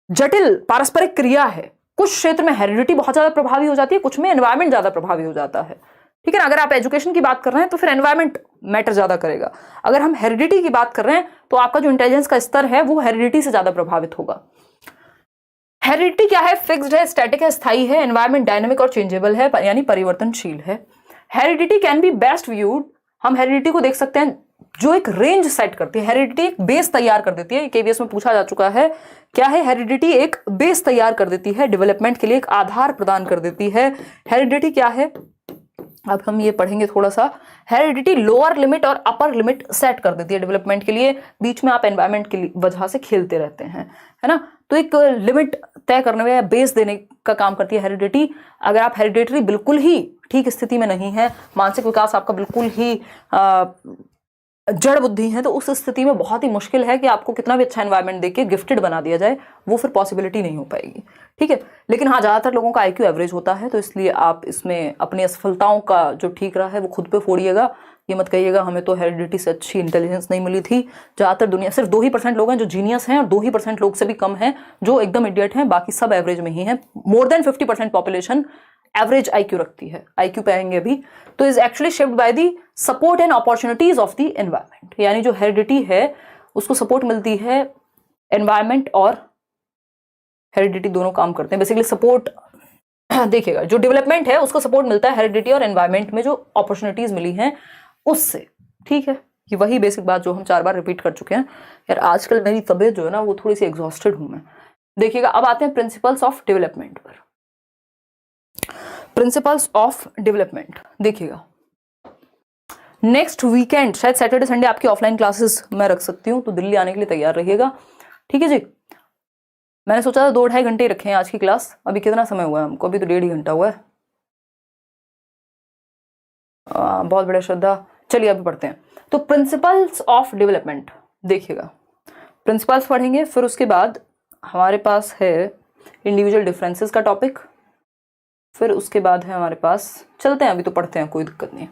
जटिल पारस्परिक क्रिया है। कुछ क्षेत्र में हेरिडिटी बहुत ज्यादा प्रभावी हो जाती है, कुछ में एनवायरमेंट ज्यादा प्रभावी हो जाता है। ठीक है ना? अगर आप एजुकेशन की बात कर रहे हैं तो फिर एनवायरमेंट मैटर ज्यादा करेगा। अगर हम हेरिडिटी की बात कर रहे हैं तो आपका जो इंटेलिजेंस का स्तर है वो हेरिडिटी से ज्यादा प्रभावित होगा। हेरिडिटी क्या है? फिक्स्ड है, स्टैटिक है, स्थायी है। एनवायरमेंट डायनेमिक और चेंजेबल है, यानी परिवर्तनशील है। Heredity can be best viewed, हम हेरिडिटी को देख सकते हैं जो एक रेंज सेट करती है। हेरिडिटी एक बेस तैयार कर देती है, केवीएस में पूछा जा चुका है। क्या है? हेरिडिटी एक बेस तैयार कर देती है, डेवलपमेंट के लिए एक आधार प्रदान कर देती है। हेरिडिटी क्या है? अब हम ये पढ़ेंगे थोड़ा सा। हेरिडिटी लोअर लिमिट और अपर लिमिट सेट कर देती है डेवलपमेंट के लिए, बीच में आप एनवायरमेंट की वजह से खेलते रहते हैं, है ना? तो एक लिमिट तय करने में या बेस देने का काम करती है हेरिडिटी। अगर आप हेरिडिटरी बिल्कुल ही ठीक स्थिति में नहीं है, मानसिक विकास आपका बिल्कुल ही जड़ बुद्धि है, तो उस स्थिति में बहुत ही मुश्किल है कि आपको कितना भी अच्छा एनवायरनमेंट देके गिफ्टेड बना दिया जाए, वो फिर पॉसिबिलिटी नहीं हो पाएगी। ठीक है, लेकिन हाँ, ज्यादातर लोगों का आईक्यू एवरेज होता है, तो इसलिए आप इसमें अपनी असफलताओं का जो ठीक रहा है वो खुद पे फोड़िएगा। ये मत कहिएगा हमें तो हेरिडिटी से अच्छी इंटेलिजेंस नहीं मिली थी। ज्यादातर दुनिया सिर्फ 2% लोग हैं जो जीनियस हैं, और 2% लोग से भी कम हैं जो एकदम इडियट हैं, बाकी सब एवरेज में ही हैं। More than 50% population average IQ रखती है। आईक्यू पे आएंगे अभी। तो is actually shaped by the support and opportunities of the environment, यानी जो हेरिडिटी है उसको सपोर्ट मिलती है, एनवायरनमेंट और हेरिडिटी दोनों काम करते हैं। बेसिकली सपोर्ट देखिएगा, जो डेवलपमेंट है उसको सपोर्ट मिलता है हेरिडिटी और एनवायरनमेंट में जो अपॉर्चुनिटीज मिली हैं उससे। ठीक है, ये वही बेसिक बात जो हम 4 बार रिपीट कर चुके हैं। यार आजकल मेरी तबीयत जो है ना वो थोड़ी सी एग्जॉस्टेड हूं मैं। देखिएगा, अब आते हैं प्रिंसिपल्स ऑफ डेवलपमेंट पर। प्रिंसिपल्स ऑफ डेवलपमेंट देखिएगा, नेक्स्ट वीकेंड शायद सैटरडे संडे आपकी ऑफलाइन क्लासेस मैं रख सकती हूँ, तो दिल्ली आने के लिए तैयार रहिएगा। ठीक है जी, मैंने सोचा था 2-2.5 घंटे ही रखे हैं आज की क्लास। अभी कितना समय हुआ है हमको? अभी तो 1.5 घंटा हुआ है। बहुत बड़ा श्रद्धा। चलिए अभी पढ़ते हैं। तो प्रिंसिपल्स ऑफ डेवलपमेंट देखिएगा, प्रिंसिपल्स पढ़ेंगे, फिर उसके बाद हमारे पास है इंडिविजुअल डिफरेंसेस का टॉपिक, फिर उसके बाद है हमारे पास, चलते हैं अभी तो पढ़ते हैं, कोई दिक्कत नहीं है।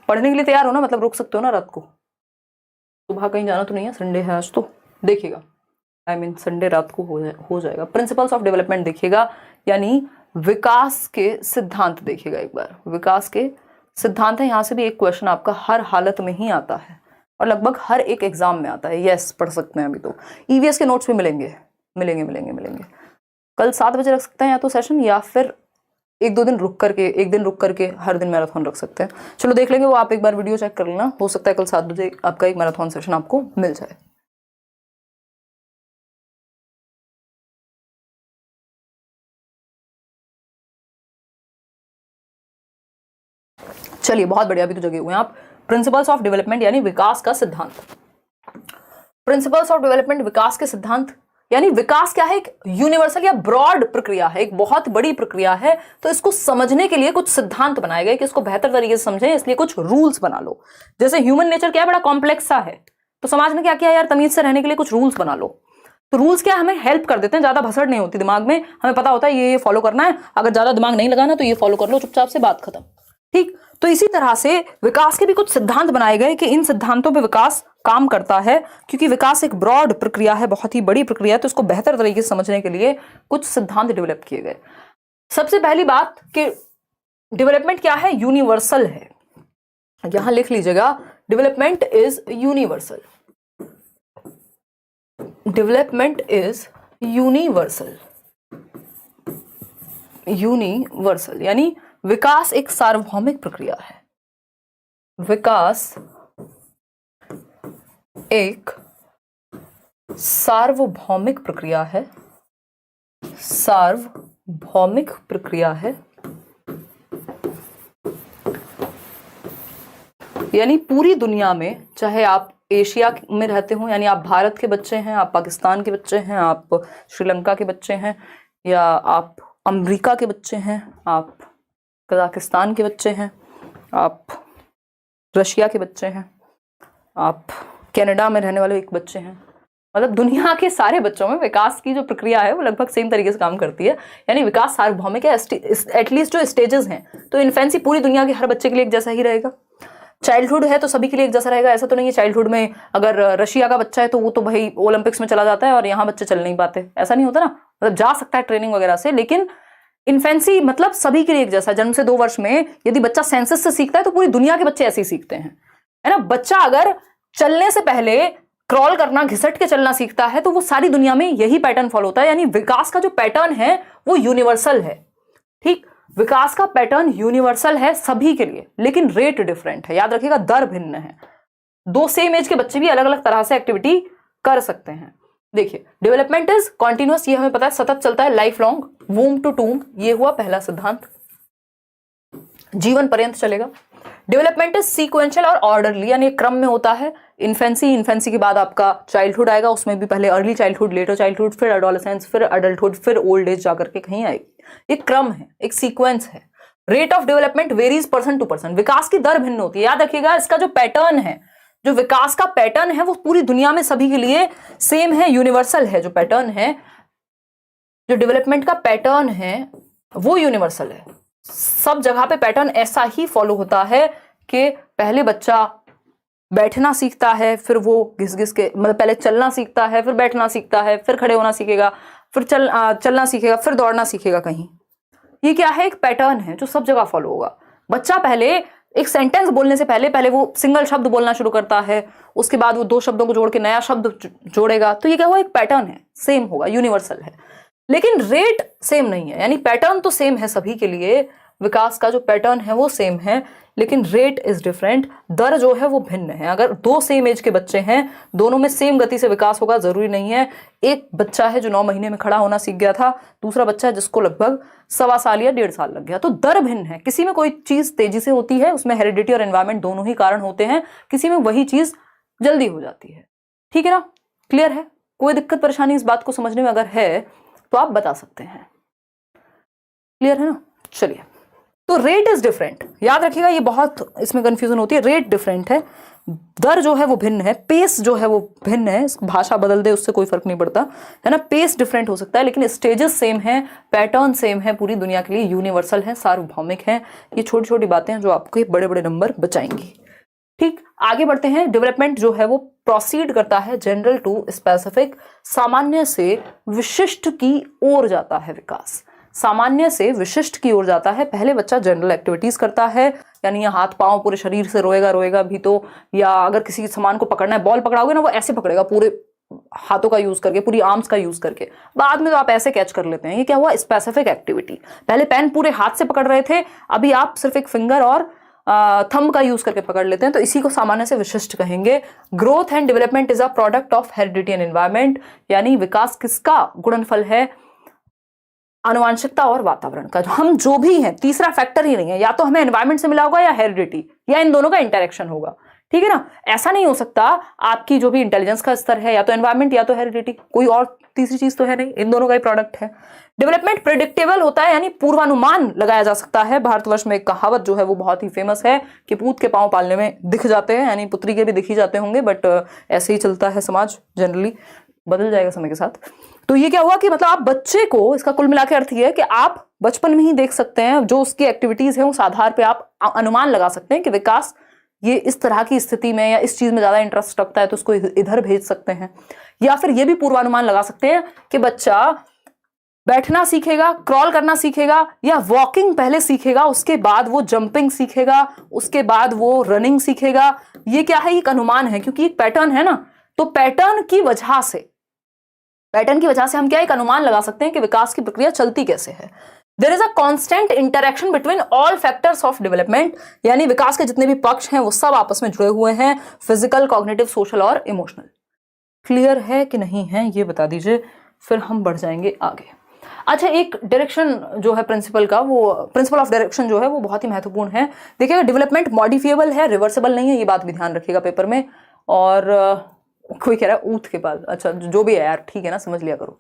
पढ़ने के लिए तैयार हो ना, मतलब रुक सकते हो ना रात को, सुबह कहीं जाना तो नहीं है, संडे है आज तो। देखिएगा, संडे रात को हो जाएगा। प्रिंसिपल्स ऑफ डेवलपमेंट देखिएगा, यानी विकास के सिद्धांत देखिएगा एक बार। विकास के सिद्धांत है, यहाँ से भी एक क्वेश्चन आपका हर हालत में ही आता है और लगभग हर एक एग्जाम में आता है। यस, पढ़ सकते हैं अभी तो। ईवीएस के नोट्स भी मिलेंगे। कल 7 बजे रख सकते हैं या तो सेशन, या फिर 1-2 दिन रुक करके हर दिन मैराथन रख सकते हैं। चलो देख लेंगे वो, आप एक बार वीडियो चेक कर लेना, हो सकता है कल 7 बजे आपका एक मैराथन सेशन आपको मिल जाए। चलिए बहुत बढ़िया, अभी तो जगे हुए हैं आप। प्रिंसिपल्स ऑफ डेवलपमेंट यानी विकास का सिद्धांत। प्रिंसिपल्स ऑफ डेवलपमेंट, विकास के सिद्धांत, यानी विकास क्या है? एक यूनिवर्सल या ब्रॉड प्रक्रिया है, एक बहुत बड़ी प्रक्रिया है। तो इसको समझने के लिए कुछ सिद्धांत बनाए गए कि इसको बेहतर तरीके से समझें, इसलिए कुछ रूल्स बना लो। जैसे ह्यूमन नेचर क्या है, बड़ा कॉम्प्लेक्स सा है, तो समाज में क्या किया यार, तमीज से रहने के लिए कुछ रूल्स बना लो। तो रूल्स क्या हमें हेल्प कर देते हैं, ज्यादा भसड़ नहीं होती दिमाग में, हमें पता होता है ये फॉलो करना है, अगर ज्यादा दिमाग नहीं लगाना तो ये फॉलो कर लो चुपचाप से, बात खत्म। ठीक, तो इसी तरह से विकास के भी कुछ सिद्धांत बनाए गए कि इन सिद्धांतों पे विकास काम करता है, क्योंकि विकास एक ब्रॉड प्रक्रिया है, बहुत ही बड़ी प्रक्रिया है, तो इसको बेहतर तरीके से समझने के लिए कुछ सिद्धांत डेवलप किए गए। सबसे पहली बात कि डेवलपमेंट क्या है, यूनिवर्सल है। यहां लिख लीजिएगा, development is universal. Development is universal. Universal यानी विकास एक सार्वभौमिक प्रक्रिया है। विकास एक सार्वभौमिक प्रक्रिया है। सार्वभौमिक प्रक्रिया है यानी पूरी दुनिया में, चाहे आप एशिया में रहते हो, यानी आप भारत के बच्चे हैं, आप पाकिस्तान के बच्चे हैं, आप श्रीलंका के बच्चे हैं, या आप अमेरिका के बच्चे हैं, आप कजाकिस्तान के बच्चे हैं, आप रशिया के बच्चे हैं, आप कनाडा में रहने वाले एक बच्चे हैं, मतलब दुनिया के सारे बच्चों में विकास की जो प्रक्रिया है वो लगभग सेम तरीके से काम करती है। यानी विकास सार्वभौमिक है। एटलीस्ट जो स्टेजेस हैं, तो इन्फेंसी पूरी दुनिया के हर बच्चे के लिए एक जैसा ही रहेगा। चाइल्डहुड है तो सभी के लिए एक जैसा रहेगा, ऐसा तो नहीं है चाइल्डहुड में अगर रशिया का बच्चा है तो वो तो भाई ओलंपिक्स में चला जाता है और यहाँ बच्चे चल नहीं पाते, ऐसा नहीं होता ना। मतलब जा सकता है ट्रेनिंग वगैरह से, लेकिन इन्फेंसी मतलब सभी के लिए एक जैसा। जन्म से 2 वर्ष में यदि बच्चा सेंसस से सीखता है तो पूरी दुनिया के बच्चे ऐसे ही सीखते हैं, है ना। बच्चा अगर चलने से पहले क्रॉल करना, घिसट के चलना सीखता है तो वो सारी दुनिया में यही पैटर्न फॉलो होता है। यानी विकास का जो पैटर्न है वो यूनिवर्सल है। ठीक, विकास का पैटर्न यूनिवर्सल है सभी के लिए, लेकिन रेट डिफरेंट है। याद रखिएगा, दर भिन्न है। 2 सेम एज के बच्चे भी अलग अलग तरह से एक्टिविटी कर सकते हैं। देखिए, डेवलपमेंट इज कॉन्टिन्यूअस, ये हमें पता है, सतत चलता है, लाइफ लॉन्ग, वूम टू टूम, ये हुआ पहला सिद्धांत, जीवन पर्यंत चलेगा। डेवलपमेंट इज सीक्वेंशियल और ऑर्डरली, यानी क्रम में होता है। इन्फेंसी के बाद आपका चाइल्डहुड आएगा, उसमें भी पहले अर्ली चाइल्डहुड, लेटर चाइल्डहुड, फिर एडोलेसेंस, फिर अडल्टहुड, फिर ओल्ड एज जाकर के कहीं आएगी। एक क्रम है, एक सीक्वेंस है। Rate of development varies person to person, विकास की दर भिन्न होती है। याद रखिएगा, इसका जो पैटर्न है, जो विकास का पैटर्न है वो पूरी दुनिया में सभी के लिए सेम है, यूनिवर्सल है। जो पैटर्न है, जो डेवलपमेंट का पैटर्न है वो यूनिवर्सल है। सब जगह पे पैटर्न ऐसा ही फॉलो होता है कि पहले बच्चा बैठना सीखता है, फिर वो घिस घिस के, मतलब पहले चलना सीखता है, फिर बैठना सीखता है, फिर खड़े होना सीखेगा, फिर चलना सीखेगा, फिर दौड़ना सीखेगा कहीं। ये क्या है, एक पैटर्न है जो सब जगह फॉलो होगा। बच्चा पहले एक सेंटेंस बोलने से पहले वो सिंगल शब्द बोलना शुरू करता है, उसके बाद वो 2 शब्दों को जोड़ के नया शब्द जोड़ेगा। तो ये क्या हुआ, एक पैटर्न है, सेम होगा, यूनिवर्सल है। लेकिन रेट सेम नहीं है। यानी पैटर्न तो सेम है सभी के लिए, विकास का जो पैटर्न है वो सेम है, लेकिन रेट इज डिफरेंट, दर जो है वो भिन्न है। अगर 2 सेम एज के बच्चे हैं, दोनों में सेम गति से विकास होगा जरूरी नहीं है। एक बच्चा है जो 9 महीने में खड़ा होना सीख गया था, दूसरा बच्चा है जिसको लगभग 1.25 साल या 1.5 साल लग गया, तो दर भिन्न है। किसी में कोई चीज तेजी से होती है, उसमें हेरिडिटी और एनवायरमेंट दोनों ही कारण होते हैं, किसी में वही चीज जल्दी हो जाती है। ठीक है ना, क्लियर है? कोई दिक्कत परेशानी इस बात को समझने में अगर है तो आप बता सकते हैं। क्लियर है ना? चलिए, तो रेट इज डिफरेंट, याद रखिएगा, ये बहुत इसमें कंफ्यूजन होती है। रेट डिफरेंट है, दर जो है वो भिन्न है, पेस जो है वो भिन्न है। भाषा बदल दे उससे कोई फर्क नहीं पड़ता, है ना। पेस डिफरेंट हो सकता है, लेकिन स्टेजेस सेम है, पैटर्न सेम है, पूरी दुनिया के लिए यूनिवर्सल है, सार्वभौमिक है। ये छोटी छोटी बातें हैं जो आपको बड़े बड़े नंबर बचाएंगी। ठीक, आगे बढ़ते हैं। डेवलपमेंट जो है वो प्रोसीड करता है जनरल टू स्पेसिफिक, सामान्य से विशिष्ट की ओर जाता है विकास, सामान्य से विशिष्ट की ओर जाता है। पहले बच्चा जनरल एक्टिविटीज करता है, यानी हाथ पांव पूरे शरीर से रोएगा भी तो, या अगर किसी सामान को पकड़ना है, बॉल पकड़ाओगे ना वो ऐसे पकड़ेगा, पूरे हाथों का यूज करके, पूरी आर्म्स का यूज करके। बाद में तो आप ऐसे कैच कर लेते हैं। ये क्या हुआ, स्पेसिफिक एक्टिविटी। पहले पेन पूरे हाथ से पकड़ रहे थे, अभी आप सिर्फ एक फिंगर और थंब का यूज करके पकड़ लेते हैं, तो इसी को सामान्य से विशिष्ट कहेंगे। Growth and development is a product of heredity and environment, यानी विकास किसका गुणनफल है, आनुवांशिकता और वातावरण का। हम जो भी हैं, तीसरा फैक्टर ही नहीं है, या तो हमें एनवायरमेंट से मिला होगा या हेरिडिटी, या इन दोनों का इंटरेक्शन होगा। ठीक है ना, ऐसा नहीं हो सकता आपकी जो भी इंटेलिजेंस का स्तर है या तो एनवायरमेंट या तो हेरिडिटी, कोई और तीसरी चीज तो है नहीं, इन दोनों का ही प्रोडक्ट है। डेवलपमेंट प्रिडिक्टेबल होता है, यानी पूर्वानुमान लगाया जा सकता है। भारतवर्ष में एक कहावत जो है वो बहुत ही फेमस है कि पूत के पांव पालने में दिख जाते हैं, यानी पुत्री के भी दिख ही जाते होंगे, बट ऐसे ही चलता है समाज, जनरली बदल जाएगा समय के साथ। तो ये क्या हुआ कि मतलब आप बच्चे को, इसका कुल मिला के अर्थ ये है कि आप बचपन में ही देख सकते हैं जो उसकी एक्टिविटीज है, उस आधार पे आप अनुमान लगा सकते हैं कि विकास ये इस तरह की स्थिति में या इस चीज में ज्यादा इंटरेस्ट रखता है तो उसको इधर भेज सकते हैं। या फिर ये भी पूर्वानुमान लगा सकते हैं कि बच्चा बैठना सीखेगा, क्रॉल करना सीखेगा, या वॉकिंग पहले सीखेगा, उसके बाद वो जंपिंग सीखेगा, उसके बाद वो रनिंग सीखेगा। ये क्या है, एक अनुमान है, क्योंकि एक पैटर्न है ना, तो पैटर्न की वजह से हम क्या एक अनुमान लगा सकते हैं कि विकास की प्रक्रिया चलती कैसे है। There is a constant interaction between all factors of development, यानी विकास के जितने भी पक्ष हैं वो सब आपस में जुड़े हुए हैं, फिजिकल, कॉग्निटिव, सोशल और इमोशनल। क्लियर है कि नहीं है ये बता दीजिए, फिर हम बढ़ जाएंगे आगे। अच्छा, एक डायरेक्शन जो है प्रिंसिपल का, वो प्रिंसिपल ऑफ डायरेक्शन जो है वो बहुत ही महत्वपूर्ण है। देखिएगा, डेवलपमेंट मॉडिफिएबल है, रिवर्सेबल नहीं है, ये बात भी ध्यान रखिएगा पेपर में। और कोई कह रहा है ऊंट के बाल, अच्छा जो भी है यार, ठीक है ना, समझ लिया करो।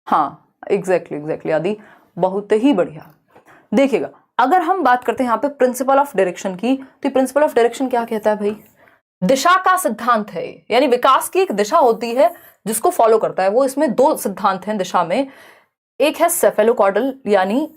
हाँ एग्जैक्टली आदि, बहुत ही बढ़िया। देखिएगा, अगर हम बात करते हैं यहाँ पे प्रिंसिपल ऑफ डायरेक्शन की, तो प्रिंसिपल ऑफ डायरेक्शन क्या कहता है भाई, दिशा का सिद्धांत है, यानी विकास की एक दिशा होती है जिसको फॉलो करता है वो। इसमें दो सिद्धांत हैं दिशा में, एक है सेफेलोकॉर्डल यानी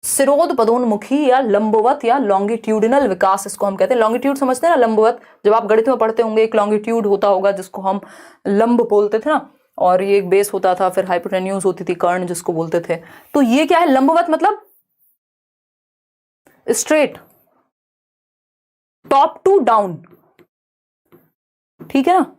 सिरोध पदोन्मुखी या लंबवत या लॉन्गिट्यूडिनल विकास, इसको हम कहते हैं। लॉन्गिट्यूड समझते हैं ना, लंबवत, जब आप गणित में पढ़ते होंगे एक लॉन्गिट्यूड होता होगा जिसको हम लंब बोलते थे ना, और ये एक बेस होता था, फिर हाइपोटेन्यूज होती थी, कर्ण जिसको बोलते थे। तो ये क्या है, लंबवत मतलब स्ट्रेट, टॉप टू डाउन, ठीक है ना,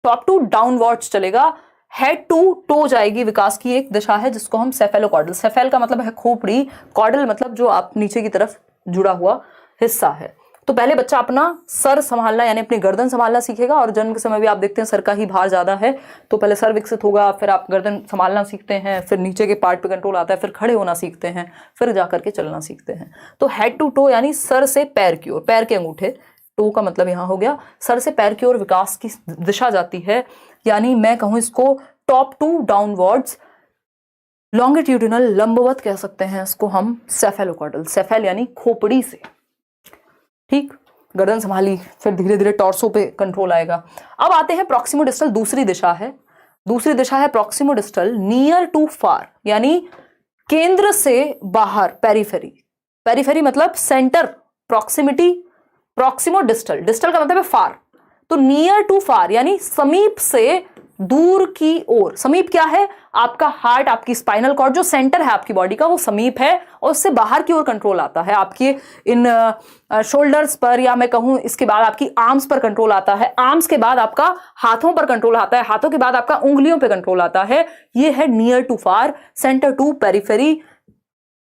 टॉप टू डाउनवर्ड्स चलेगा, हेड टू टो जाएगी, विकास की एक दिशा है जिसको हम सेफेलोकॉर्डल, सेफेल का मतलब है खोपड़ी, कॉर्डल मतलब जो आप नीचे की तरफ जुड़ा हुआ हिस्सा है। तो पहले बच्चा अपना सर संभालना यानी अपनी गर्दन संभालना सीखेगा, और जन्म के समय भी आप देखते हैं सर का ही भार ज्यादा है, तो पहले सर विकसित होगा, फिर आप गर्दन संभालना सीखते हैं, फिर नीचे के पार्ट पे कंट्रोल आता है, फिर खड़े होना सीखते हैं, फिर जाकर के चलना सीखते हैं। तो हेड टू टो यानी सर से पैर की ओर, पैर के अंगूठे, टो का मतलब यहां हो गया सर से पैर की ओर विकास की दिशा जाती है, यानी मैं कहूं इसको टॉप टू डाउनवर्ड्स, लॉन्गिट्यूडिनल लंबवत कह सकते हैं इसको हम, सेफेलोकॉर्डल, सेफेल यानी खोपड़ी से, ठीक, गर्दन संभाली, फिर धीरे धीरे टॉर्सो पे कंट्रोल आएगा। अब आते हैं प्रॉक्सिमो डिस्टल, दूसरी दिशा है प्रॉक्सिमो डिस्टल, नियर टू फार यानी केंद्र से बाहर, पेरिफेरी, पेरिफेरी मतलब centre, proximity, proximo distal, distal का मतलब है फार, तो नियर टू फार यानी समीप से दूर की ओर। समीप क्या है, आपका हार्ट, आपकी स्पाइनल कॉर्ड जो सेंटर है आपकी बॉडी का वो समीप है, और उससे बाहर की ओर कंट्रोल आता है, आपके इन शोल्डर्स पर, या मैं कहूं इसके बाद आपकी आर्म्स पर कंट्रोल आता है, आर्म्स के बाद आपका हाथों पर कंट्रोल आता है, हाथों के बाद आपका उंगलियों पर कंट्रोल आता है। ये है near to far, centre to periphery,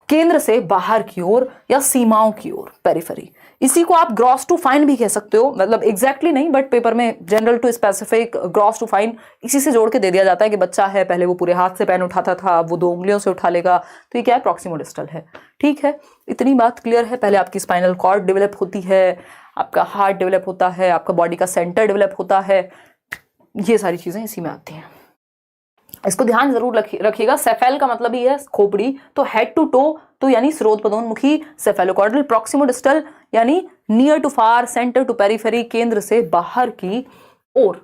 केंद्र से बाहर की ओर या सीमाओं की ओर, पेरिफेरी। इसी को आप ग्रॉस टू फाइन भी कह सकते हो, मतलब एग्जैक्टली नहीं, बट पेपर में general to specific, gross to fine इसी से जोड़ के दे दिया जाता है कि बच्चा है, पहले वो पूरे हाथ से पेन उठाता था, अब वो 2 उंगलियों से उठा लेगा, तो ये क्या है, प्रॉक्सिमो डिस्टल है। ठीक है, इतनी बात क्लियर है। पहले आपकी स्पाइनल कॉर्ड डेवलप होती है, आपका हार्ट डेवलप होता है, आपका बॉडी का सेंटर डेवलप होता है, ये सारी चीजें इसी में आती हैं। इसको ध्यान जरूर रखिएगा। सेफेल का मतलब ही है खोपड़ी, तो हेड टू टो तो यानी स्रोत पदोन्मुखी, सेफेलोकॉर्डल, प्रॉक्सिमो डिस्टल यानी near to far, centre to periphery, केंद्र से बाहर की ओर।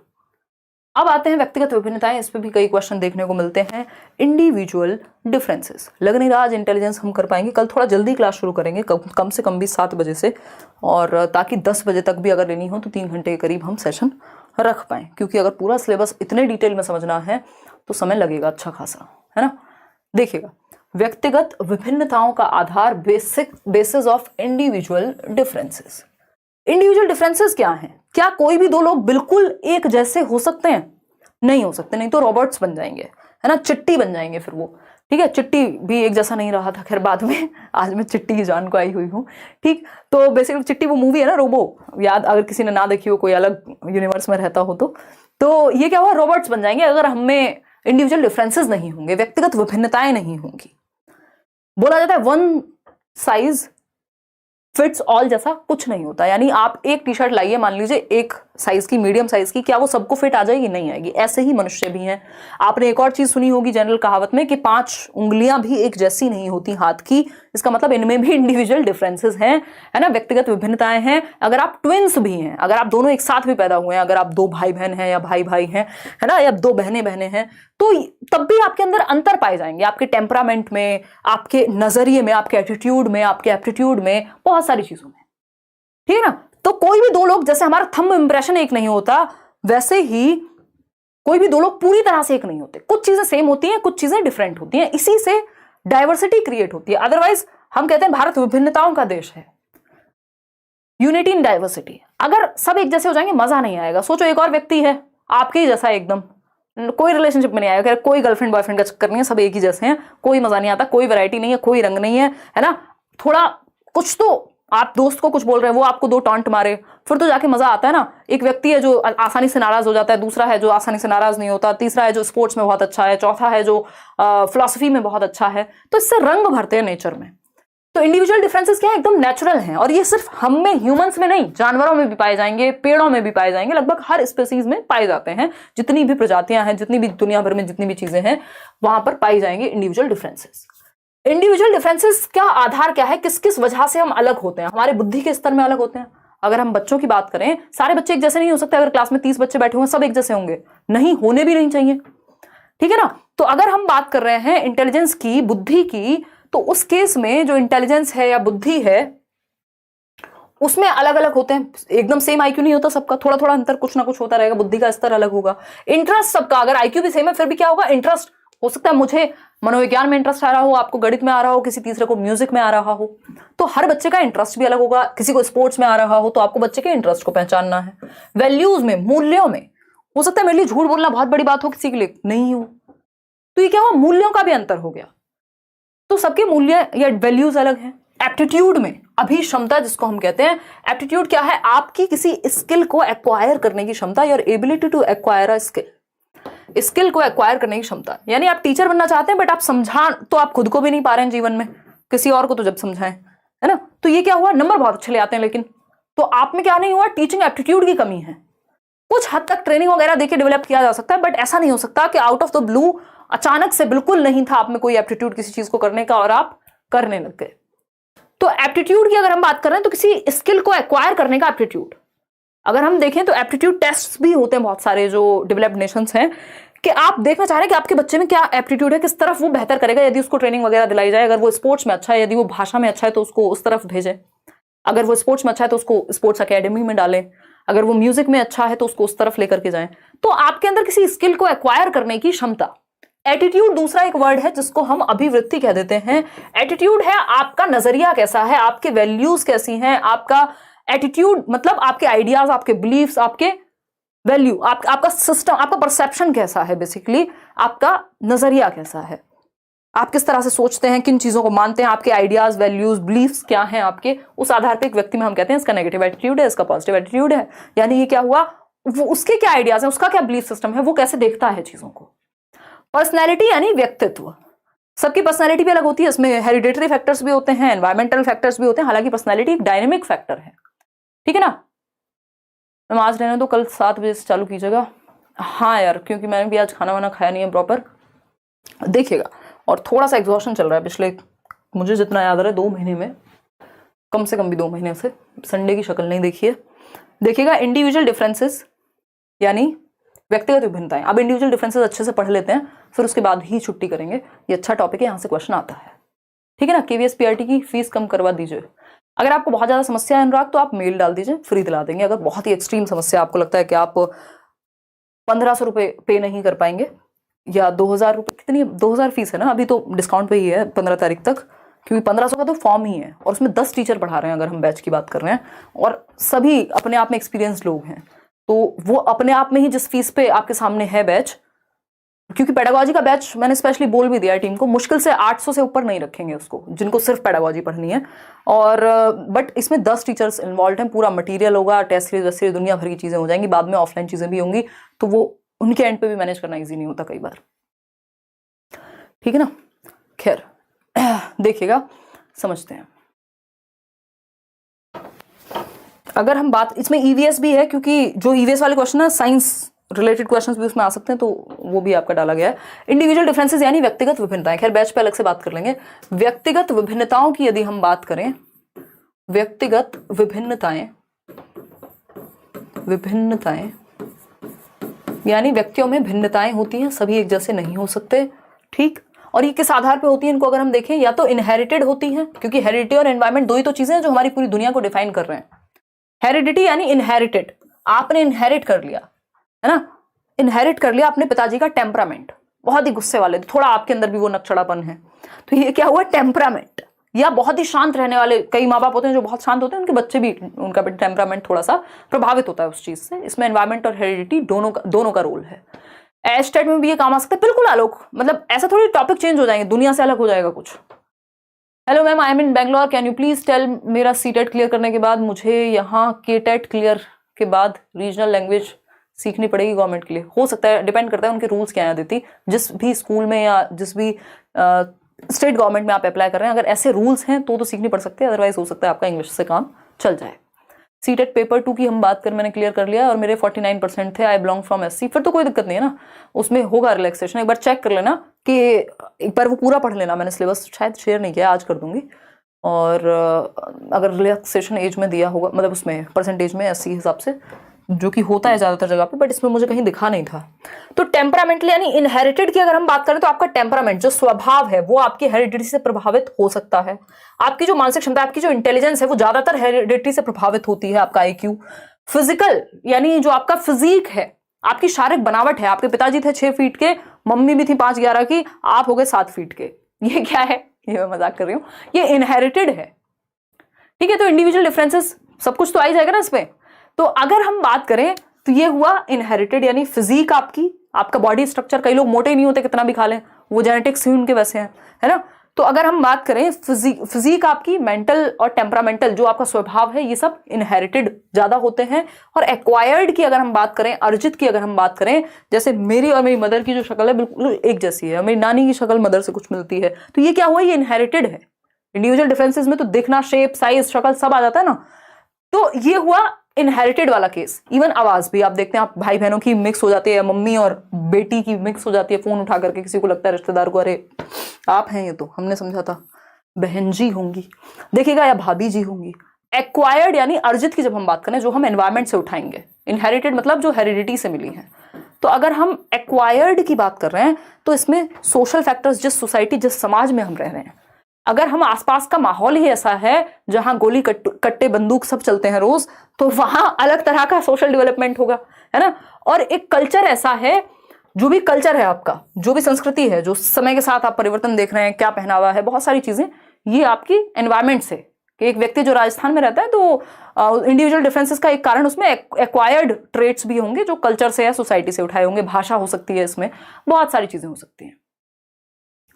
अब आते हैं व्यक्तिगत विभिन्नताएं, इस पे भी कई क्वेश्चन देखने को मिलते हैं। इंडिविजुअल डिफरेंसेस, लग नहीं रहा आज इंटेलिजेंस हम कर पाएंगे, कल थोड़ा जल्दी क्लास शुरू करेंगे, कम से कम भी 7 बजे से, और ताकि 10 बजे तक भी अगर लेनी हो तो 3 घंटे के करीब हम सेशन रख पाएं, क्योंकि अगर पूरा सिलेबस इतने डिटेल में समझना है तो समय लगेगा अच्छा खासा, है ना। देखिएगा, व्यक्तिगत विभिन्नताओं का आधार, basis of individual differences. Individual differences क्या हैं? क्या कोई भी 2 लोग बिल्कुल एक जैसे हो सकते हैं? नहीं हो सकते, नहीं तो रॉबर्ट्स बन जाएंगे, है ना, चिट्टी बन जाएंगे फिर वो। ठीक है, चिट्टी भी एक जैसा नहीं रहा था, खैर बाद में, आज मैं चिट्टी की जान को आई हुई हूँ। ठीक, तो बेसिकली चिट्टी वो मूवी है ना, रोबो, याद अगर किसी ने ना देखी हो, कोई अलग यूनिवर्स में रहता हो तो ये क्या हुआ, रॉबर्ट्स बन जाएंगे अगर हमें इंडिविजुअल डिफरेंसेस नहीं होंगे, व्यक्तिगत विभिन्नताएं नहीं होंगी। बोला जाता है वन साइज फिट्स ऑल जैसा कुछ नहीं होता, यानी आप एक टी शर्ट लाइए, मान लीजिए एक साइज की, मीडियम साइज की, क्या वो सबको फिट आ जाएगी? नहीं आएगी। ऐसे ही मनुष्य भी हैं। आपने एक और चीज सुनी होगी जनरल कहावत में कि 5 उंगलियां भी एक जैसी नहीं होती हाथ की। इसका मतलब इनमें भी इंडिविजुअल डिफरेंसेस हैं, है ना, व्यक्तिगत विभिन्नताएं हैं। अगर आप ट्विंस भी हैं, अगर आप दोनों एक साथ भी पैदा हुए हैं, अगर आप 2 भाई बहन हैं या भाई भाई हैं, है ना, या 2 बहनें बहनें हैं, तो तब भी आपके अंदर अंतर पाए जाएंगे, आपके टेम्परामेंट में, आपके नजरिए में, आपके एटीट्यूड में, आपके एप्टीट्यूड में, बहुत सारी चीजों में। ठीक है ना? तो कोई भी 2 लोग, जैसे हमारा थंब इंप्रेशन एक नहीं होता, वैसे ही कोई भी 2 लोग पूरी तरह से एक नहीं होते। कुछ चीजें सेम होती हैं, कुछ चीजें डिफरेंट होती हैं, इसी से डाइवर्सिटी क्रिएट होती है। अदरवाइज हम कहते हैं भारत विभिन्नताओं का देश है, यूनिटी इन डाइवर्सिटी। अगर सब एक जैसे हो जाएंगे मजा नहीं आएगा। सोचो एक और व्यक्ति है आपके ही जैसा, एकदम कोई रिलेशनशिप में नहीं आएगा, कोई गर्लफ्रेंड बॉयफ्रेंड का चक्कर नहीं है, सब एक ही जैसे हैं, कोई मजा नहीं आता, कोई वैरायटी नहीं है, कोई रंग नहीं है ना। थोड़ा कुछ तो आप दोस्त को कुछ बोल रहे हैं, वो आपको 2 टॉन्ट मारे, फिर तो जाके मजा आता है ना। एक व्यक्ति है जो आसानी से नाराज हो जाता है, दूसरा है जो आसानी से नाराज नहीं होता, तीसरा है जो स्पोर्ट्स में बहुत अच्छा है, चौथा है जो फिलॉसफी में बहुत अच्छा है। तो इससे रंग भरते हैं नेचर में। तो इंडिविजुअल डिफरेंसेस क्या है? एकदम नेचुरल हैं, और ये सिर्फ हम में, ह्यूमंस में नहीं, जानवरों में भी पाए जाएंगे, पेड़ों में भी पाए जाएंगे, लगभग हर स्पीसीज में पाए जाते हैं। जितनी भी प्रजातियां हैं, जितनी भी दुनिया भर में जितनी भी चीजें हैं, वहां पर पाई जाएंगे इंडिविजुअल डिफरेंसेस। इंडिविजुअल डिफरेंसेस का आधार क्या है? किस किस वजह से हम अलग होते हैं? हमारे बुद्धि के स्तर में अलग होते हैं। अगर हम बच्चों की बात करें, सारे बच्चे एक जैसे नहीं हो सकते। अगर क्लास में 30 बच्चे बैठे हुए सब एक जैसे होंगे नहीं, होने भी नहीं चाहिए। ठीक है ना? तो अगर हम बात कर रहे हैं इंटेलिजेंस की, बुद्धि की, तो उस केस में जो इंटेलिजेंस है या बुद्धि है उसमें अलग अलग होते हैं। एकदम सेम आईक्यू नहीं होता सबका, थोड़ा थोड़ा अंतर कुछ ना कुछ होता रहेगा, बुद्धि का स्तर अलग होगा। इंटरेस्ट सबका, अगर आईक्यू भी सेम है फिर भी क्या होगा? इंटरेस्ट हो सकता है मुझे मनोविज्ञान में इंटरेस्ट आ रहा हो, आपको गणित में आ रहा हो, किसी तीसरे को म्यूजिक में आ रहा हो। तो हर बच्चे का इंटरेस्ट भी अलग होगा। किसी को स्पोर्ट्स में आ रहा हो तो आपको बच्चे के इंटरेस्ट को पहचानना है। वैल्यूज में, मूल्यों में, हो सकता है मेरे लिए झूठ बोलना बहुत बड़ी बात हो, किसी के लिए नहीं हो। तो ये क्या हुआ? मूल्यों का भी अंतर हो गया। तो सबके मूल्य या वैल्यूज अलग हैं। एप्टीट्यूड में, अभिक्षमता जिसको हम कहते हैं, एप्टीट्यूड क्या है? आपकी किसी स्किल को एक्वायर करने की क्षमता, your ability to acquire a skill. Skill को एक्वायर करने की क्षमता, यानी आप टीचर बनना चाहते हैं बट आप समझा तो आप खुद को भी नहीं पा रहे हैं जीवन में, किसी और को तो जब समझाएं, है ना। तो ये क्या हुआ? नंबर बहुत अच्छे ले आते हैं लेकिन, तो आप में क्या नहीं हुआ? टीचिंग एप्टीट्यूड की कमी है। कुछ हद तक ट्रेनिंग वगैरह देके डेवलप किया जा सकता है, बट ऐसा नहीं हो सकता कि आउट ऑफ द ब्लू अचानक से बिल्कुल नहीं था आप में कोई एप्टीट्यूड किसी चीज को करने का और आप करने लग गए। तो एप्टीट्यूड की अगर हम बात कर रहे हैं तो किसी स्किल को एक्वायर करने का एप्टीट्यूड, अगर हम देखें तो एप्टीट्यूड टेस्ट भी होते हैं बहुत सारे जो डेवलप्ड नेशंस हैं, कि आप देखना चाह रहे हैं कि आपके बच्चे में क्या एप्टीट्यूड है, किस तरफ वो बेहतर करेगा। यदि उसको ट्रेनिंग वगैरह दिलाई जाए, अगर वो स्पोर्ट्स में अच्छा है, यदि वो भाषा में अच्छा है तो उसको उस तरफ भेजें, अगर वो स्पोर्ट्स में अच्छा है तो उसको स्पोर्ट्स अकेडमी में डालें, अगर वो म्यूजिक में अच्छा है तो उसको उस तरफ लेकर के जाएं। तो आपके अंदर किसी स्किल को एक्वायर करने की क्षमता। एटीट्यूड दूसरा एक वर्ड है जिसको हम अभिवृत्ति कह देते हैं। एटीट्यूड है आपका नजरिया कैसा है, आपके वैल्यूज कैसी हैं, आपका एटीट्यूड मतलब आपके आइडियाज, आपके बिलीफ्स, आपके वैल्यू, आपका सिस्टम, आपका परसेप्शन कैसा है, बेसिकली आपका नजरिया कैसा है, आप किस तरह से सोचते हैं, किन चीजों को मानते हैं, आपके आइडियाज, वैल्यूज, बिलीफ्स क्या हैं आपके, उस आधार पे एक व्यक्ति में हम कहते हैं इसका नेगेटिव एटीट्यूड है, इसका पॉजिटिव एटीट्यूड है। यानी ये क्या हुआ? वो उसके क्या आइडियाज हैं, उसका क्या बिलीफ सिस्टम है, वो कैसे देखता है चीजों को। पर्सनैलिटी यानी व्यक्तित्व। सबकी पर्सनैलिटी भी अलग होती है, इसमें हेरिडेटरी फैक्टर्स भी होते हैं, एनवायरमेंटल फैक्टर्स भी होते हैं। हालांकि पर्सनैलिटी एक डायनेमिक फैक्टर है, ठीक है ना। नमाज रहने दो, कल 7 बजे से चालू कीजिएगा। हाँ यार, क्योंकि मैंने भी आज खाना वाना खाया नहीं है प्रॉपर, देखिएगा। और थोड़ा सा एग्जॉशन चल रहा है पिछले, मुझे जितना याद आ रहा है 2 महीने में, कम से कम भी 2 महीने से संडे की शक्ल नहीं देखी है। देखिएगा, इंडिविजुअल डिफरेंसेस यानी व्यक्तिगत विभिन्नताएं। अब इंडिविजुअल डिफरेंसेस अच्छे से पढ़ लेते हैं, फिर उसके बाद ही छुट्टी करेंगे। ये अच्छा टॉपिक है, यहाँ से क्वेश्चन आता है, ठीक है ना। केवीएस पीआरटी की फीस कम करवा दीजिए। अगर आपको बहुत ज्यादा समस्या है अनुराग, तो आप मेल डाल दीजिए, फ्री दिला देंगे। अगर बहुत ही एक्सट्रीम समस्या, आपको लगता है कि आप 1500 रुपये पे नहीं कर पाएंगे या 2000 रुपये, कितनी 2000 फीस है ना, अभी तो डिस्काउंट पे ही है 15 तारीख तक, क्योंकि 1500 का तो फॉर्म ही है और उसमें 10 टीचर पढ़ा रहे हैं अगर हम बैच की बात कर रहे हैं, और सभी अपने आप में एक्सपीरियंस लोग हैं। तो वो अपने आप में ही जिस फीस पे आपके सामने है बैच, क्योंकि पेडागोजी का बैच मैंने स्पेशली बोल भी दिया टीम को, मुश्किल से 800 से ऊपर नहीं रखेंगे उसको, जिनको सिर्फ पेडागोजी पढ़नी है। और बट इसमें 10 टीचर्स इन्वॉल्व हैं, पूरा मटेरियल होगा, टेस्ट सीरीज वैसे दुनिया भर की चीजें हो जाएंगी, बाद में ऑफलाइन चीजें भी होंगी, तो वो उनके एंड पे भी मैनेज करना इजी नहीं होता कई बार, ठीक है ना। खैर देखिएगा, समझते हैं। अगर हम बात, इसमें ईवीएस भी है क्योंकि जो ईवीएस वाले क्वेश्चन है साइंस रिलेटेड क्वेश्चंस भी उसमें आ सकते हैं, तो वो भी आपका डाला गया है। इंडिविजुअल डिफरेंसेस यानी व्यक्तिगत विभिन्नताएं, खैर बैच पे अलग से बात कर लेंगे। व्यक्तिगत विभिन्नताओं की यदि हम बात करें, व्यक्तिगत विभिन्नताएं, विभिन्नताएं यानी व्यक्तियों में भिन्नताएं होती हैं, सभी एक जैसे नहीं हो सकते, ठीक। और ये किस आधार पे होती है इनको अगर हम देखें, या तो इनहेरिटेड होती हैं, क्योंकि हेरिडिटी और एनवायरमेंट दो ही तो चीजें हैं जो हमारी पूरी दुनिया को डिफाइन कर रहे हैं। हेरिडिटी यानी इनहेरिटेड, आपने इनहेरिट कर लिया, है ना, इनहेरिट कर लिया अपने पिताजी का टेम्परामेंट, बहुत ही गुस्से वाले, थोड़ा आपके अंदर भी वो नकचड़ापन है, तो ये क्या हुआ, टेम्परामेंट। या बहुत ही शांत रहने वाले, कई माँ बाप होते हैं जो बहुत शांत होते हैं, उनके बच्चे भी, उनका भी टेम्परामेंट थोड़ा सा प्रभावित होता है उस चीज से। इसमें एनवायरमेंट और हेरिडिटी दोनों का रोल है। एस्टेट में भी ये काम आ सकता है, बिल्कुल आलोक, मतलब ऐसा थोड़ी टॉपिक चेंज हो जाएंगे, दुनिया से अलग हो जाएगा कुछ। Hello ma'am, I am in Bangalore, can you please tell, मेरा सीटेट क्लियर करने के बाद मुझे यहाँ केटेट क्लियर के बाद रीजनल लैंग्वेज सीखनी पड़ेगी गवर्नमेंट के लिए। हो सकता है, डिपेंड करता है उनके रूल्स क्या है देती, जिस भी स्कूल में या जिस भी स्टेट गवर्नमेंट में आप अप्लाई कर रहे हैं, अगर ऐसे रूल्स हैं तो सीखनी पड़ सकती है, अदरवाइज हो सकता है आपका इंग्लिश से काम चल जाए। सीटेट पेपर 2 की हम बात कर, मैंने क्लियर कर लिया और मेरे 49% थे, आई बिलोंग फ्रॉम एससी, फिर तो कोई दिक्कत नहीं है ना, उसमें होगा रिलैक्सेशन। एक बार चेक कर लेना कि एक बार वो पूरा पढ़ लेना, मैंने सिलेबस शायद शेयर नहीं किया, आज कर दूंगी। और अगर रिलैक्सेशन एज में दिया होगा, मतलब उसमें परसेंटेज में एससी हिसाब से, जो कि होता है ज्यादातर जगह पे, बट इसमें मुझे कहीं दिखा नहीं था। तो टेम्परामेंटली यानी इनहेरिटेड की अगर हम बात करें तो आपका टेम्परामेंट जो स्वभाव है वो आपकी हेरिडिटी से प्रभावित हो सकता है। आपकी जो मानसिक क्षमता, आपकी जो इंटेलिजेंस है वो ज्यादातर हेरिडिटी से प्रभावित होती है। आपका आईक्यू, फिजिकल यानी जो आपका फिजिक है, आपकी शारीरिक बनावट है, आपके पिताजी थे 6 फीट के, मम्मी भी थी 5'11" की, आप हो गए 7 फीट के, ये क्या है, ये मैं मजाक कर रही हूँ, ये इनहेरिटेड है, ठीक है। तो इंडिविजुअल डिफरेंसेस सब कुछ तो आ ही जाएगा ना इसमें। तो अगर हम बात करें तो ये हुआ इनहेरिटेड यानी फिजिक, आपका बॉडी स्ट्रक्चर, कई लोग मोटे नहीं होते कितना भी खा लें, वो जेनेटिक्स ही उनके वैसे हैं, है ना। तो अगर हम बात करें फिजिक आपकी, मेंटल और टेम्परामेंटल जो आपका स्वभाव है, ये सब इनहेरिटेड ज्यादा होते हैं। और एक्वायर्ड की अगर हम बात करें, अर्जित की अगर हम बात करें, जैसे मेरी और मेरी मदर की जो शक्ल है बिल्कुल एक जैसी है, मेरी नानी की शक्ल मदर से कुछ मिलती है, तो ये क्या हुआ, ये इनहेरिटेड है। इंडिविजुअल डिफरेंसेस में तो दिखना, शेप, साइज, शक्ल सब आ जाता है ना, तो ये हुआ इनहेरिटेड वाला केस। इवन आवाज भी आप देखते हैं, आप भाई बहनों की मिक्स हो जाती है, मम्मी और बेटी की मिक्स हो जाती है, फोन उठा करके किसी को लगता है रिश्तेदार को, अरे आप हैं ये, तो हमने समझा था बहन जी होंगी, देखिएगा, या भाभी जी होंगी। एक्वायर्ड यानी अर्जित की जब हम बात करें, जो हम एनवायरमेंट से उठाएंगे, इनहेरिटेड मतलब जो हेरिडिटी से मिली है। तो अगर हम एक्वायर्ड की बात कर रहे हैं तो इसमें सोशल फैक्टर्स, जिस सोसाइटी, जिस समाज में हम रह रहे हैं, अगर हम आसपास का माहौल ही ऐसा है जहां गोली कट्टे बंदूक सब चलते हैं रोज, तो वहां अलग तरह का सोशल डेवलपमेंट होगा, है ना। और एक कल्चर ऐसा है, जो भी कल्चर है आपका, जो भी संस्कृति है, जो समय के साथ आप परिवर्तन देख रहे हैं, क्या पहनावा है, बहुत सारी चीजें, ये आपकी एनवायरमेंट से, कि एक व्यक्ति जो राजस्थान में रहता है तो इंडिविजुअल डिफरेंसेस का एक कारण उसमें एक्वायर्ड ट्रेट्स भी होंगे, जो कल्चर से या सोसाइटी से उठाए होंगे। भाषा हो सकती है, इसमें बहुत सारी चीजें हो सकती हैं।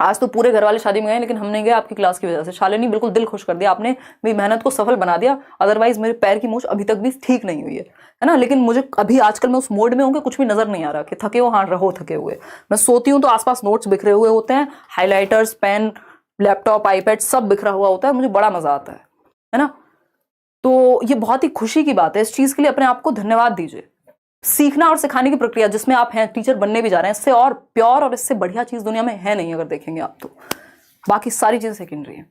आज तो पूरे घर वाले शादी में गए, लेकिन हम नहीं गए आपकी क्लास की वजह से। शालिनी बिल्कुल दिल खुश कर दिया आपने, मेरी मेहनत को सफल बना दिया, अदरवाइज मेरे पैर की मूछ अभी तक भी ठीक नहीं हुई है ना। लेकिन मुझे अभी आजकल मैं उस मोड में हूँ कि कुछ भी नजर नहीं आ रहा कि थके हो, हाँ रहो थके हुए। मैं सोती हूँ तो आसपास नोट्स बिखरे हुए होते हैं, हाईलाइटर्स, पेन, लैपटॉप, आईपैड सब बिखरा हुआ होता है, मुझे बड़ा मजा आता है ना। तो ये बहुत ही खुशी की बात है, इस चीज के लिए अपने आप को धन्यवाद दीजिए। सीखना और सिखाने की प्रक्रिया जिसमें आप हैं, टीचर बनने भी जा रहे हैं, इससे और प्योर और इससे बढ़िया चीज दुनिया में है नहीं, अगर देखेंगे आप तो। बाकी सारी चीजें सेकेंडरी है।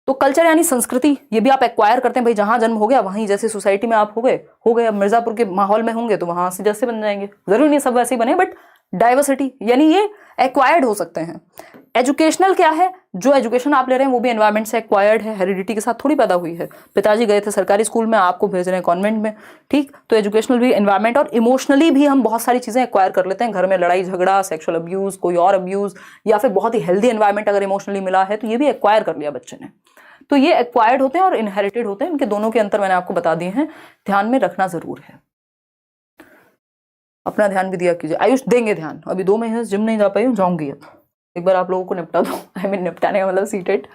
तो कल्चर यानी संस्कृति, ये भी आप एक्वायर करते हैं भाई, जहां जन्म हो गया वहीं, जैसे सोसाइटी में आप हो गए। अब मिर्जापुर के माहौल में होंगे तो वहां से जैसे बन जाएंगे, जरूरी नहीं सब वैसे ही बने, बट डाइवर्सिटी यानी ये एक्वायर्ड हो सकते हैं। एजुकेशनल क्या है, जो एजुकेशन आप ले रहे हैं वो भी एनवायरमेंट से एक्वायर्ड है, हेरिडिटी के साथ थोड़ी पैदा हुई है। पिताजी गए थे सरकारी स्कूल में, आपको भेज रहे हैं कॉन्वेंट में, ठीक। तो एजुकेशनल भी एनवायरमेंट, और इमोशनली भी हम बहुत सारी चीजें एक्वायर कर लेते हैं। घर में लड़ाई झगड़ा, सेक्सुअल अब्यूज, कोई और अब्यूज, या फिर बहुत ही हेल्दी एनवायरमेंट अगर इमोशनली मिला है तो ये भी एक्वायर कर लिया बच्चे ने। तो ये एक्वायर्ड होते हैं और इनहेरिटेड होते हैं, इनके दोनों के अंतर मैंने आपको बता दिए हैं, ध्यान में रखना जरूर है। अपना ध्यान भी दिया कीजिए। आयुष देंगे ध्यान, अभी 2 महीने जिम नहीं जा पाई हूँ, जाऊंगी अब। एक बार आप लोगों को निपटा दो, आई मीन निपटाने का मतलब सीटेट,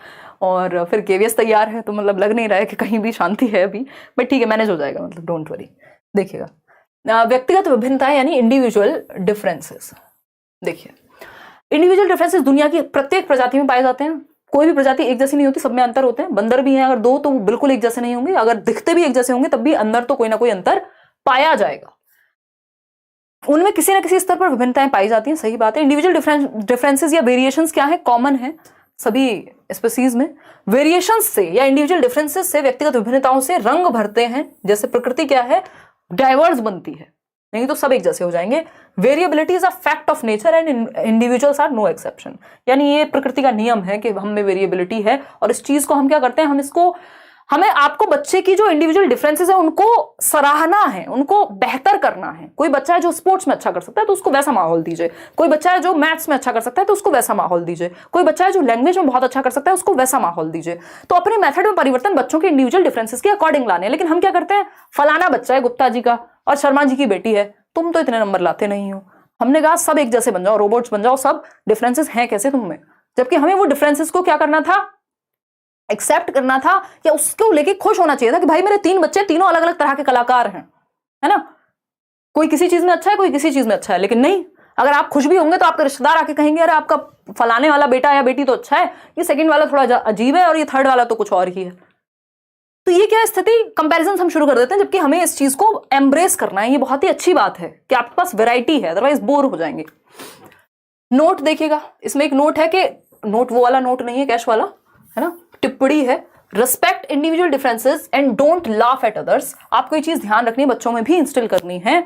और फिर केवीएस तैयार है, तो मतलब लग नहीं रहा है कि कहीं भी शांति है अभी, बट ठीक है, मैनेज हो जाएगा, मतलब डोंट वरी। देखिएगा, व्यक्तिगत विभिन्नताएं यानी इंडिविजुअल डिफरेंसेस। देखिए, इंडिविजुअल डिफरेंसेस दुनिया की प्रत्येक प्रजाति में पाए जाते हैं, कोई भी प्रजाति एक जैसी नहीं होती, सब में अंतर होते हैं। बंदर भी हैं अगर दो तो वो बिल्कुल एक जैसे नहीं होंगे, अगर दिखते भी एक जैसे होंगे तब भी अंदर तो कोई ना कोई अंतर पाया जाएगा। उनमें किसी ना किसी स्तर पर विभिन्नताएं पाई जाती हैं, सही बात है। इंडिविजुअल डिफरेंसेस या वेरिएशंस क्या है, कॉमन है सभी स्पीसीज में। वेरिएशंस से या इंडिविजुअल डिफरेंसेस से, व्यक्तिगत विभिन्नताओं से रंग भरते हैं। जैसे प्रकृति क्या है, डाइवर्स बनती है, नहीं तो सब एक जैसे हो जाएंगे। Variability is a fact of nature and individuals are no exception. यानी ये प्रकृति का नियम है कि हम में वेरिएबिलिटी है, और इस चीज को हम क्या करते हैं, हमें आपको बच्चे की जो इंडिविजुअल डिफरेंसेस है उनको सराहना है, उनको बेहतर करना है। कोई बच्चा है जो स्पोर्ट्स में अच्छा कर सकता है तो उसको वैसा माहौल दीजिए। कोई बच्चा है जो मैथ्स में अच्छा कर सकता है तो उसको वैसा माहौल दीजिए। कोई बच्चा है जो लैंग्वेज में बहुत अच्छा कर सकता है उसको वैसा माहौल दीजिए। तो अपने मेथड में परिवर्तन बच्चों के इंडिविजुअल डिफरेंसेस के अकॉर्डिंग लाने हैं। लेकिन हम क्या करते हैं, फलाना बच्चा है गुप्ता जी का और शर्मा जी की बेटी है, तुम तो इतने नंबर लाते नहीं हो। हमने कहा सब एक जैसे बन जाओ, रोबोट्स बन जाओ, सब डिफरेंसेस हैं कैसे तुम में। जबकि हमें वो डिफरेंसेस को क्या करना था, एक्सेप्ट करना था, या उसको लेके खुश होना चाहिए था कि भाई मेरे 3 बच्चे तीनों अलग अलग तरह के कलाकार हैं, है ना। कोई किसी चीज में अच्छा है, कोई किसी चीज में अच्छा है। लेकिन नहीं, अगर आप खुश भी होंगे तो आपके रिश्तेदार आके कहेंगे अरे आपका फलाने वाला बेटा या बेटी तो अच्छा है, ये सेकंड वाला थोड़ा अजीब है, और ये थर्ड वाला तो कुछ और ही है। तो ये क्या स्थिति, कंपैरिजन हम शुरू कर देते हैं, जबकि हमें इस चीज को एम्ब्रेस करना है। ये बहुत ही अच्छी बात है कि आपके पास वैरायटी है, अदरवाइज बोर हो जाएंगे। नोट देखिएगा, इसमें एक नोट है कि नोट वो वाला नोट नहीं है कैश वाला, है ना, टिप्पणी है, respect individual differences and don't laugh at others. आपको ये चीज ध्यान रखनी है, बच्चों में भी इंस्टिल करनी है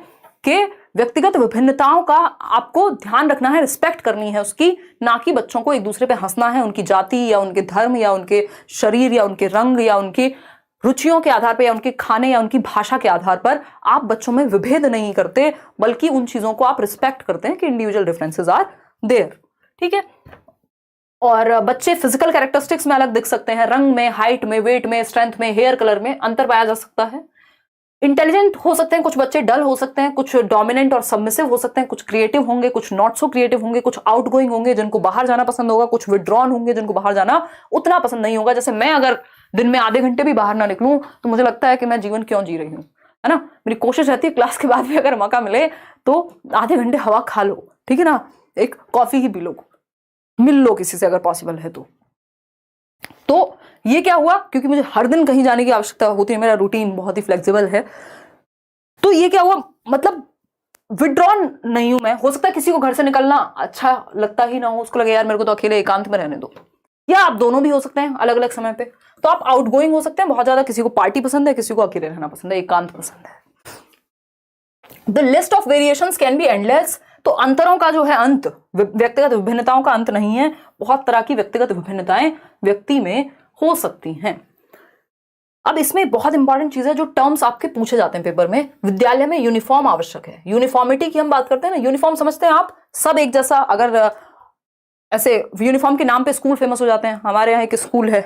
कि व्यक्तिगत विभिन्नताओं का आपको ध्यान रखना है, रिस्पेक्ट करनी है उसकी, ना कि बच्चों को एक दूसरे पे हंसना है उनकी जाति या उनके धर्म या उनके शरीर या उनके रंग या उनकी रुचियों के आधार पर या उनके खाने या उनकी भाषा के आधार पर। आप बच्चों में विभेद नहीं करते, बल्कि उन चीजों को आप रिस्पेक्ट करते हैं कि इंडिविजुअल डिफरेंसेस आर देयर, ठीक है। और बच्चे फिजिकल कैरेक्टरिस्टिक्स में अलग दिख सकते हैं, रंग में, हाइट में, वेट में, स्ट्रेंथ में, हेयर कलर में अंतर पाया जा सकता है। इंटेलिजेंट हो सकते हैं कुछ बच्चे, डल हो सकते हैं कुछ, डोमिनेंट और सबमिसिव हो सकते हैं कुछ, क्रिएटिव होंगे कुछ, नॉट सो क्रिएटिव होंगे कुछ, आउटगोइंग होंगे जिनको बाहर जाना पसंद होगा, कुछ विड्रॉन होंगे जिनको बाहर जाना उतना पसंद नहीं होगा। जैसे मैं अगर दिन में आधे घंटे भी बाहर ना निकलूं तो मुझे लगता है कि मैं जीवन क्यों जी रही हूं, है ना। मेरी कोशिश रहती है क्लास के बाद भी अगर मौका मिले तो आधे घंटे हवा खा लो, ठीक है ना, एक कॉफी ही पी लो, मिल लो किसी से अगर पॉसिबल है तो ये क्या हुआ, क्योंकि मुझे हर दिन कहीं जाने की आवश्यकता होती है, मेरा रूटीन बहुत ही फ्लेक्सिबल है। तो ये क्या हुआ, मतलब विड्रॉन नहीं हूं मैं। हो सकता है किसी को घर से निकलना अच्छा लगता ही ना हो, उसको लगे यार मेरे को तो अकेले एकांत में रहने दो, या आप दोनों भी हो सकते हैं अलग अलग समय पे। तो आप आउटगोइंग हो सकते हैं बहुत ज्यादा, किसी को पार्टी पसंद है, किसी को अकेले रहना पसंद है, एकांत पसंद है। The list of variations can be endless. तो अंतरों का जो है अंत, व्यक्तिगत विभिन्नताओं का अंत नहीं है। बहुत तरह की व्यक्तिगत विभिन्नताएं व्यक्ति में हो सकती हैं। अब इसमें बहुत इंपॉर्टेंट चीज है, जो टर्म्स आपके पूछे जाते हैं पेपर में। विद्यालय में यूनिफॉर्म आवश्यक है। यूनिफॉर्मिटी की हम बात करते हैं ना, यूनिफॉर्म समझते हैं आप, सब एक जैसा। अगर ऐसे यूनिफॉर्म के नाम पे स्कूल फेमस हो जाते हैं, हमारे यहाँ एक स्कूल है,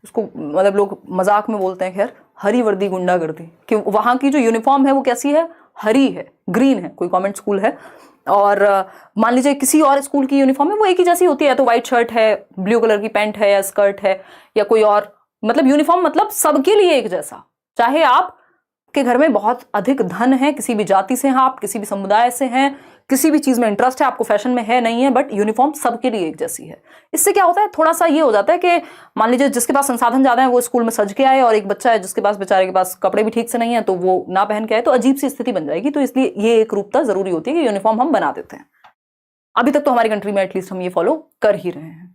उसको मतलब लोग मजाक में बोलते हैं, खैर, हरी वर्दी गुंडागर्दी, कि वहां की जो यूनिफॉर्म है वो कैसी है, हरी है, ग्रीन है। कोई कॉन्वेंट स्कूल है, और मान लीजिए किसी और स्कूल की यूनिफॉर्म है, वो एक ही जैसी होती है, तो व्हाइट शर्ट है, ब्लू कलर की पैंट है या स्कर्ट है, या कोई और, मतलब यूनिफॉर्म मतलब सबके लिए एक जैसा। चाहे आप के घर में बहुत अधिक धन है, किसी भी जाति से हैं आप, किसी भी समुदाय से हैं, किसी भी चीज में इंटरेस्ट है, आपको फैशन में है नहीं है, बट यूनिफॉर्म सबके लिए एक जैसी है। इससे क्या होता है, थोड़ा सा ये हो जाता है कि मान लीजिए जिसके पास संसाधन ज्यादा है वो स्कूल में सज के आए, और एक बच्चा है जिसके पास, बेचारे के पास कपड़े भी ठीक से नहीं है, तो वो ना पहन के आए, तो अजीब सी स्थिति बन जाएगी। तो इसलिए ये एक रूपता जरूरी होती है कि यूनिफॉर्म हम बना देते हैं। अभी तक तो हमारी कंट्री में एटलीस्ट हम ये फॉलो कर ही रहे हैं।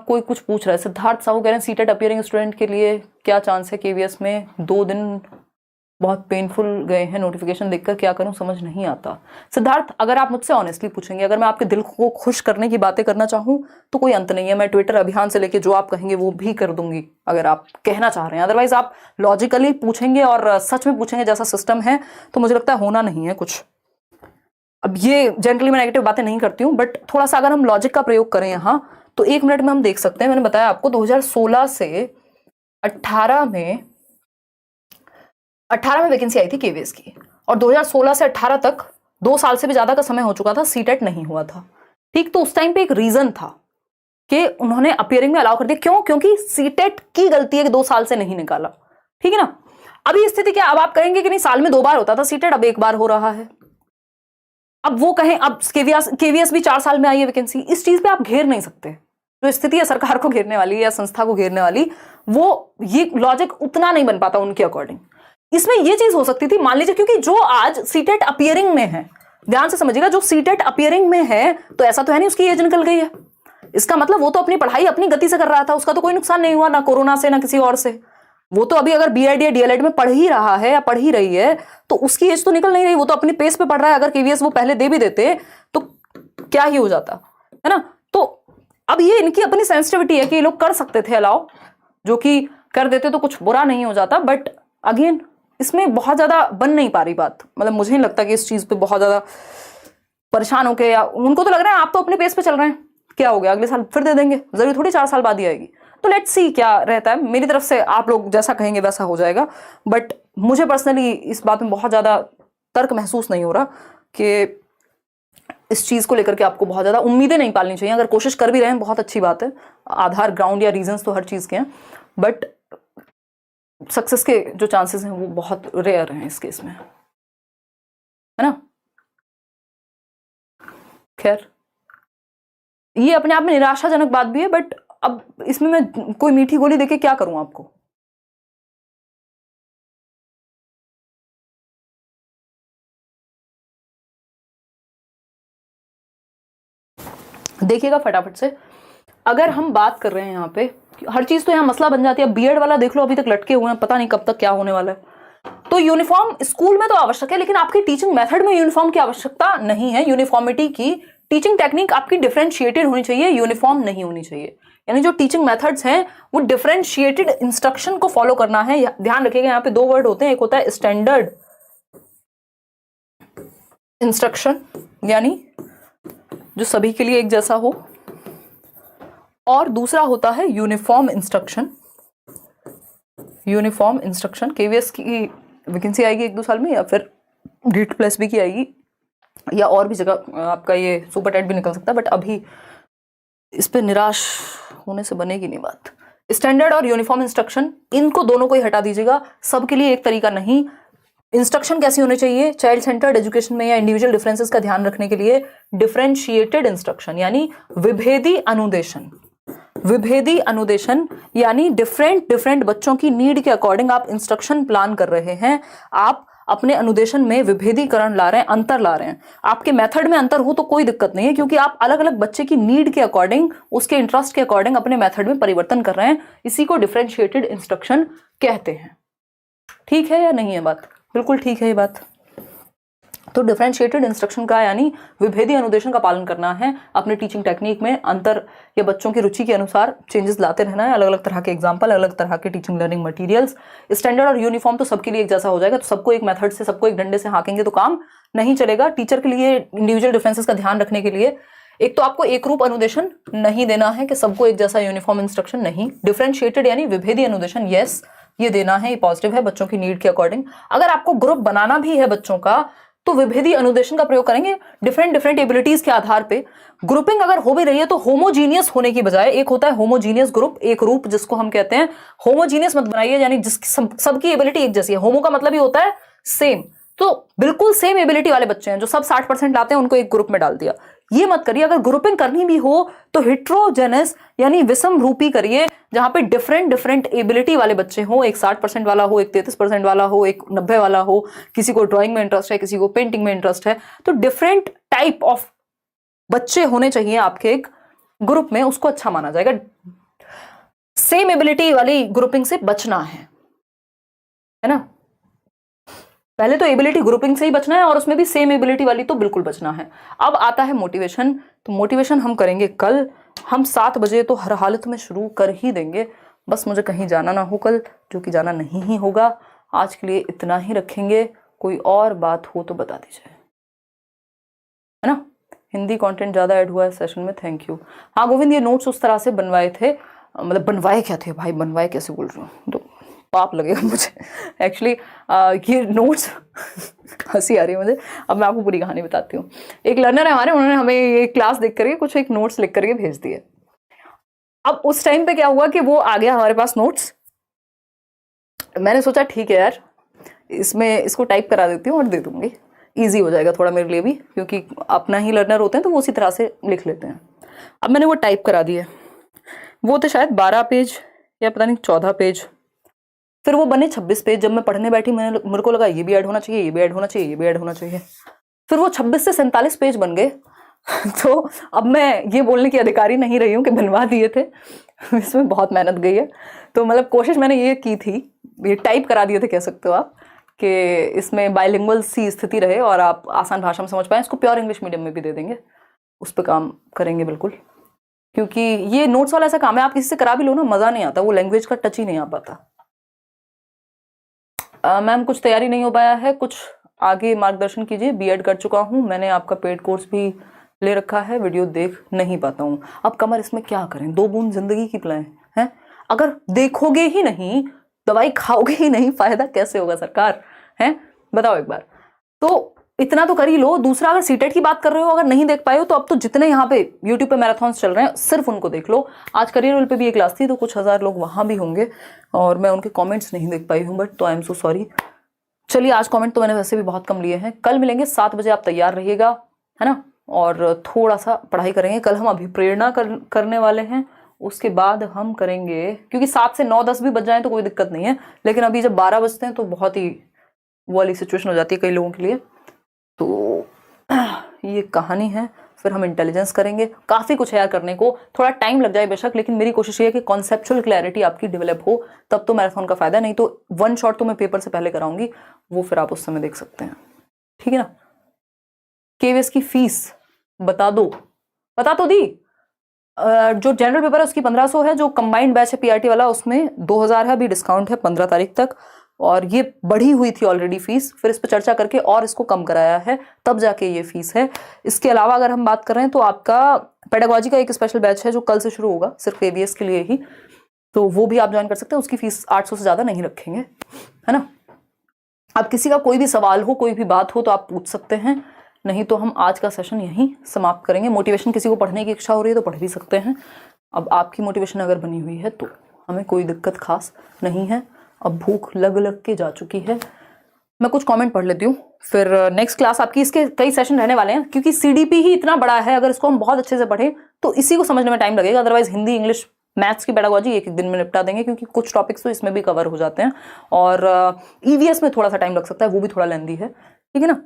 कोई कुछ पूछ रहा है, सिद्धार्थ साहू कह रहे हैं सीटेट अपियरिंग स्टूडेंट के लिए क्या चांस है केवीएस में, 2 दिन बहुत पेनफुल गए हैं, नोटिफिकेशन देखकर क्या करूं समझ नहीं आता। सिद्धार्थ, अगर आप मुझसे ऑनेस्टली पूछेंगे, अगर मैं आपके दिल को खुश करने की बातें करना चाहूं तो कोई अंत नहीं है। मैं ट्विटर अभियान से लेके जो आप कहेंगे वो भी कर दूंगी, अगर आप कहना चाह रहे हैं। अदरवाइज आप लॉजिकली पूछेंगे और सच में पूछेंगे जैसा सिस्टम है, तो मुझे लगता है होना नहीं है कुछ। अब ये जनरली मैं नेगेटिव बातें नहीं करती हूँ, बट थोड़ा सा अगर हम लॉजिक का प्रयोग करें यहाँ, तो 1 मिनट में हम देख सकते हैं। मैंने बताया आपको 2016 से 18 में वैकेंसी आई थी केवीएस की, और 2016 से 18 तक 2 साल से भी ज्यादा का समय हो चुका था, सीटेट नहीं हुआ था। ठीक, तो उस टाइम पे एक रीजन था कि उन्होंने अपियरिंग में अलाउ कर दिया। क्यों? क्योंकि सीटेट की गलती है कि 2 साल से नहीं निकाला, ठीक है ना। अभी स्थिति क्या, अब आप कहेंगे कि नहीं साल में 2 बार होता था सीटेट, अब 1 बार हो रहा है। अब वो कहें, अब केवीएस भी 4 साल में आई है वैकेंसी, इस चीज पे आप घेर नहीं सकते। जो स्थिति है सरकार को घेरने वाली या संस्था को घेरने वाली, वो ये लॉजिक उतना नहीं बन पाता उनके अकॉर्डिंग। इसमें ये चीज हो सकती थी, मान लीजिए, क्योंकि जो आज सीटेट अपीयरिंग में है, ध्यान से समझिएगा, जो सीटेट अपीयरिंग में है तो ऐसा तो है नहीं उसकी एज निकल गई है। इसका मतलब वो तो अपनी पढ़ाई अपनी गति से कर रहा था, उसका तो कोई नुकसान नहीं हुआ, ना कोरोना से ना किसी और से। वो तो अभी अगर बीएड या डीएलएड में पढ़ ही रहा है या पढ़ ही रही है तो उसकी एज तो निकल नहीं रही, वो तो अपनी पेस पे पढ़ रहा है। अगर केवीएस वो पहले दे भी देते तो क्या ही हो जाता है ना। तो अब ये इनकी अपनी सेंसिटिविटी है कि ये लोग कर सकते थे अलाउ, जो कि कर देते तो कुछ बुरा नहीं हो जाता। बट अगेन इसमें बहुत ज्यादा बन नहीं पा रही बात, मतलब मुझे नहीं लगता कि इस चीज पे बहुत ज्यादा परेशान होके, या उनको तो लग रहा है आप तो अपने पेस पे चल रहे हैं, क्या हो गया अगले साल फिर दे देंगे, जरूरी थोड़ी 4 साल बाद ही आएगी। तो लेट्स सी क्या रहता है। मेरी तरफ से आप लोग जैसा कहेंगे वैसा हो जाएगा, बट मुझे पर्सनली इस बात में बहुत ज्यादा तर्क महसूस नहीं हो रहा कि इस चीज को लेकर के आपको बहुत ज्यादा उम्मीदें नहीं पालनी चाहिए। अगर कोशिश कर भी रहे हैं बहुत अच्छी बात है, आधार ग्राउंड या रीजंस तो हर चीज के हैं, बट सक्सेस के जो चांसेस हैं वो बहुत रेयर हैं इस केस में, है ना। खैर ये अपने आप में निराशाजनक बात भी है, बट अब इसमें मैं कोई मीठी गोली देके क्या करूं आपको। देखिएगा फटाफट से, अगर हम बात कर रहे हैं यहाँ पे, हर चीज तो यहाँ मसला बन जाती है। बीएड वाला देख लो, अभी तक लटके हुए हैं, पता नहीं कब तक क्या होने वाला है। तो यूनिफॉर्म स्कूल में तो आवश्यक है, लेकिन आपकी टीचिंग मेथड में यूनिफॉर्म की आवश्यकता नहीं है। यूनिफॉर्मिटी की टीचिंग टेक्निक आपकी डिफरेंशिएटेड होनी चाहिए, यूनिफॉर्म नहीं होनी चाहिए। यानी जो टीचिंग मेथड्स हैं वो डिफरेंशिएटेड इंस्ट्रक्शन को फॉलो करना है। ध्यान रखिएगा यहाँ पे 2 वर्ड होते हैं, एक होता है स्टैंडर्ड इंस्ट्रक्शन, यानी जो सभी के लिए एक जैसा हो, और दूसरा होता है uniform instruction. Uniform instruction KVS की वैकेंसी आएगी 1-2 साल में, या फिर डीट प्लस बी की आएगी, या और भी जगह आपका ये सुपर टेट भी निकल सकता है, बट अभी इस पे निराश होने से बनेगी नहीं बात। स्टैंडर्ड और यूनिफॉर्म इंस्ट्रक्शन, इनको दोनों को ही हटा दीजिएगा, सबके लिए एक तरीका नहीं। इंस्ट्रक्शन कैसी होनी चाहिए चाइल्ड सेंटर्ड एजुकेशन में या इंडिविजुअल डिफरेंसेस का ध्यान रखने के लिए? डिफरेंशिएटेड इंस्ट्रक्शन, यानी विभेदी अनुदेशन। विभेदी अनुदेशन यानी डिफरेंट बच्चों की नीड के अकॉर्डिंग आप इंस्ट्रक्शन प्लान कर रहे हैं, आप अपने अनुदेशन में विभेदीकरण ला रहे हैं, अंतर ला रहे हैं। आपके मेथड में अंतर हो तो कोई दिक्कत नहीं है, क्योंकि आप अलग अलग बच्चे की नीड के अकॉर्डिंग, उसके इंटरेस्ट के अकॉर्डिंग अपने मेथड में परिवर्तन कर रहे हैं। इसी को डिफरेंशिएटेड इंस्ट्रक्शन कहते हैं। ठीक है या नहीं है बात? बिल्कुल ठीक है ये बात। तो डिफरेंशिएटेड इंस्ट्रक्शन का यानी विभेदी अनुदेशन का पालन करना है, अपने टीचिंग टेक्निक में अंतर या बच्चों की रुचि के अनुसार चेंजेस लाते रहना है, अलग अलग तरह के एग्जाम्पल, अलग अलग तरह के टीचिंग लर्निंग मटेरियल्स। स्टैंडर्ड और यूनिफॉर्म तो सबके लिए एक जैसा हो जाएगा, तो सबको एक मेथड से, सबको एक डंडे से हाँकेंगे तो काम नहीं चलेगा। टीचर के लिए इंडिविजुअल डिफरेंसेस का ध्यान रखने के लिए एक तो आपको एक रूप अनुदेशन नहीं देना है कि सबको एक जैसा यूनिफॉर्म इंस्ट्रक्शन नहीं। डिफरेंशिएटेड यानी विभेदी अनुदेशन, यस ये देना है, ये पॉजिटिव है बच्चों की नीड के अकॉर्डिंग। अगर आपको ग्रुप बनाना भी है बच्चों का तो विभेदी अनुदेशन का प्रयोग करेंगे, डिफरेंट एबिलिटीज के आधार पे। ग्रुपिंग अगर हो भी रही है तो होमोजीनियस होने की बजाय, एक होता है होमोजीनियस ग्रुप, एक रूप जिसको हम कहते हैं, होमोजीनियस मत बनाइए, यानी जिसकी सबकी एबिलिटी एक जैसी है। होमो का मतलब ही होता है सेम, तो बिल्कुल सेम एबिलिटी वाले बच्चे हैं जो सब 60% लाते हैं, उनको एक ग्रुप में डाल दिया। ये मत करिए। अगर ग्रुपिंग करनी भी हो तो हिट्रोजेनस यानी विषम रूपी करिए, जहां पे डिफरेंट एबिलिटी वाले बच्चे हो, एक 60% वाला हो, एक 33% वाला हो, एक 90 वाला हो, किसी को ड्राइंग में इंटरेस्ट है, किसी को पेंटिंग में इंटरेस्ट है, तो डिफरेंट टाइप ऑफ बच्चे होने चाहिए आपके एक ग्रुप में, उसको अच्छा माना जाएगा। सेम एबिलिटी वाली ग्रुपिंग से बचना है ना। पहले तो एबिलिटी ग्रुपिंग से ही बचना है, और उसमें भी सेम एबिलिटी वाली तो बिल्कुल बचना है। अब आता है मोटिवेशन। तो मोटिवेशन हम करेंगे कल, हम 7 बजे तो हर हालत में शुरू कर ही देंगे। बस मुझे कहीं जाना ना हो कल, जो कि जाना नहीं ही होगा। आज के लिए इतना ही रखेंगे, कोई और बात हो तो बता दीजिए, है ना। हिंदी कंटेंट ज़्यादा ऐड हुआ है सेशन में, थैंक यू। हाँ गोविंद, ये नोट्स उस तरह से बनवाए थे, मतलब बनवाए क्या थे भाई, बनवाए कैसे बोल रही हूँ, तो पाप लगेगा मुझे एक्चुअली। ये नोट्स हंसी आ रही है मुझे। अब मैं आपको पूरी कहानी बताती हूँ। एक लर्नर है हमारे, उन्होंने हमें ये क्लास देख करके कुछ एक नोट्स लिख करके भेज दिए। अब उस टाइम पे क्या हुआ कि वो आ गया हमारे पास नोट्स, मैंने सोचा ठीक है यार, इसको टाइप करा देती हूँ और दे दूंगी, ईजी हो जाएगा थोड़ा मेरे लिए भी, क्योंकि अपना ही लर्नर होते हैं तो वो उसी तरह से लिख लेते हैं। अब मैंने वो टाइप करा दिए, वो थे शायद 12 पेज या पता नहीं 14 पेज, फिर वो बने 26 पेज। जब मैं पढ़ने बैठी मेरे को लगा ये भी ऐड होना चाहिए, ये भी ऐड होना चाहिए, ये भी ऐड होना चाहिए, फिर वो 26 से 47 पेज बन गए। तो अब मैं ये बोलने की अधिकारी नहीं रही हूँ कि बनवा दिए थे, इसमें बहुत मेहनत गई है। तो मतलब कोशिश मैंने ये की थी, ये टाइप करा दिए थे कह सकते हो आप, कि इसमें बाइलिंगुअल सी स्थिति रहे और आप आसान भाषा में समझ पाएं। इसको प्योर इंग्लिश मीडियम में भी दे देंगे, उस पर काम करेंगे बिल्कुल, क्योंकि ये नोट्स वाला ऐसा काम है, आप किसी से करा भी लो ना मज़ा नहीं आता, वो लैंग्वेज का टच ही नहीं आ पाता। मैम कुछ तैयारी नहीं हो पाया है, कुछ आगे मार्गदर्शन कीजिए। बीएड कर चुका हूँ मैंने, आपका पेड कोर्स भी ले रखा है, वीडियो देख नहीं पाता हूँ। अब कमर इसमें क्या करें, 2 बूंद जिंदगी की पिलाएं हैं। अगर देखोगे ही नहीं, दवाई खाओगे ही नहीं, फायदा कैसे होगा सरकार, है बताओ एक बार। तो इतना तो कर ही लो। दूसरा, अगर सीटेट की बात कर रहे हो, अगर नहीं देख पाए हो तो अब तो जितने यहाँ पे यूट्यूब पे मैराथॉन्स चल रहे हैं सिर्फ उनको देख लो। आज करियर रोल पे भी एक क्लास थी तो कुछ 1000 लोग वहां भी होंगे और मैं उनके कमेंट्स नहीं देख पाई हूँ, बट तो आई एम सो सॉरी। चलिए आज कमेंट तो मैंने वैसे भी बहुत कम लिए हैं। कल मिलेंगे 7 बजे, आप तैयार रहिएगा, है ना, और थोड़ा सा पढ़ाई करेंगे। कल हम अभिप्रेरणा करने वाले हैं, उसके बाद हम करेंगे, क्योंकि 7 से 9-10 भी बज जाए तो कोई दिक्कत नहीं है, लेकिन अभी जब 12 बजते हैं तो बहुत ही वो वाली सिचुएशन हो जाती है कई लोगों के लिए। तो ये कहानी है, फिर हम इंटेलिजेंस करेंगे। काफ़ी कुछ है यार करने को, थोड़ा टाइम लग जाए बेशक, लेकिन मेरी कोशिश ये है कि कॉन्सेप्चुअल क्लैरिटी आपकी डेवलप हो, तब तो मैराथन का फायदा। नहीं तो 1 शॉट तो मैं पेपर से पहले कराऊंगी, वो फिर आप उस समय देख सकते हैं, ठीक है ना। केवीएस की फीस बता दो, बता तो दी। जो जनरल पेपर है उसकी 1500 है, जो कंबाइंड बैच है पीआरटी वाला उसमें 2000 है, अभी डिस्काउंट है 15 तारीख तक, और ये बढ़ी हुई थी ऑलरेडी फीस, फिर इस पर चर्चा करके और इसको कम कराया है, तब जाके ये फीस है। इसके अलावा अगर हम बात कर रहे हैं तो आपका पेडागोजी का एक स्पेशल बैच है जो कल से शुरू होगा सिर्फ केवीएस के लिए ही, तो वो भी आप ज्वाइन कर सकते हैं। उसकी फीस 800 से ज़्यादा नहीं रखेंगे, है ना। अब किसी का कोई भी सवाल हो, कोई भी बात हो तो आप पूछ सकते हैं, नहीं तो हम आज का सेशन यहीं समाप्त करेंगे। मोटिवेशन किसी को पढ़ने की इच्छा हो रही है तो पढ़ भी सकते हैं। अब आपकी मोटिवेशन अगर बनी हुई है तो हमें कोई दिक्कत खास नहीं है। अब भूख लग के जा चुकी है। मैं कुछ कमेंट पढ़ लेती हूँ, फिर नेक्स्ट क्लास आपकी, इसके कई सेशन रहने वाले हैं, क्योंकि सीडीपी ही इतना बड़ा है, अगर इसको हम बहुत अच्छे से पढ़ें तो इसी को समझने में टाइम लगेगा। अदरवाइज हिंदी, इंग्लिश, मैथ्स की पेडागोजी एक दिन में निपटा देंगे, क्योंकि कुछ टॉपिक्स तो इसमें भी कवर हो जाते हैं, और ईवीएस में थोड़ा सा टाइम लग सकता है, वो भी थोड़ा लेंदी है, ठीक है ना।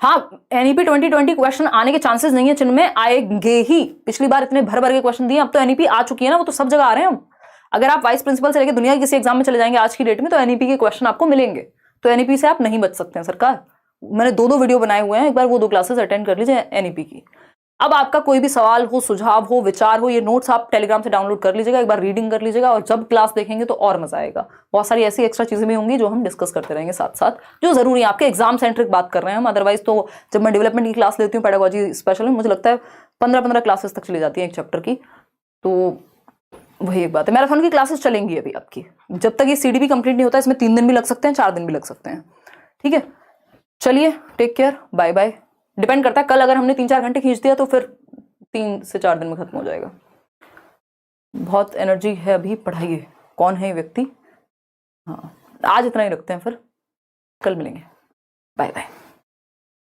हाँ, एनईपी 2020 क्वेश्चन आने के चांसेस नहीं है, जिनमें आएंगे ही। पिछली बार इतने भर के क्वेश्चन दिए, अब तो एनईपी आ चुकी है ना, वो तो सब जगह आ रहे हैं। अगर आप वाइस प्रिंसिपल से लेकर दुनिया के किसी एग्जाम में चले जाएंगे आज की डेट में, तो एनईपी के क्वेश्चन आपको मिलेंगे। तो एनईपी से आप नहीं बच सकते हैं सरकार। मैंने 2 वीडियो बनाए हुए हैं, एक बार वो 2 क्लासेस अटेंड कर लीजिए एनईपी की। अब आपका कोई भी सवाल हो, सुझाव हो, विचार हो, ये नोट्स आप टेलीग्राम से डाउनलोड कर लीजिएगा, एक बार रीडिंग कर लीजिएगा, और जब क्लास देखेंगे तो और मजा आएगा। बहुत सारी ऐसी एक्स्ट्रा चीजें भी होंगी जो हम डिस्कस करते रहेंगे साथ साथ, जो जरूरी है। आपके एग्जाम सेंट्रिक बात कर रहे हैं हम, अदरवाइज तो जब मैं डेवलपमेंट की क्लास लेती हूँ पेडागोजी स्पेशल में, मुझे लगता है 15 क्लासेस तक चली जाती है एक चैप्टर की। तो वही एक बात है। मैराथन की क्लासेस चलेंगी अभी आपकी, जब तक ये सीडीपी कंप्लीट नहीं होता। इसमें 3 दिन भी लग सकते हैं, 4 दिन भी लग सकते हैं, ठीक है। चलिए, take care, bye bye. Depend करता है, कल अगर हमने 3-4 घंटे खींच दिया तो फिर 3 से 4 दिन में खत्म हो जाएगा। बहुत एनर्जी है अभी, पढ़ाइए। कौन है ये व्यक्ति? हाँ, आज इतना ही रखते हैं, फिर कल मिलेंगे। Bye bye.